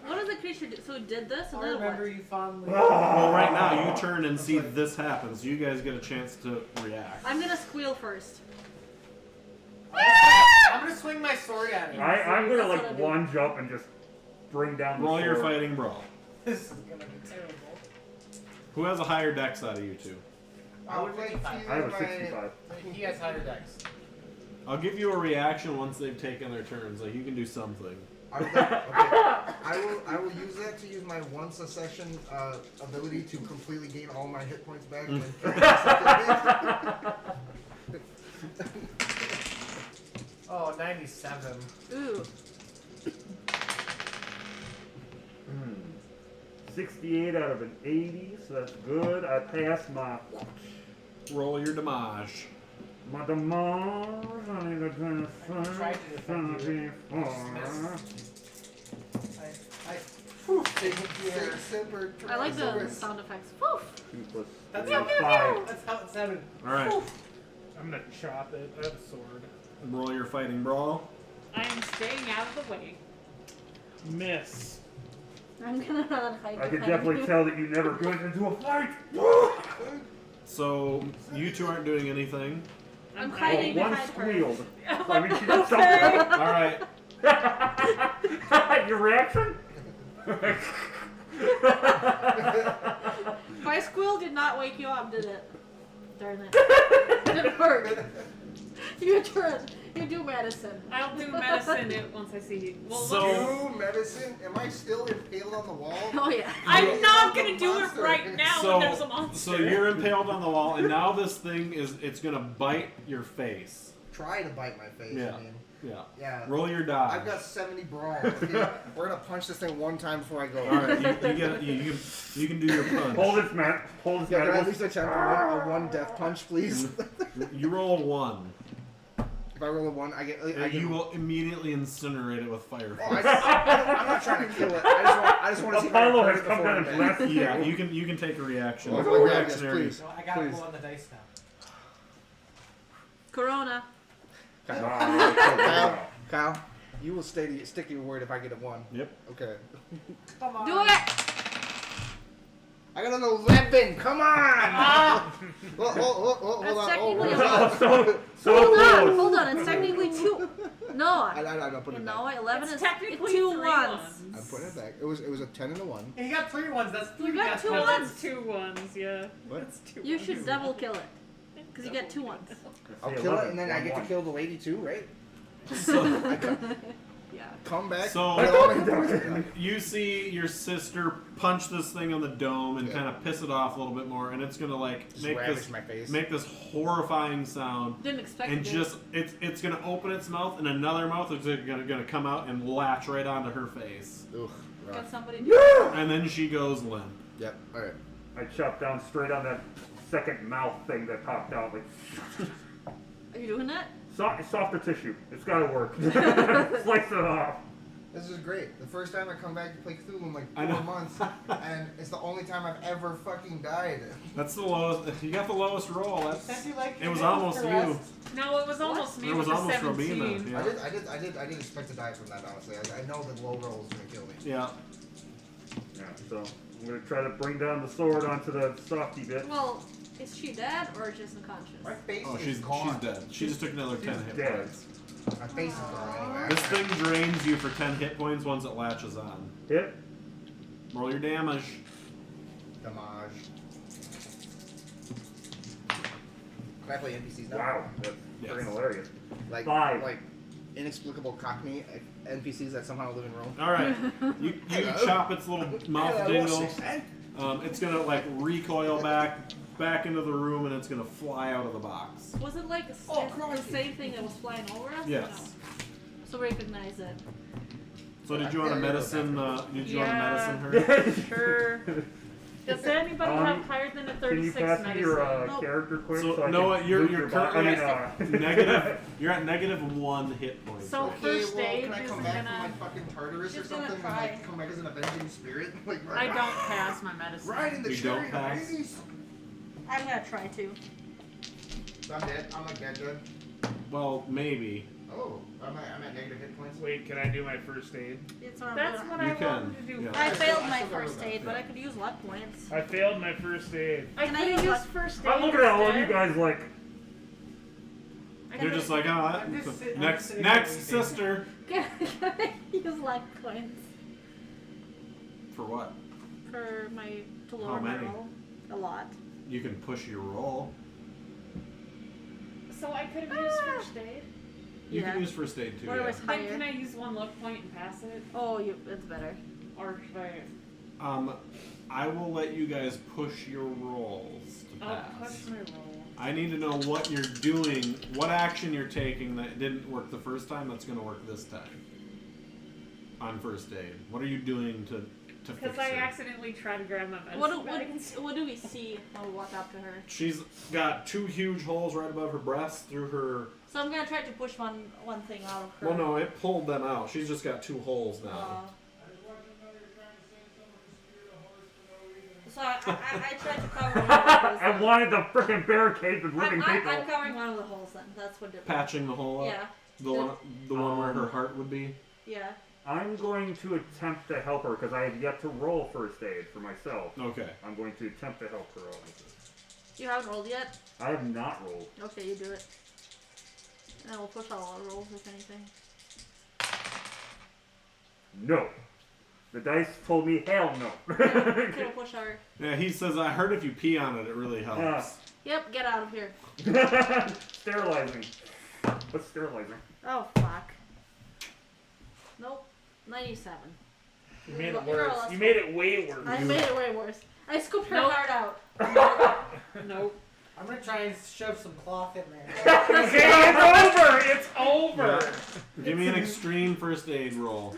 What does the creature do? So it did this and I then remember what? you fondly. Well, right now you turn and see this happen, so you guys get a chance to react. I'm gonna squeal first. I'm gonna swing my sword at him. I'm gonna That's what I like do. lunge up and just bring down the Roll sword. your fighting brawl. This is gonna be terrible. Who has a higher dex out of you two? I would like to use I have a my- 65. He has higher decks. I'll give you a reaction once they've taken their turns. Like you can do something. I would like, okay. I will use that to use my once a session ability to completely gain all my hit points back. And Oh, 97. Ooh. 68 out of an 80, so that's good. I passed my Roll your damage. damage. I need to do tried to defend you. 74. I like the sound effects. Poof. 2 plus That's 3 how, is 5. that's how it sounded. All right. I'm gonna chop it. I have a sword. Roll your fighting brawl. I am staying out of the way. Miss. I'm gonna run and hide I can behind definitely you. tell that you never went into a fight. So you two aren't doing anything. I'm Well, hiding one behind her. squealed. So, I mean, she did Okay. All right. something. Your reaction? My squeal did not wake you up, did it? Darn it. Didn't work. Your turn. You do medicine. I'll do medicine once I see you. Well, So- Do medicine? Am I still impaled on the wall? Oh yeah. I'm not gonna do it Monster. right now when there's a monster. So you're impaled on the wall, and now this thing it's gonna bite your face. Try to bite my face. Yeah. I mean. Yeah. Yeah. Roll your die. I've got 70 brawl. Okay? We're gonna punch this thing one time before I go. All right, you can do your punch. Hold this, man. Hold this, Yeah, man. can I at least attempt a one death punch, please? You roll a 1. If I roll a 1, I get. You will immediately incinerate it with fire. Oh, I'm not trying to kill it. I just want to see if I Apollo can has hurt it come before down I'm and dead. blessed Yeah, you. you can take a reaction. Oh, Roll yeah, yes, reactionary. please. So I gotta Please. blow on the dice now. Corona. Kyle, you will stick to your word if I get a 1. Yep. Okay. Come on. Do it! I got an 11. Come on! Hold on. That's technically Hold on. Hold on, hold on. It's technically 2. No. I'm putting it back. No, 11 It's is technically 2 3 ones. ones. I'm putting it back. It was a 10 and a 1. Hey, you got 3 ones. That's 3 You got death 2 punches. ones. That's 2 ones, yeah. What? That's 2 You ones. should double kill it. Because you get 2 ones. I'll kill it and then I get to kill the lady too, right? So, Yeah. Come back. So- kill it. you see your sister punch this thing on the dome and Yeah. kind of piss it off a little bit more, and it's gonna like Just make ravish this my face. make this horrifying sound. Didn't expect And it. just it's gonna open its mouth, and another mouth is gonna come out and latch right onto her face, Ugh, Got rough. somebody do and then she goes limp. Yep. All right. I chopped down straight on that second mouth thing that popped out. Like, Are you doing that? softer tissue. It's gotta work. Slice it off. This is great. The first time I come back to play Cthulhu in like I 4 know. months, and it's the only time I've ever fucking died. That's the lowest. You got the lowest roll. That's Said you like it was your almost nails you. caressed. No, it was almost me It was with almost the 17. Robina. Yeah. I didn't expect to die from that. Honestly, I know the low roll is gonna kill me. Yeah. Yeah, so I'm gonna try to bring down the sword onto the softy bit. Well, is she dead or just unconscious? My face Oh, is she's gone. dead. She just took another 10 hit dead. points. My face is gone anyway. This thing drains you for 10 hit points once it latches on. Hit. Roll your damage. Damage. Can I play NPCs now? Wow, that's Yes. freaking hilarious. Like 5. like inexplicable Cockney NPCs that somehow live in Rome. All right. You Hello. chop its little mouth Hello, dingle. what's this? It's gonna like recoil back into the room, and it's gonna fly out of the box. Was it like the same thing that was flying over us? or Yes. No? So recognize it. So did you want to Yeah, medicine? Did you want to Yeah. medicine her? Sure. Does anybody have higher than a Can 36 you pass me your medicine? Nope. character quick? So, I Noah, can you're move your body? currently negative. You're at -1 hit point. So Okay, first well, aid can I come isn't back from gonna. like fucking Tartarus or She's gonna something and try. like come back as an avenging spirit? Like I don't pass my medicine. Right in the You don't chariot pass? of Hades. I'm gonna try to. I'm dead. I'm like dead good. Well, maybe. Oh, I'm at negative hit points. Wait, can I do my first aid? It's what I'm That's doing. what You I can, wanted to do. yeah. I failed I my still first remember aid, that. but I could use luck points. I failed my first aid. I Can I could use have luck- used first aid. I'm looking at all of you instead. guys like, I They're could've- just like, oh, I'm just sitting- I'm next, sitting next there sister. Can I use luck points For what? for my to lower How my many? roll? A lot. You can push your roll. So I could have used first aid. You Yeah. can use first aid too. Or Yeah. was Then higher. can I use one luck point and pass it? Oh, it's better. Or should I? I will let you guys push your rolls to I'll pass. push my roll. I need to know what you're doing, what action you're taking that didn't work the first time that's going to work this time. On first aid, what are you doing to fix Because I her? accidentally tried to grab my medicine bag and What do we see when we walk up to her? She's got 2 huge holes right above her breast through her. So I'm gonna try to push one thing out of her. Well, no, it pulled them out. She's just got 2 holes now. So I tried to cover one of the holes. I wanted the frickin' barricade with living people. I'm covering one of the holes then. That's what it Patching the hole up. Yeah. The one where her heart would be. Yeah. I'm going to attempt to help her because I have yet to roll first aid for myself. Okay. I'm going to attempt to help her out with this. You haven't rolled yet? I have not rolled. Okay, you do it. And then we'll push all our rolls if anything. No. The dice told me hell no. Okay, we'll push our... Yeah, he says, I heard if you pee on it, it really helps. Yep, get out of here. Sterilizing. What's sterilizing? Oh, fuck. Nope. 97. You made it You're worse. all You made it way worse. I made it way worse. I scooped her Nope. heart out. Nope. I'm gonna try and shove some cloth in there. Okay, it's over! It's over! Give me an extreme first aid roll.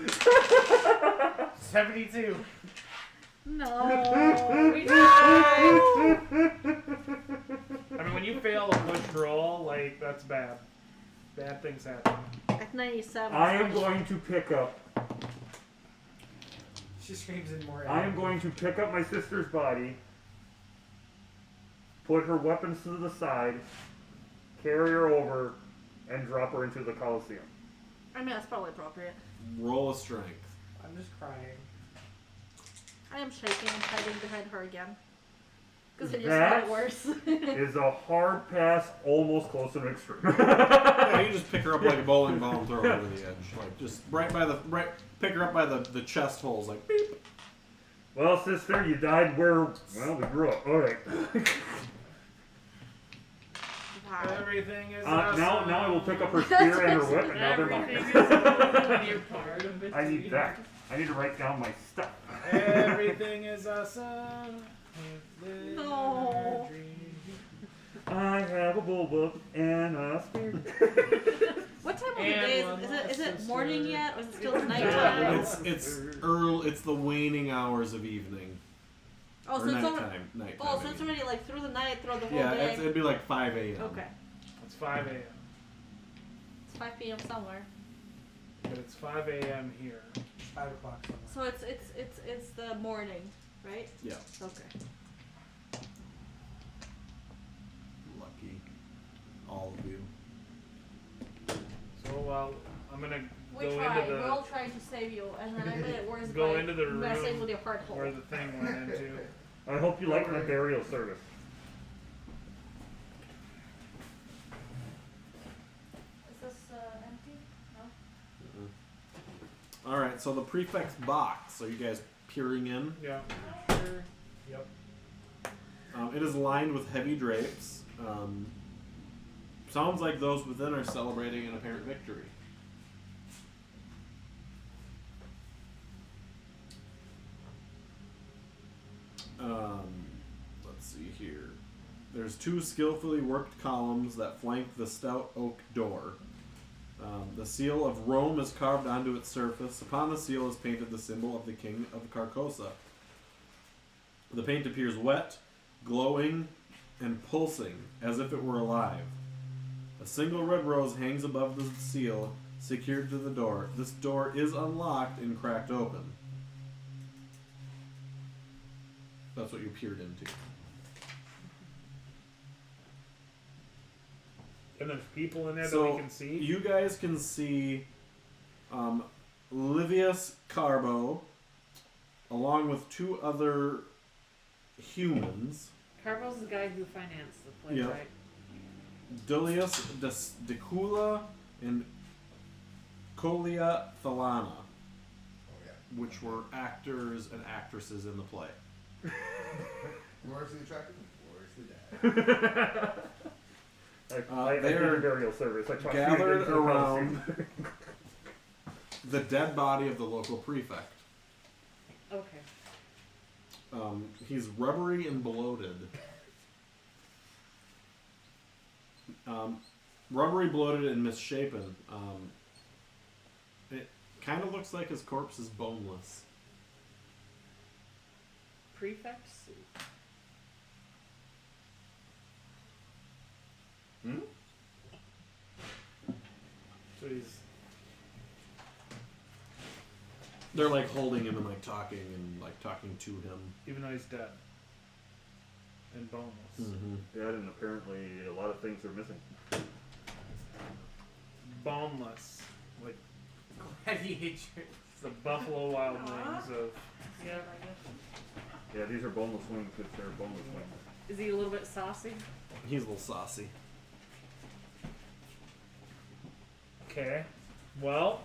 72. No. We I mean, when you fail a push roll, like, that's bad. Bad things happen. At 97. I am going to pick up. She screams in more. I am going to pick up my sister's body, put her weapons to the side, carry her over, and drop her into the Coliseum. I mean, that's probably appropriate. Roll a strength. I'm just crying. I am shaking and hiding behind her again. Because it just That got worse. is a hard pass, almost close to an extreme. Yeah, you just pick her up like a bowling ball and throw her over the edge. Like, just pick her up by the chest holes, like, beep. Well, sister, you died where, well, we grew up. Alright. Wow. Everything is Now I will pick up her spear and her whip, and now they're Everything mine. is cool when you're part of it. I need that. I need to write down my stuff. Everything is awesome. No. I have a bullbook and a spear. What time of the And day one is it sister. morning yet? Or is it still Yeah. nighttime? It's early. It's the waning hours of evening. Oh, Or so it's over. nighttime. Nighttime. Oh, so I it's mean. already like through the night, throughout the whole Yeah, day. it'd be like 5 a.m. Okay. It's 5 a.m. It's 5 p.m. somewhere. But it's 5 a.m. here. It's 5 o'clock somewhere. So it's the morning, right? Yeah. Okay. Lucky. All of you. So, well, I'm gonna We go try. into We're all the trying to save you, and then I made it worse Go by into the messing room with your heart hole. where the thing went into. I hope you like my burial service. Is this empty? No. All right. So the prefect's box. Are you guys peering in? Yeah. Yep. It is lined with heavy drapes. Sounds like those within are celebrating an apparent victory. Let's see here. There's 2 skillfully worked columns that flank the stout oak door. The seal of Rome is carved onto its surface. Upon the seal is painted the symbol of the king of Carcosa. The paint appears wet, glowing, and pulsing as if it were alive. A single red rose hangs above the seal, secured to the door. This door is unlocked and cracked open. That's what you peered into. And there's people in there that So we can see. you guys can see Livius Carbo, along with 2 other humans. Carvel's the guy who financed the place, Yep. right? Dullius Decula and Colia Thalana, Oh, yeah. which were actors and actresses in the play. Where's the attractive? Where's the dad? I did they're a burial service. I trust you gathered to do the around Coliseum. the dead body of the local prefect. Okay. He's rubbery and bloated. Rubbery, bloated, and misshapen. It kind of looks like his corpse is boneless. Prefect suit. Hmm? So he's They're like holding him and like talking to him. even though he's dead and boneless. Mm-hmm. Dead, and apparently a lot of things are missing. Boneless, like Gladiator. it's the Buffalo Wild Wings of. Yeah, I guess. Yeah, these are boneless wings, but they're boneless wings. Is he a little bit saucy? He's a little saucy. Okay, well,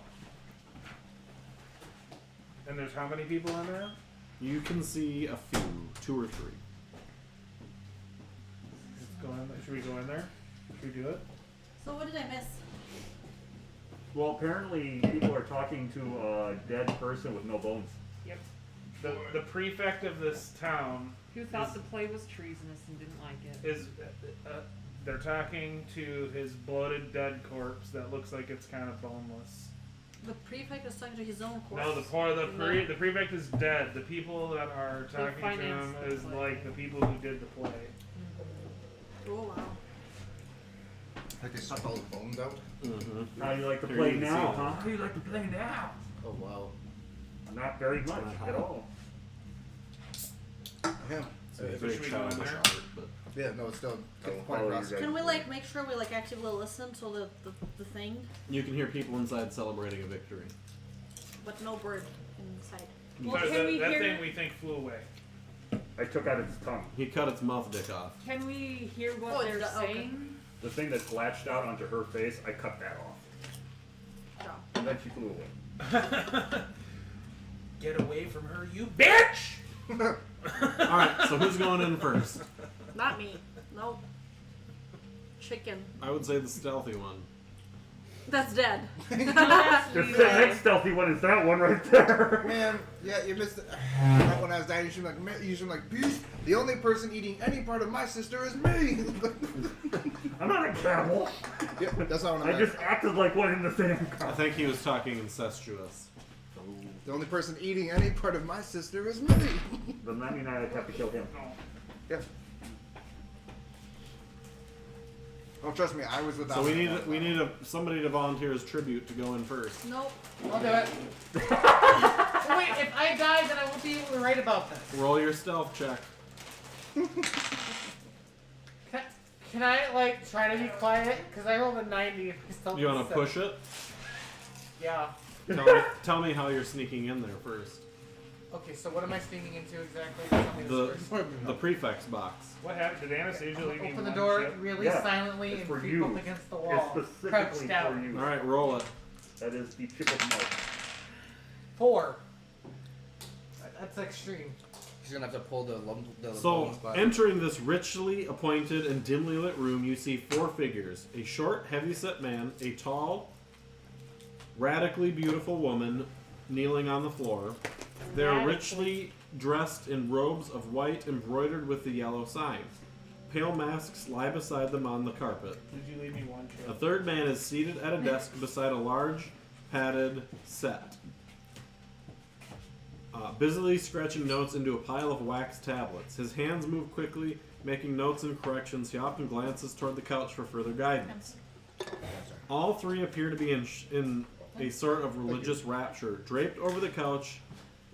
and there's how many people in there? You can see a few, 2 or 3. Let's go in there. Should we go in there? Should we do it? So what did I miss? Well, apparently people are talking to a dead person with no bones. Yep. The prefect of this town Who thought the play was treasonous and didn't like it? Is they're talking to his bloated dead corpse that looks like it's kind of boneless. The prefect is talking to his own corpse. No, the prefect is dead. The people that are talking to him is like the people who did the play. Oh wow. Like they sucked all the bones out? How you like to Here, play you can now, see huh? them. How you like to play now? Oh, wow. Not very much at all. Yeah. So it's Should very we go in childish there? art, but Yeah, no, it's still I'll point follow across. you guys. Can we like make sure we like actively listen to the thing, you can hear people inside celebrating a victory. but no bird inside? Well, Because can we that hear? thing we think flew away. I took out its tongue. He cut its mouth dick off. Can we hear what Oh, they're it's okay. saying? The thing that latched out onto her face, I cut that off. No. And then she flew away. Get away from her, you bitch! Alright, so who's going in first? Not me. Nope. Chicken. I would say the stealthy one. That's dead. The next stealthy one is that one right there. Man, yeah, you missed it. Right when I was dying, you should be like, Beast, the only person eating any part of my sister is me. I'm not a camel. Yep, that's not what I I just acted like one in the same I car. think he was talking incestuous. The only person eating any part of my sister is me. Then that means I'd have to kill him. Yeah. Oh, trust me, I was without. So we need somebody to volunteer as tribute to go in first. Nope. I'll do it. Wait, if I die, then I won't be able to write about this. Roll your stealth check. Can I, like, try to be quiet? Because I rolled a 90 if I still You want to push it? Yeah. Tell me how you're sneaking in there first. Okay, so what am I sneaking into exactly? Tell me this first. The prefect's box. What happened? Did Anastasia leave me Open the one door ship? really Yeah, silently it's and for creep you. up against the wall. It's specifically Crouched for down. you. Alright, roll it. That is the chip of mouth. 4. That's extreme. He's gonna have to pull the So, bone spot. entering this richly appointed and dimly lit room, you see 4 figures. A short, heavy-set man, a tall, radically beautiful woman kneeling on the floor. They are richly dressed in robes of white embroidered with the yellow signs. Pale masks lie beside them on the carpet. Did you leave me one ship? A third man is seated at a desk beside a large, padded set. Busily scratching notes into a pile of wax tablets. His hands move quickly, making notes and corrections. He often glances toward the couch for further guidance. All 3 appear to be in a sort of religious rapture. Draped over the couch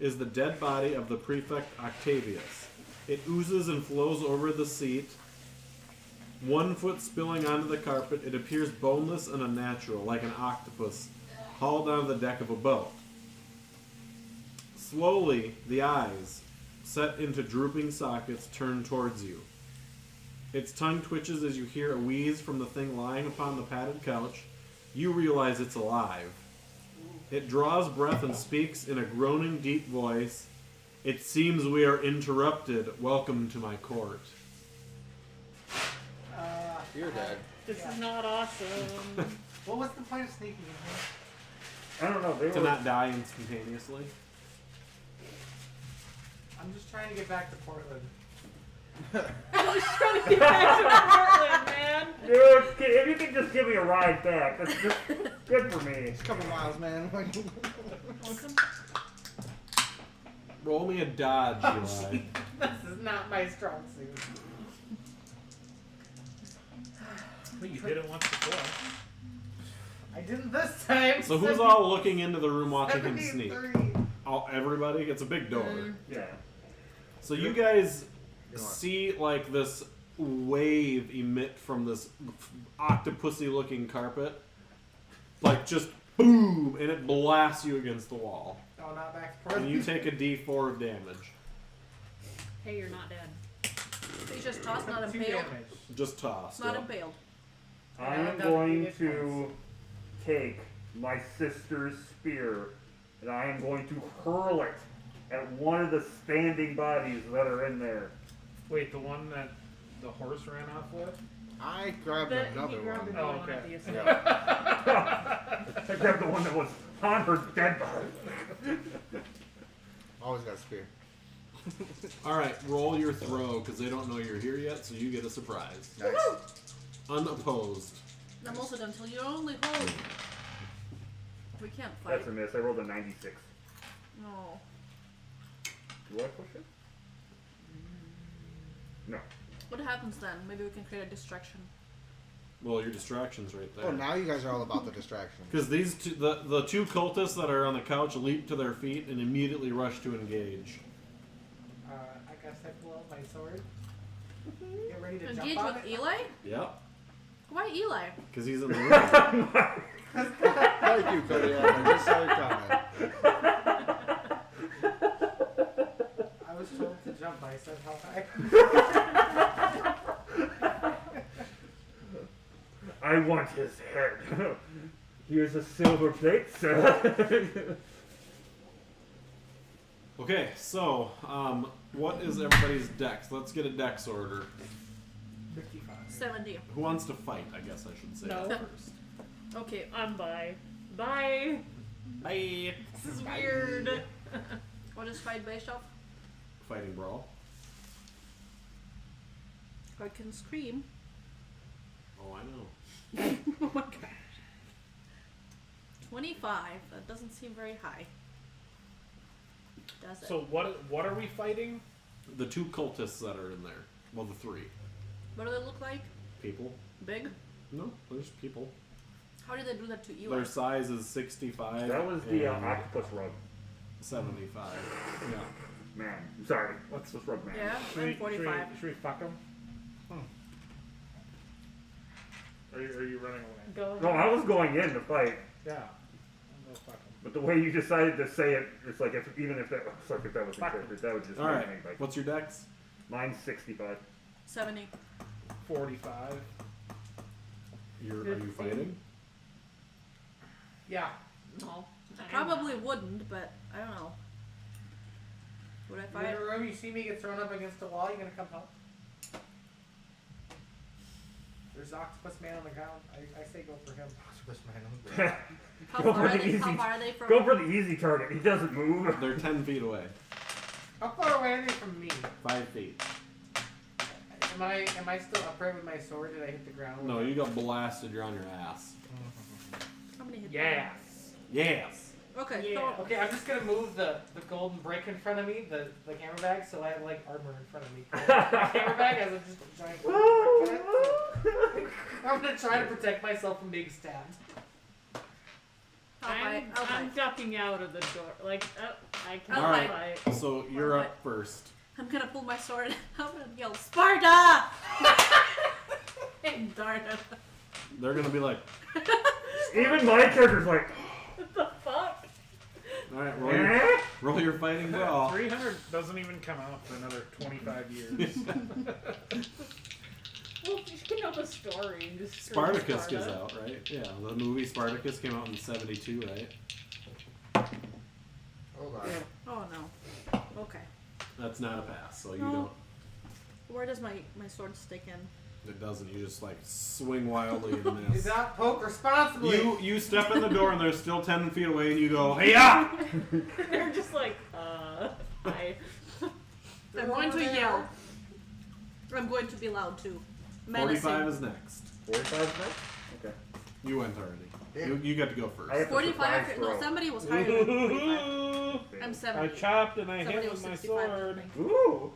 is the dead body of the prefect Octavius. It oozes and flows over the seat, 1 foot spilling onto the carpet. It appears boneless and unnatural, like an octopus hauled onto the deck of a boat. Slowly, the eyes, set into drooping sockets, turn towards you. Its tongue twitches as you hear a wheeze from the thing lying upon the padded couch. You realize it's alive. It draws breath and speaks in a groaning, deep voice. It seems we are interrupted. Welcome to my court. You're dead. This is not awesome. What was the point of sneaking in here? I don't know. They To were. not die instantaneously. I'm just trying to get back to Portland. I'm just trying to get back to Portland, man. Dude, if you can just give me a ride back, that's just good for me. It's a couple miles, man. Roll me a dodge, Eli. This is not my strong suit. But you did it once before. I didn't this time. So who's all looking into the room watching him sneak? 73. Everybody? It's a big door. Yeah. So you guys see like this wave emit from this octopusy looking carpet. Like just boom, and it blasts you against the wall. Oh, not back to And Portland. you take a d4 of damage. Hey, you're not dead. He's just tossed, not 2 impaled. damage. Just tossed. Not yeah. impaled. I am going to take my sister's spear and I am going to hurl it at one of the standing bodies that are in there. Wait, the one that the horse ran off with? I grabbed He another grabbed one. another Oh, one at okay. the escape. I grabbed the one that was on her dead body. Always got a spear. Alright, roll your throw, because they don't know you're here yet, so you get a surprise. Nice. Unopposed. I'm also done until you only hold. We can't fight. That's a miss. I rolled a 96. No. Do I push it? No. What happens then? Maybe we can create a distraction. Well, your distraction's right there. Oh, now you guys are all about the distraction. Because these two, the two cultists that are on the couch leap to their feet and immediately rush to engage. I guess I pull out my sword. Get ready to Engage jump on with it. Eli? Yep. Why Eli? Because he's in the room. Thank you, Cody. I just saw your comment. I was told to jump, but I said how high. I want his head. Here's a silver plate, sir. Okay, so, what is everybody's dex? Let's get a dex order. 55. 70. Who wants to fight, I guess I should say No. first. Okay. I'm bye. Bye. Bye. This is weird. What is fight based off? Fighting brawl. I can scream. Oh, I know. Oh my gosh. 25. That doesn't seem very high. Does it? So what are we fighting? The two cultists that are in there. Well, the three. What do they look like? People. Big? No, there's people. How did they do that to Eli? Their size is 65. That was the and octopus rug. 75. Yeah. Man. Sorry. Octopus rug man. Yeah, I'm 45. Should we fuck him? Are you running away? Go ahead. No, I was going in to fight. Yeah. I'll go fuck him. But the way you decided to say it, it's like even if that was encrypted, that would just All right. make me like. What's your dex? Mine's 65. 70. 45. Are you fighting? Yeah. No. I probably wouldn't, but I don't know. Would I You're in fight? a room, you see me get thrown up against a wall, you gonna come help? There's Octopus Man on the ground. I say go for him. Octopus Man on the ground. How Go far for are the they? easy. How far are they from? Go for the easy target. He doesn't move. They're 10 feet away. How far away are they from me? 5 feet. Am I still upright with my sword? Did I hit the ground? No, you got blasted. You're on your ass. How many hit Yes. Yes. Okay, Yeah. so Okay, I'm just gonna move the golden brick in front of me, the camera bag, so I have like armor in front of me. The camera bag has a just a giant golden brick in it. So I'm gonna try to protect myself from being stabbed. I'm ducking out of the door. Like, I can't All right. fight. So you're up first. I'm gonna pull my sword. I'm gonna yell, Sparta! And dart it. They're gonna be like, Even my character's like, What the fuck? all right, eh? roll your fighting brawl. 300 doesn't even come out for another 25 years. Well, you can know the story. And just scream Spartacus Sparta. is out, right? Yeah, the movie Spartacus came out in '72, right? Hold on. Oh no. Okay. That's not a pass, so you No. don't. Where does my sword stick in? It doesn't. You just like swing wildly and Do miss. not poke responsibly. You step in the door and they're still 10 feet away, and you go, hey ya! They're just like, hi. I'm going to yell. I'm going to be loud too. Menacing. 45 is next. 45 next? Okay. You went already. Yeah. You got to go first. I have to 45. surprise No, throw. somebody was higher than 45. I'm 70. I chopped and I Somebody hit was with my 65, I sword. think. Ooh.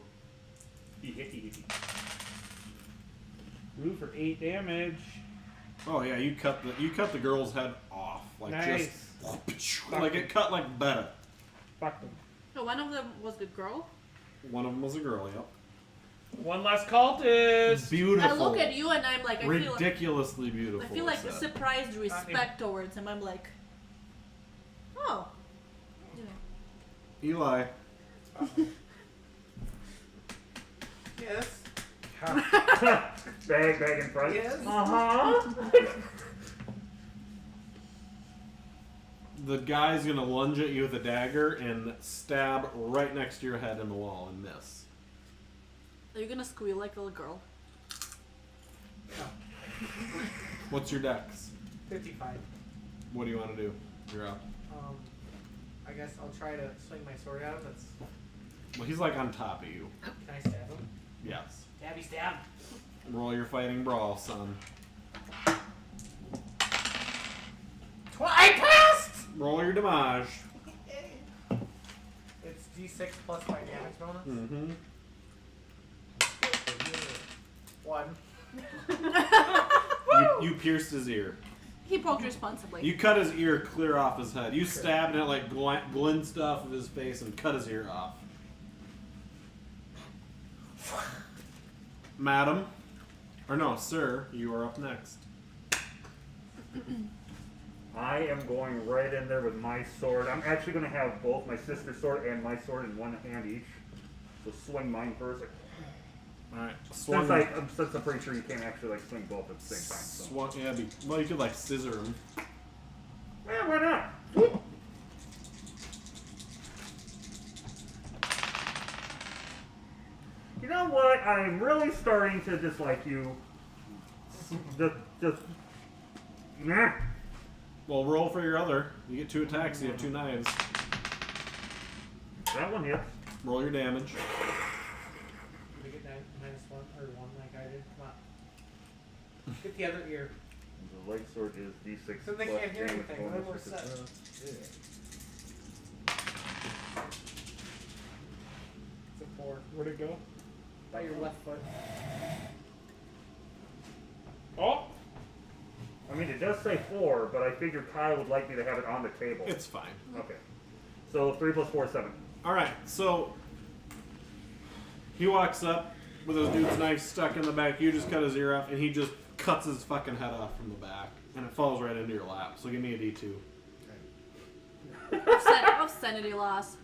Ooh, for 8 damage. Oh yeah, you cut the girl's head off, like Nice. just like it cut like butter. Fuck them. No, one of them was the girl. One of them was a girl. Yep. One less cultist. Beautiful. I look at you and I'm like, ridiculously I beautiful. feel like it a said. surprised respect towards him. I'm like, oh. You know. Eli. Yes. Bag in front. Yes. The guy's gonna lunge at you with a dagger and stab right next to your head in the wall and miss. Are you gonna squeal like a little girl? No. What's your dex? 55. What do you want to do? You're up. I guess I'll try to swing my sword at him. That's Well, he's like on top of you. Can I stab him? Yes. Stabby stab. Roll your fighting brawl, son. I passed! Roll your damage. It's D6 plus my damage bonus. Mm-hmm. 1. You pierced his ear. He poked responsibly. You cut his ear clear off his head. You stabbed it like glinsed off of his face and cut his ear off. Madam, or no, sir, you are up next. I am going right in there with my sword. I'm actually going to have both my sister's sword and my sword in one hand each. So swing mine first. Alright. Since I'm pretty sure you can't actually like swing both at the same time. So. Swung, yeah, well, you could like scissor him. Yeah, why not? Whoop. You know what? I'm really starting to dislike you. Just nah. Well, roll for your other. You get 2 attacks, you have 2 knives. That one hits. Roll your damage. Did we get -1 or 1 like I did? Come on. Get the other ear. The light sword is D6 So they plus can't hear damage anything, bonus we're if set. it's, It's a 4. Where'd it go? By your left foot. Oh! I mean, it does say 4, but I figured Kyle would like me to have it on the table. It's fine. Okay. So 3 plus 4 is 7. Alright, so he walks up with his dude's knife stuck in the back. You just cut his ear off, and he just cuts his fucking head off from the back. And it falls right into your lap. So give me a D2. Obscenity loss.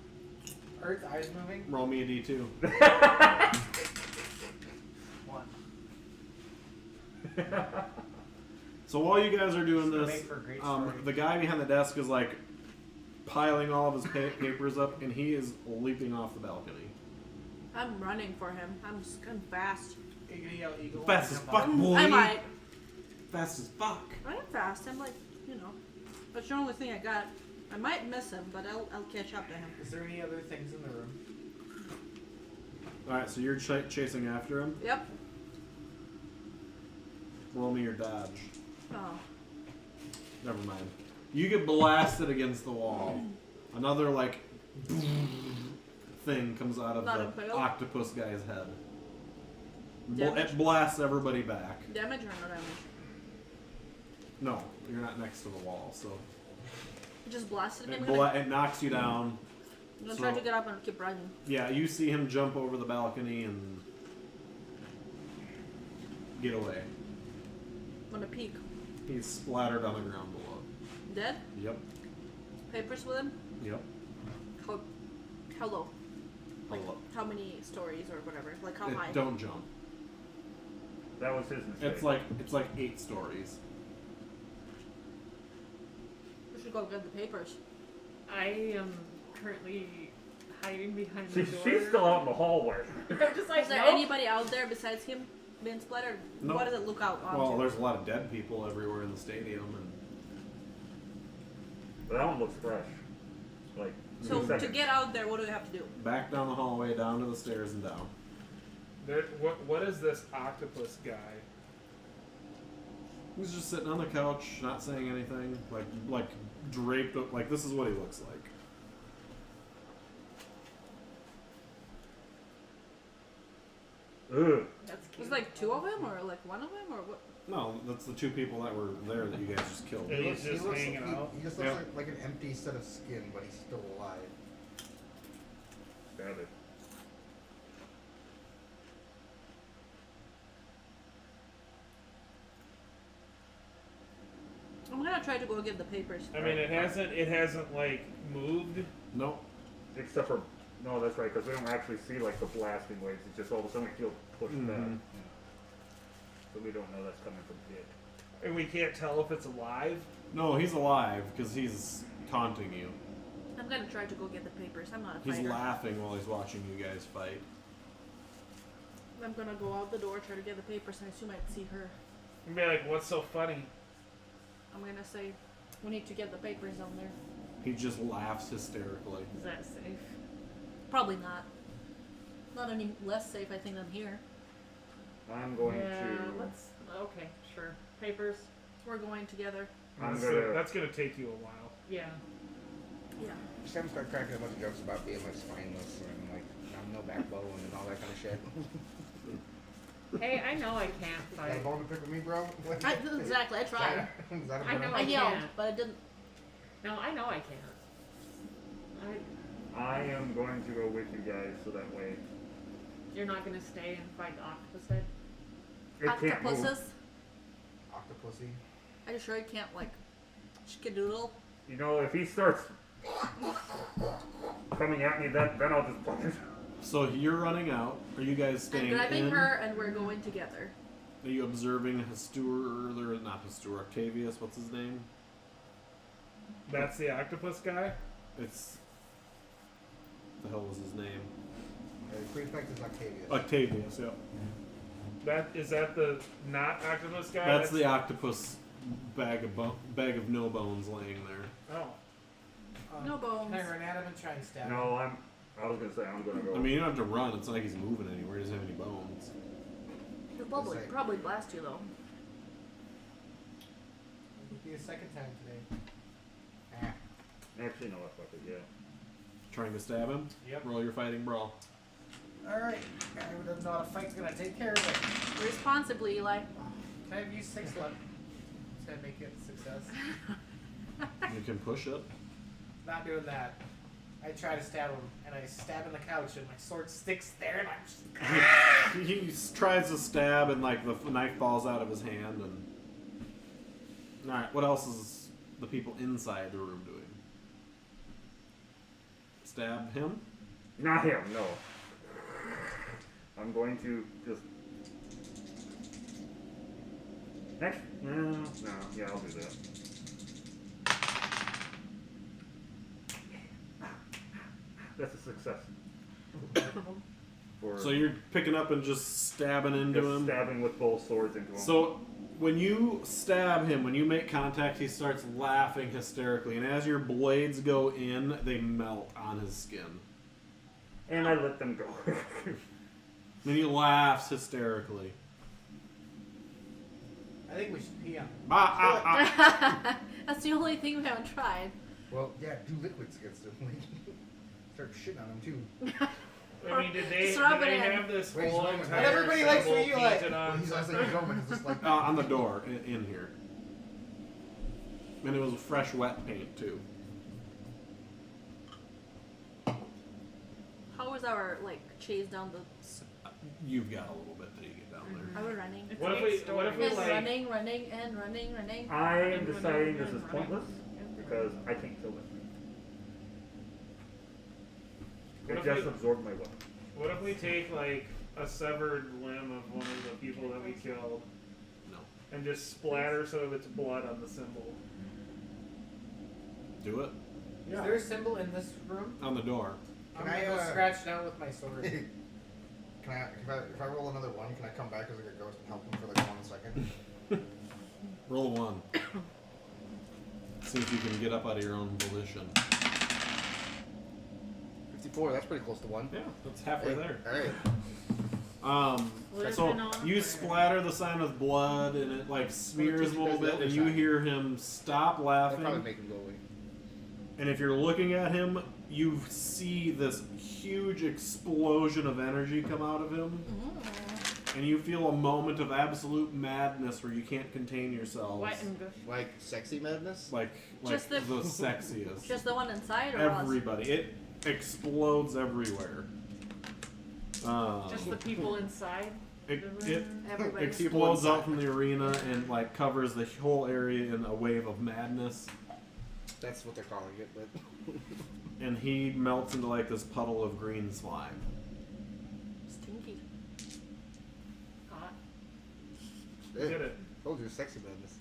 Earth's eyes moving. Roll me a D2. 1. So while you guys are doing This is gonna this, make for a great story. the guy behind the desk is like piling all of his papers up, and he is leaping off the balcony. I'm running for him. I'm fast. Are you gonna yell eagle? Fast as fuck, boy. I might. Fast as fuck. I am fast. I'm like, that's the only thing I got. I might miss him, but I'll catch up to him. Is there any other things in the room? Alright, so you're chasing after him. Yep. Roll me your dodge. Oh. Never mind. You get blasted against the wall. Another, like, thing comes out of Not the impaled? octopus guy's head. Damage? It blasts everybody back. Damage or no damage? No, you're not next to the wall, so... It just blasted me. It knocks you down. I'm gonna try to get up and keep running. Yeah, you see him jump over the balcony and get away. I'm gonna peek. He's splattered on the ground below. Dead? Yep. Papers with him? Yep. How low? Like, Hello. how many stories or whatever? Like, how high? Don't jump. That was his mistake. It's like 8 stories. We should go get the papers. I am currently hiding behind See, the door. she's still out in the hallway. I'm just like, Is there nope. anybody out there besides him being splattered? No. What does it look out onto? Well, there's a lot of dead people everywhere in the stadium, and But that one looks fresh. Like, So 2 to seconds. get out there, what do we have to do? back down the hallway, down to the stairs, and down. What is this octopus guy? He's just sitting on the couch, not saying anything, like draped up. Like this is what he looks like. Ugh. That's cute. There's like 2 of them, or like 1 of them, or what? No, that's the 2 people that were there that you guys just killed. And he's just hanging out. He just looks Yeah. like an empty set of skin, but he's still alive. Damn it. I'm gonna try to go get the papers. I mean, it hasn't like moved. Nope. Except for, no, that's right, because we don't actually see like the blasting waves. It's just all of a sudden we feel pushed back. Mhm. So we don't know that's coming from it. And we can't tell if it's alive. No, he's alive because he's taunting you. I'm gonna try to go get the papers. I'm not a He's fighter. laughing while he's watching you guys fight. I'm gonna go out the door, try to get the papers, and I assume I'd see her. And be like, what's so funny? I'm gonna say, we need to get the papers down there. He just laughs hysterically. Is that safe? Probably not. not any less safe, I think, than here. I'm going Yeah, to. let's. Okay, sure. Papers. We're going together. That's gonna take you a while. Yeah. Yeah. Just have him start cracking a bunch of jokes about being like spineless and like I'm no backbone and all that kind of shit. Hey, I know I can't Got a fight. bone to pick with me, bro? Exactly, I tried. Is that a I bone? know I I yelled, can't. but I didn't. No, I know I can't. I am going to go with you guys so that way You're not gonna stay and fight the octopus head? it can't move. Octopuses? Octopussy. Are you sure you can't, like, skiddoodle? You know, if he starts coming at me, then I'll just punch it. So you're running out. Are you guys I'm staying grabbing in? her and we're going together. Are you observing not Hastur, Octavius, what's his name? That's the octopus guy? It's... the hell was his name? Prefect is Octavius. Octavius, yeah. Is that the not octopus guy? That's the octopus bag of no bones laying there. Oh. No bones. Can I run at him and try and stab him? No, I was gonna say I'm gonna go. I mean, you don't have to run. It's not like he's moving anywhere. He doesn't have any bones. He'll probably blast you, though. It'll be a second time today. Actually, no, fuck it, yeah. Trying to stab him? Yep. Roll your fighting brawl. Alright. Guy who doesn't know how to fight's gonna take care of it. Responsibly, Eli. Can I use 6 luck? Does that make it a success? You can push it. Not doing that. I try to stab him, and I stab in the couch, and my sword sticks there, and I'm just... He tries to stab, and like the knife falls out of his hand. And all right, what else is the people inside the room doing? Stab him? Not him, no. I'm going to just. Next? No, yeah, I'll do that. That's a success. So you're picking up and just stabbing into just him? Stabbing with both swords into him. So when you stab him, when you make contact, he starts laughing hysterically. And as your blades go in, they melt on his skin. And I let them go. Then he laughs hysterically. I think we should pee on him. That's the only thing we haven't tried. Well, yeah, do liquids against him. Start shitting on him too. I mean, did they Rub it in. have this Wait, whole he's Roman. entire Everybody likes symbol what you like. painted on He's something? like Roman. It's just like On the door in here. And it was fresh wet paint too. How was our, like, chase down the... You've got a little bit till you get down there. Are we running? It's What a if big we story. like running. I am deciding this is pointless because I can't kill them. What It if just we- absorbed my weapon. what if we take like a severed limb of one of the people that we killed No. and just splatter some of its blood on the symbol? Do it. Is there a symbol in this room? On the door. I'm Can gonna I, go scratch it out with my sword. if I roll another one, can I come back as like a ghost and help him for like 1 second? Roll 1. See if you can get up out of your own volition. 54, that's pretty close to 1. Yeah, that's halfway there. Alright. Living So on you prayer. splatter the sign with blood, and it like smears a little bit, and you hear him stop That'll laughing. probably make him go away. And if you're looking at him, you see this huge explosion of energy come out of him. And you feel a moment of absolute madness where you can't contain yourselves. Wet and gushy. Like sexy madness? Like Just the the- sexiest. Just the one inside, or Everybody. It explodes everywhere. Just the people inside. It Everybody. explodes out from the arena and like covers the whole area in a wave of madness. That's what they're calling it, but And he melts into like this puddle of green slime. Stinky. Hot. We did it. Told you, sexy madness.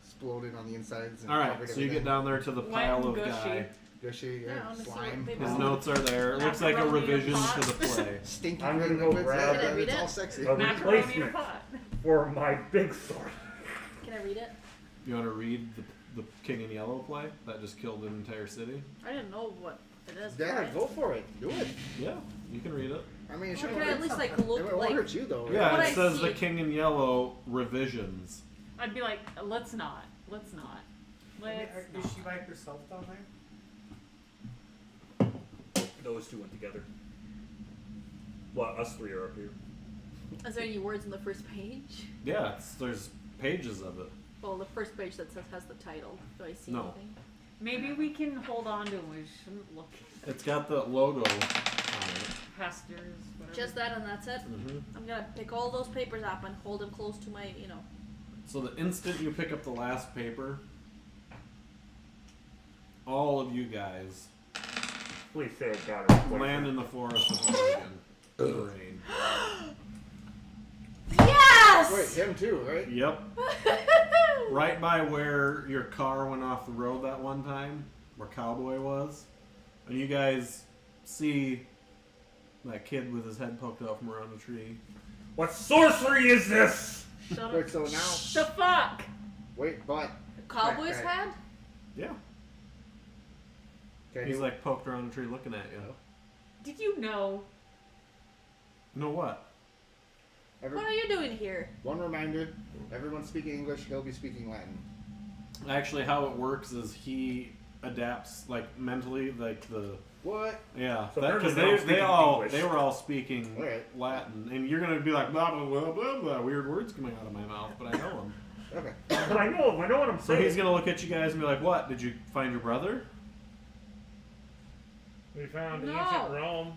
Exploded on the insides. And Alright, covered so you get everything. down there to the Wet pile and of gushy. guy. Gushy, Yeah, yeah, honestly, slime. they His Oh. notes are there. It looks like a Macaroni in a revision pot. to the play. Stinky I'm gonna green go liquids. grab Can I read It's it? all sexy. a Macaroni in a replacement pot. for my big sword. Can I read it? You want to read the King in Yellow play that just killed an entire city? I didn't know what it is. Yeah, right? go for it. Do it. Yeah. You can read it. I mean, it Or should can I at least like look It won't like? hurt you though, right? Yeah, What it I says see- the King in Yellow revisions. I'd be like, let's not. Let's not. Is she by herself down there? Those two went together. Well, us three are up here. Is there any words on the first page? Yeah, there's pages of it. Well, the first page that says has the title. Do I see No. anything? Maybe we can hold on to him. We shouldn't look It's got the logo on it. past yours. Whatever. Just that and that's it? Mm-hmm. I'm gonna pick all those papers up and hold them close to my, So the instant you pick up the last paper, all of you guys Please say it got it. land in the forest of Oregon. Terrain. Yes! Wait, him too, right? Yep. Right by where your car went off the road that one time, where Cowboy was. And you guys see that kid with his head poked out from around a tree. What sorcery is this? Shut Wait, up. so now. The fuck? Wait, but. Cowboy's Right. head? Yeah. Okay, He's like poked around a tree looking at you. Did you know? Know what? What are you doing here? One reminder: everyone's speaking English. He'll be speaking Latin. Actually, how it works is he adapts like mentally, like the What? yeah, So because they're they not all speaking they were all speaking Alright. Latin, and you're gonna be like blah blah blah blah blah weird words coming out of my mouth, but I know them. Okay. But I know him. I know what I'm So saying. he's gonna look at you guys and be like, "What? Did you find your brother?" We found No. ancient Rome.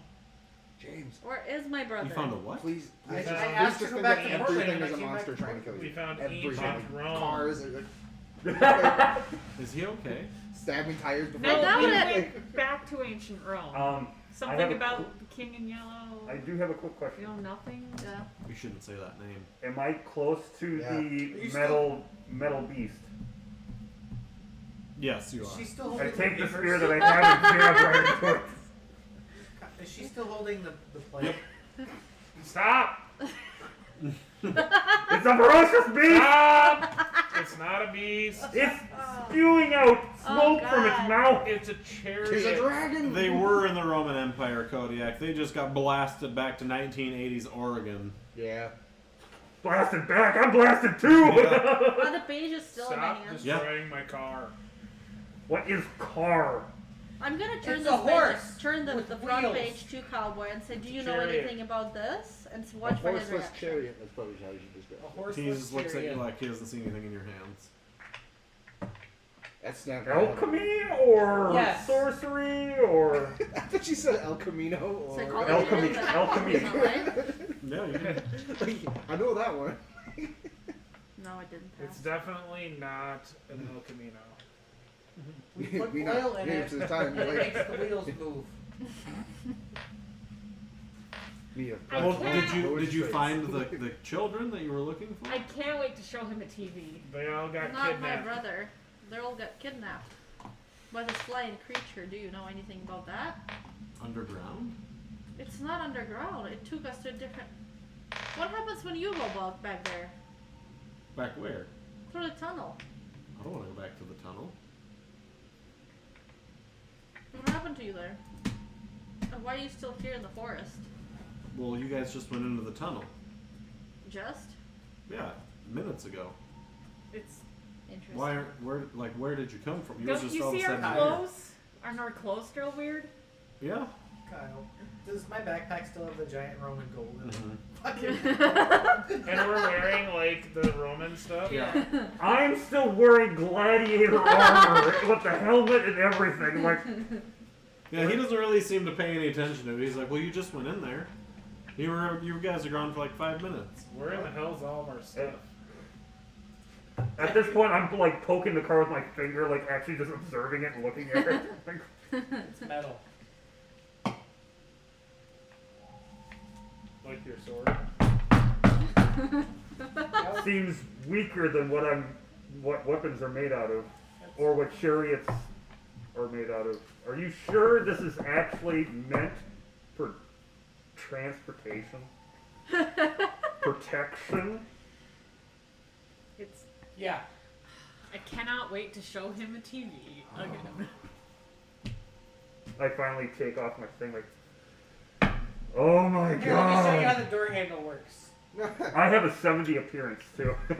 James, Where is my brother? You found a what? please. I Please asked just to go think back that to everything Portland, is a and I came monster back trying to kill We you. found Everything. ancient Rome. Cars. Is he okay? Stabbing tires before. No, doubt we it. went back to ancient Rome. I Something have a about qu- the King in Yellow. I do have a quick question. You know nothing. Yeah. You shouldn't say that name. Am I close to Yeah. the you metal beast? Yes, you are. She's still I holding take the papers? spear that I have and jab right into it. Is she still holding the plate? Stop! It's a ferocious beast! Stop! It's not a beast. It's spewing out smoke from its God. mouth. It's a He's a chariot. dragon. They were in the Roman Empire, Kodiak. They just got blasted back to 1980s Oregon. Yeah. Blasted back. I'm blasted too. Are the pages still in my Stop hands? destroying my car. What is car? I'm gonna turn It's this a horse page, turn the with front wheels. page to Cowboy and say, "Do you know Chariot. anything about this?" And A watch for his horseless reaction. chariot. That's probably how you should describe A it. horseless He just looks at you chariot. like he doesn't see anything in your hands. That's not. Alchemy or Yes. sorcery or I thought you said El Camino or. Psychology. Alchemy. is that Alchemy. right? Yeah, you can. I know that one. No, I didn't. It's Pass. definitely not an El Camino. We put We oil not in named it, to the time. and it makes the wheels move. I Well, can't- did you find the children that you were looking for? I can't wait to show him a TV. They all got Not my kidnapped. brother. They all got kidnapped by this flying creature. Do you know anything about that? Underground? It's not underground. It took us to a different. What happens when you go back there? Back where? Through the tunnel. I don't want to go back to the tunnel. What happened to you there? And why are you still here in the forest? Well, you guys just went into the tunnel. Just? Yeah, minutes ago. It's. Interesting. Where did you come from? You Don't was just you all of a see our sudden here. clothes? Aren't our clothes still weird? Yeah. Kyle, does my backpack still have the giant Roman gold in it? Mm-hmm. Fucking. And we're wearing like the Roman stuff. Yeah. I'm still wearing gladiator armor with the helmet and everything. Like, Yeah, he doesn't really seem to pay any attention to it. He's like, well, you just went in there. You guys are gone for like 5 minutes. Where in the hell's all of our stuff? at this point, I'm like poking the car with my finger, like actually just observing it and looking at it. Like, It's metal. Like your sword? seems weaker than what weapons are made out of, or what chariots are made out of. Are you sure this is actually meant for transportation? Protection? It's. Yeah. I cannot wait to show him a TV again. I finally take off my thing like, Oh my Here, let me show you how god! the door handle works. I have a 70 appearance too. It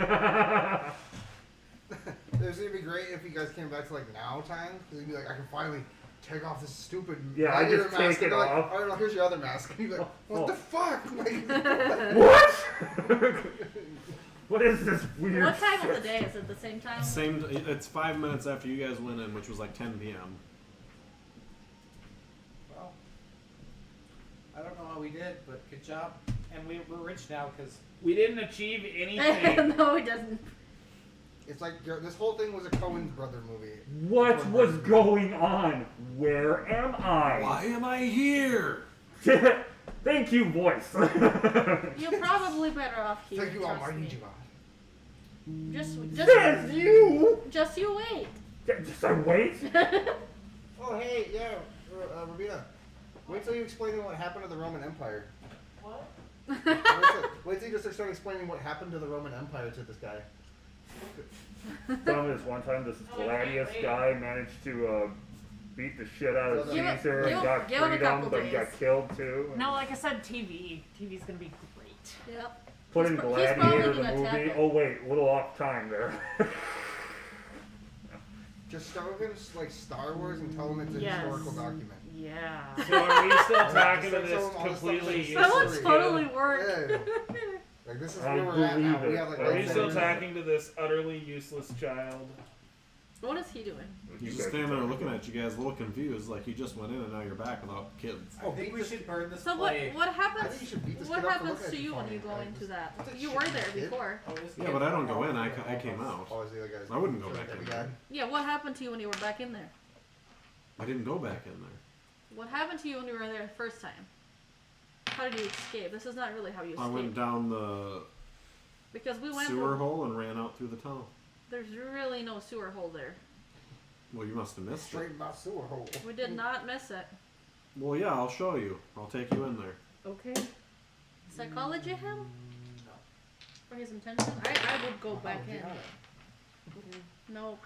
was gonna be great if you guys came back to like now time, because you'd be like, I can finally take off this stupid Yeah, I gladiator just mask. take And it they're like, off. oh no, here's your other mask. And you'd be like, what the fuck? Like, What? What is this weird What time shit? of the day? Is it the same time? It's 5 minutes after you guys went in, which was like 10 p.m. Well, I don't know how we did, but good job. And we're rich now because We didn't achieve anything. No, it doesn't. it's like this whole thing was a Coen brother movie. What was going on? Where am I? Why am I here? Thank you, voice. You're probably better off here. Thank you, trust Almighty me. Jihad. Says you. Just you wait. Just I wait. Oh hey, yeah, Rabina. Wait till you explain what happened to the Roman Empire. what? Wait till you just start explaining what happened to the Roman Empire to this guy. Tell me this one time, this Gladius guy managed to beat the shit out of Give it- Caesar give and him- got give him a freedom, couple but he got days. killed too. No, like I said, TV. TV's gonna be great. Yep. Put in He's probably Gladiator the gonna movie. tackle. Oh wait, a little off time there. Just start with like Star Wars and tell them it's a Yes. historical document. Yeah. So are we still Yeah, talking so to tell this them all the stuff completely that's- That would useless totally kid? work. Yeah. Like this is I where we're at now. believe We it. have like Are Are we lightsabers. still talking to this utterly useless child? What is he doing? He's just standing there looking at you guys, a little confused, like you just went in and now you're back without kids. I think we should burn this So what? play. What I happens? think you should beat this What kid up for happens looking to at you when funny. you go Like, into that? what's that You shit were you there did? before. Oh, this Yeah, kid- but I don't go in. I came out. Oh, is the other guy's I wouldn't go sure back that in we there. got? Yeah. What happened to you when you were back in there? I didn't go back in there. What happened to you when you were there the first time? How did you escape? This is not really how you I went escaped. down the Because we went. sewer hole and ran out through the tunnel. There's really no sewer hole there. Well, you must have missed it. Straight about sewer hole. We did not miss it. Well, yeah, I'll show you. I'll take you in there. Okay. Psychology him? For his intention? I would go back in. No.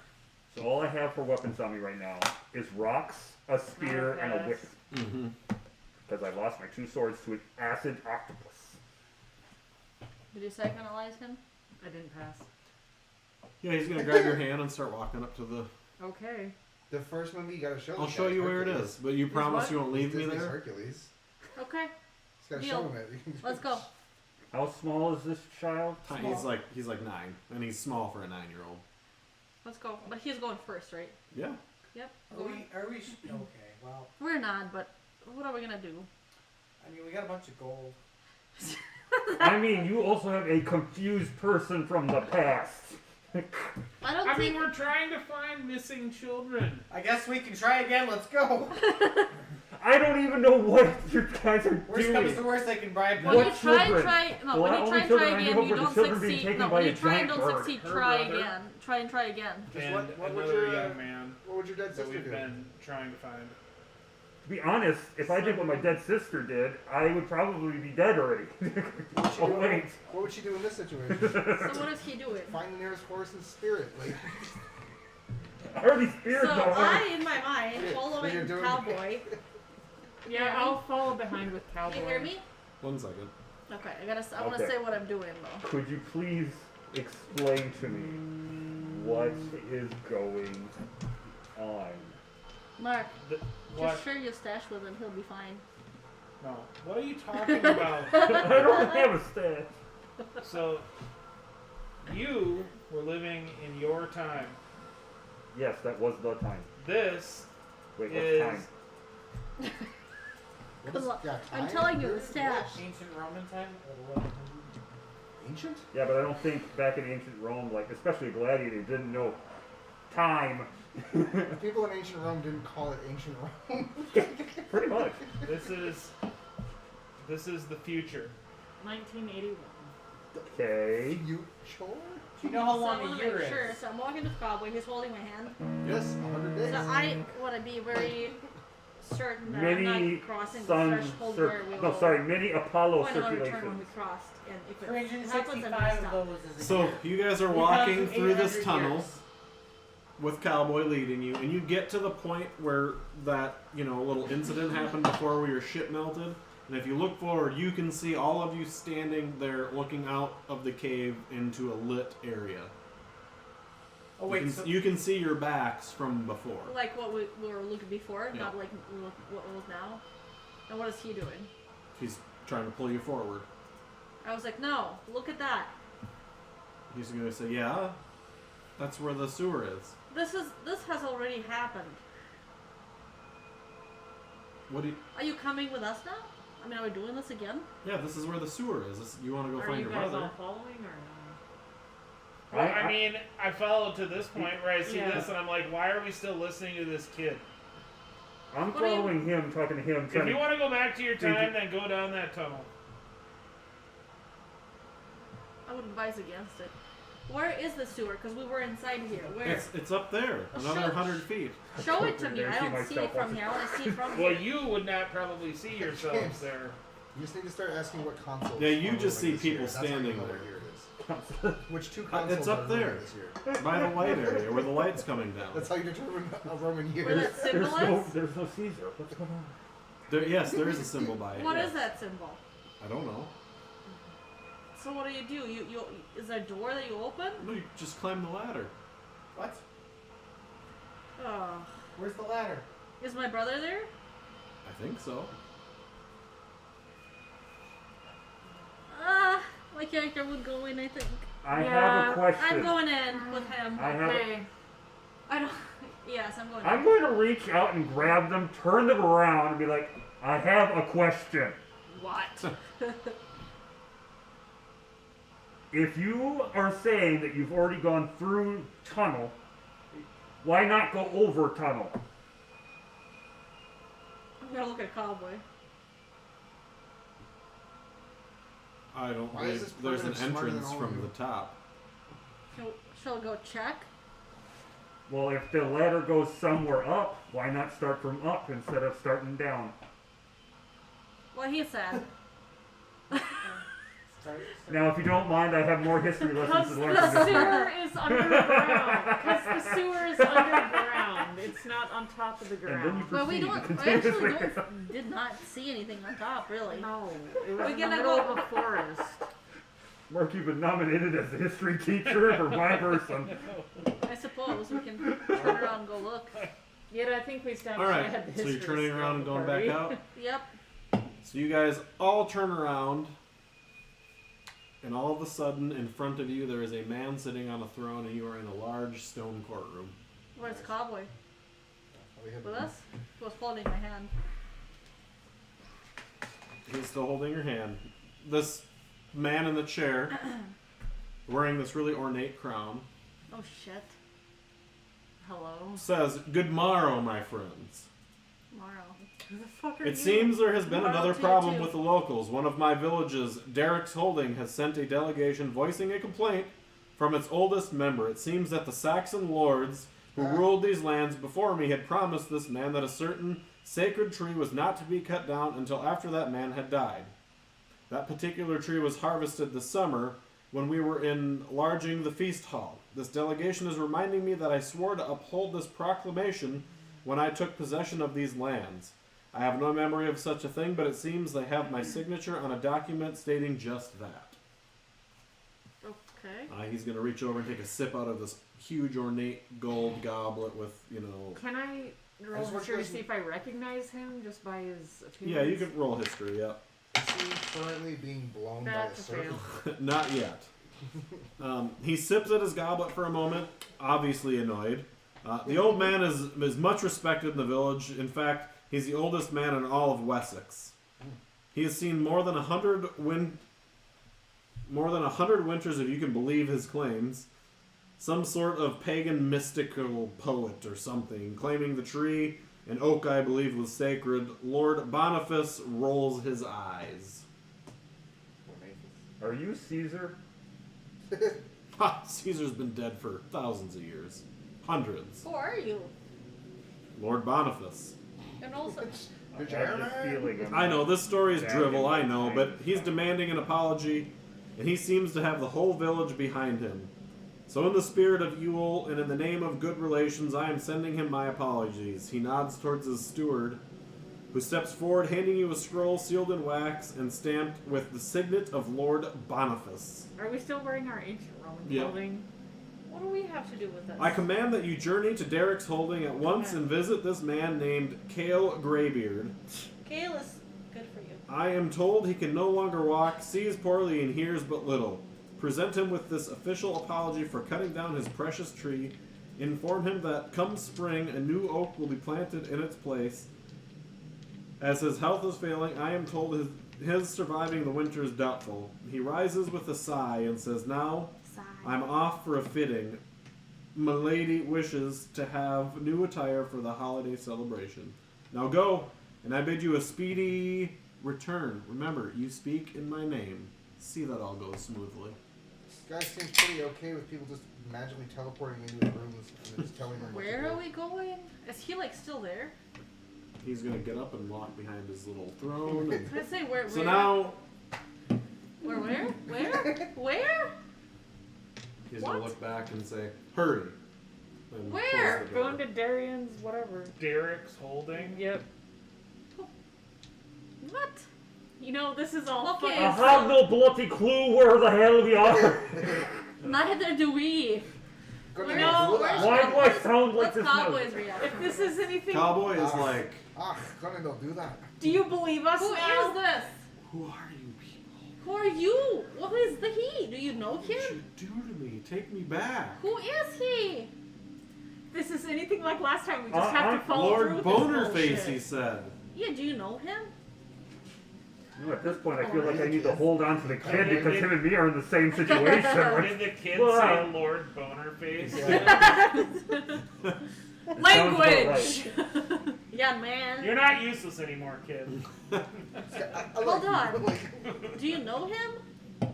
So all I have for weapons on me right now is rocks, a spear, and a whip. Mm-hmm. Because I lost my 2 swords to an acid octopus. Did you psychoanalyze him? I didn't pass. Yeah, he's gonna grab your hand and start walking up to the. Okay. The first movie you gotta show. I'll this show guy you where it Hercules. is, but you promise what? you won't leave me Disney's there. Hercules. Okay. Just gotta Deal. show him it. Let's go. How small is this child? He's like 9, and he's small for a 9-year-old. Let's go. But he's going first, right? Yeah. Yep. Are we? Okay. Well, We're not, but what are we gonna do? I mean, we got a bunch of gold. I mean, you also have a confused person from the past. I don't I think. mean, we're trying to find missing children. I guess we can try again. Let's go. I don't even know what you guys are Worst comes to doing. worst, they can bribe When them. you What try, children? try. No, The when you only try and children try I knew again, you were the don't children being succeed. taken No, by when a you try and giant don't bird. succeed, Her try brother. again. Try and try again. Just And what would another your, young man What would your dead that sister we've do? been trying to find. To be honest, if I did what my dead sister did, I would probably be dead already. Oh wait. What would she do in this situation? So what is he doing? Find the nearest horse and spirit. Like, I already So speared the horse. I, in my mind, Yeah, so following you're doing- cowboy. Yeah, I'll follow behind with cowboy. You hear me? 1 second. Okay, I want to Okay. say what I'm doing though. Could you please explain to me what is going on? Mark, What? just share your stash with him. He'll be fine. No. What are you talking about? I don't have a stash. So, you were living in your time. Yes, that was the time. This Wait, is what's time? what is, yeah, I'm time? telling you, the stash. Ancient Roman time or what? Ancient? Yeah, but I don't think back in ancient Rome, like especially gladiators, didn't know time. The people in ancient Rome didn't call it ancient Rome. Pretty much. this is the future. 1981. Okay. You sure? Do you know how So I long want a to year make is? sure. So I'm walking with cowboy. He's holding my hand. Yes, 100 days. So I want to be very certain that Many I'm not crossing the sun threshold where we will. many Apollo Point of no return when circulations. we crossed, and if it happens, I'm 365 messed of up. those is a So year. you guys are We walking have through this 800 tunnel years. with Cowboy leading you, and you get to the point where that little incident happened before where your ship melted, And if you look forward, you can see all of you standing there looking out of the cave into a lit area. Oh wait, You can see your backs from before. Like what we were looking before, Yeah. not like what we look now. And what is he doing? He's trying to pull you forward. I was like, no, look at that. He's going to say, yeah, that's where the sewer is. This has already happened. What do you... Are you coming with us now? I mean, are we doing this again? Yeah, this is where the sewer is. You want to go Are find you your guys brother. all following or no? Well, I mean, I followed to this point where I see Yeah. this and I'm like, why are we still listening to this kid? I'm following him, talking to him. If you want to go back to your time, then go down that tunnel. I would advise against it. Where is the sewer? Because we were inside here. Where? It's up there, Oh, another show- 100 feet. Show it to me. There, I see don't see it myself from also. here. I want to see it from Well, here. you would not probably see yourselves there. You just need to start asking what consoles. Yeah, you are just moving see this year. people That's how you standing know there. what year it is. Which two consoles It's up are moving there. this year? By the light area, where the light's coming down. That's how you determine a Roman year. Where that symbol is? There's no Caesar. What's going on? Yes, there is a symbol by it. What yes. is that symbol? I don't know. So what do? You is there a door that you open? No, you just climb the ladder. What? Oh, Where's the ladder? is my brother there? I think so. My character would go in. I think. I Yeah, have a question. I'm going in with him. I have. Okay. I don't. Yes, I'm going. I'm in. going to reach out and grab them, turn them around, and be like, I have a question. What? If you are saying that you've already gone through tunnel, why not go over tunnel? I'm gonna look at Cowboy. I don't Why is this believe there's an program smarter than entrance all of from you? the top. Shall we go check? Well, if the ladder goes somewhere up, why not start from up instead of starting down? What he said. Now, if you don't mind, I have more history lessons Because to learn the from this. sewer is underground. Because the sewer is underground. It's not on top of the And then you ground. But we proceed don't. I actually continuously. did not see anything on top, really. No, it was We in the gonna middle go- of a forest. Mark, you've been nominated as the history teacher for my person. I suppose we can turn around and go look. Yet I think we established All I right, had the so you're history turning around and skill going party. back out. Yep. So you guys all turn around, and all of a sudden, in front of you, there is a man sitting on a throne, and you are in a large stone courtroom. Where's Cowboy? We have- With us? He was holding my hand. He's still holding your hand. This man in the chair, wearing this really ornate crown, Oh shit. Hello, says, "Good morrow, my friends. Morrow. Who the fuck are It you? seems there has been Morrow another to you problem too. with the locals. One of my villages, Derek's Holding, has sent a delegation voicing a complaint from its oldest member. It seems that the Saxon lords who ruled these lands before me had promised this man that a certain sacred tree was not to be cut down until after that man had died. That particular tree was harvested this summer when we were enlarging the feast hall. This delegation is reminding me that I swore to uphold this proclamation when I took possession of these lands. I have no memory of such a thing, but it seems they have my signature on a document stating just that." Okay. He's going to reach over and take a sip out of this huge ornate gold goblet with, Can I roll As we're history to just- see if I recognize him just by his appearance? Yeah, you can roll history, yeah. Is he currently being blown by a That's a circle? fail. Not yet. He sips at his goblet for a moment, obviously annoyed. The old man is much respected in the village. In fact, he's the oldest man in all of Wessex. He has seen more than 100 winters, if you can believe his claims. Some sort of pagan mystical poet or something, claiming the tree and oak, I believe, was sacred. Lord Boniface rolls his eyes. Are you Caesar? Ha! Caesar's been dead for thousands of years. Hundreds. Who are you? Lord Boniface. And also, I have this feeling. I know, this story is Yeah, drivel, I yeah. know, but he's demanding an apology, and he seems to have the whole village behind him. So in the spirit of Yule, and in the name of good relations, I am sending him my apologies. He nods towards his steward, who steps forward handing you a scroll sealed in wax and stamped with the signet of Lord Boniface. Are we still wearing our ancient Roman Yep. clothing? What do we have to do with this? I command that you journey to Derek's holding at once and visit this man named Cale Greybeard. Kale is good for you. I am told he can no longer walk, sees poorly, and hears but little. Present him with this official apology for cutting down his precious tree. Inform him that come spring, a new oak will be planted in its place. As his health is failing, I am told his surviving the winter is doubtful. He rises with a sigh and says, "Now I'm off for a fitting. Milady wishes to have new attire for the holiday celebration. Now go, and I bid you a speedy return. Remember, you speak in my name." See that all goes smoothly. This guy seems pretty okay with people just magically teleporting into his rooms and just telling him what to Where do. are we going? Is he like still there? He's gonna get up and walk behind his little throne. And Can I say where? so now Where? he's gonna look back and say, "Hurry." And Where? close the door. Going to Darian's whatever. Derek's holding. Yep. What? You know, this is all Okay, fun. I have no bloody clue where the hell we are. Neither do we. Go Where to No, the where's- Why do I sound like What's this now? Cowboy's reaction? If this is anything, Cowboy is like, Conan, don't do that. do you believe us Who now? is this? "Who are you people? Who are you? What is the he? Do you know What did him? you do to me? Take me back." Who is he? This is anything like last time. We just have to follow through Lord with this Bonerface, bullshit. he said. Yeah, do you know him? At this point, I feel like I need to hold on to the kid because him and me are in the same situation. Did the kid Well, say Lord Bonerface? Language. Yeah, man. You're not useless anymore, kid. Hold on. Do you know him?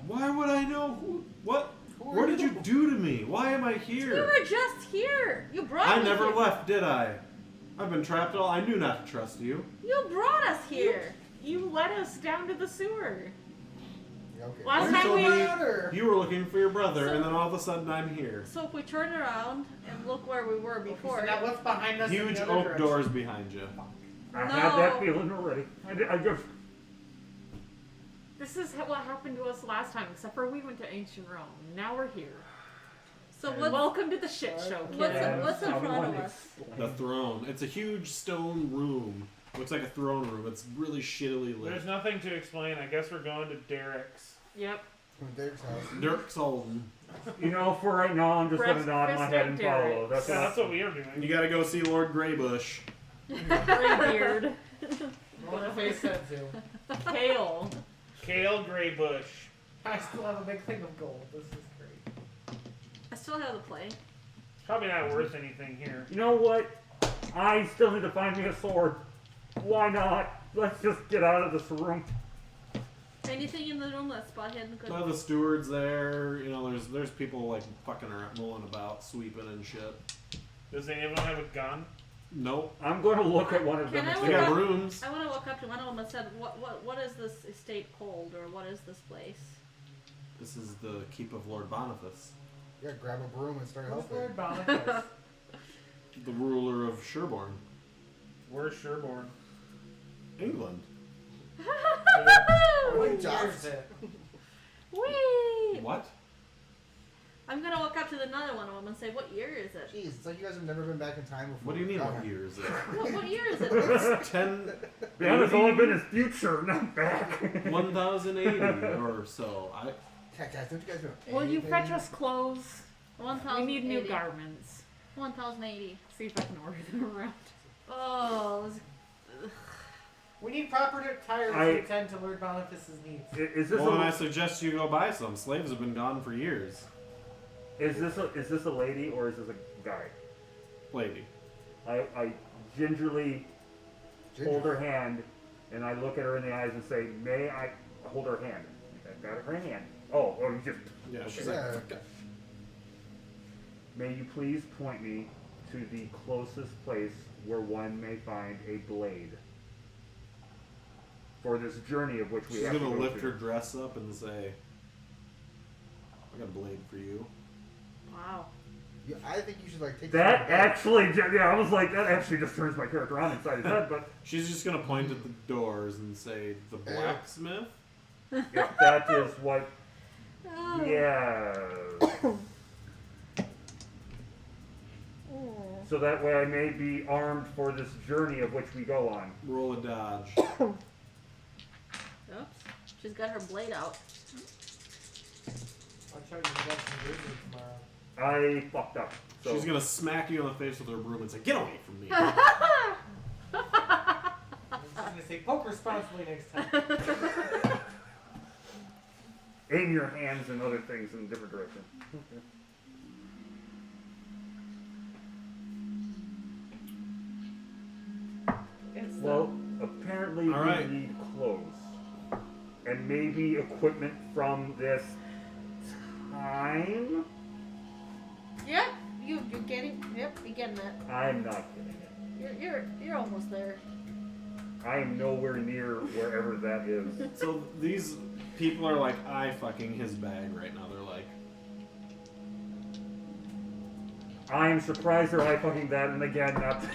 Why would I know who? What? What did you do to me? Why am I You here? were just here. You brought I me never here. left, did I? I've been trapped all. I knew not to trust you. You brought us here. You led us down to the sewer. Okay. Last You time told we. me you were looking for your brother, So- and then all of a sudden I'm here. So if we turn around and look where we were before, So now what's behind us? in Huge the other oak direction? doors behind you. I had that No. feeling already. I just. This is what happened to us last time, except for we went to ancient Rome. Now we're here. so what's Welcome to the shit show, what's, kid. what's in I front want of to us? explain. The throne. It's a huge stone room. Looks like a throne room. It's really shittily lit. There's nothing to explain. I guess we're going to Derek's. Yep. From Dave's house. Dirk Sultan. You know, for right now, I'm just going to nod my head and Derek. follow. That's Yeah, all. that's what we are doing. You gotta go see Lord Greybush. Graybeard. Bonerface said to. Kale. Cale Greybush. I still have a big thing of gold. This is great. I still have the play. Probably not worth anything here. You know what? I still need to find me a sword. Why not? Let's just get out of this room. Anything in the room that's spot hidden could. The steward's there. You know, there's people like fucking around, mulling about, sweeping and shit. Does anyone have a gun? Nope. I'm going to look at one of them. Can I and They say, look got up- rooms. I want to walk up to one of them and said, what is this estate called, or what is this place? This is the keep of Lord Boniface, Yeah, grab a broom and start Who's helping. Lord Boniface? the ruler of Sherborne, Where's Sherborne? England. What year Just- is it? Whee! What? I'm gonna walk up to another one of them and say, what year is it? Jeez, it's like you guys have never been back in time before. What do you mean? God. What year is it? What year is it? It's 10, be honest, all I've been is future, not back. 1080 or so. Guys, don't you guys know Will you anything? fetch us clothes? 1080. We need new garments. 1080. See if I can order them around. Oh, We need proper tires I- to attend to Lord Boniface's needs. Is this Well, then I a, suggest you go buy some. Slaves have been gone for years. is this a lady or is this a guy? Lady. I gingerly Ginger. hold her hand and I look at her in the eyes and say, "May I hold her hand?" I've got her hand. Oh, you just. Yeah, Okay. she's Yeah. like, May you please point me to the closest place where one may find a blade for this journey of which we she's have gonna to go lift her through. dress up and say, "I got a blade for you." wow. I think you should like take That actually, yeah, I was like, that actually just turns my character on inside his head, but She's just gonna point at the doors and say, "The blacksmith." yeah, that is what. Yeah. So that way I may be armed for this journey of which we go on. Roll a dodge. Oops. She's got her blade out. Watch out, you got some bruises tomorrow. I fucked up. So. She's gonna smack you on the face with her broom and say, "Get away from me!" I'm just gonna say, poke responsibly next time. Aim your hands and other things in a different direction. Well, apparently All right. we need clothes. And maybe equipment from this time? Yep, you're getting. Yep, you're getting that. I'm not getting it. You're almost there. I am nowhere near wherever that is. So these people are like eye fucking his bag right now. They're like, I am surprised they're high fucking that, and again, not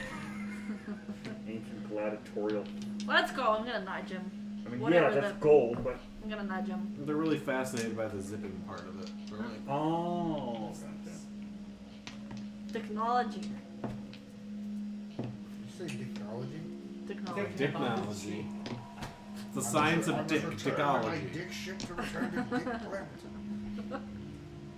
ancient gladiatorial. Let's go. I'm gonna nudge him. I mean, Whatever yeah, that's the- gold, but. I'm gonna nudge him. they're really fascinated by the zipping part of it. They're like, Oh. Technology. You say technology? Technology. Dicknology. The science of My dickology. dick ship to return to Dick Planet.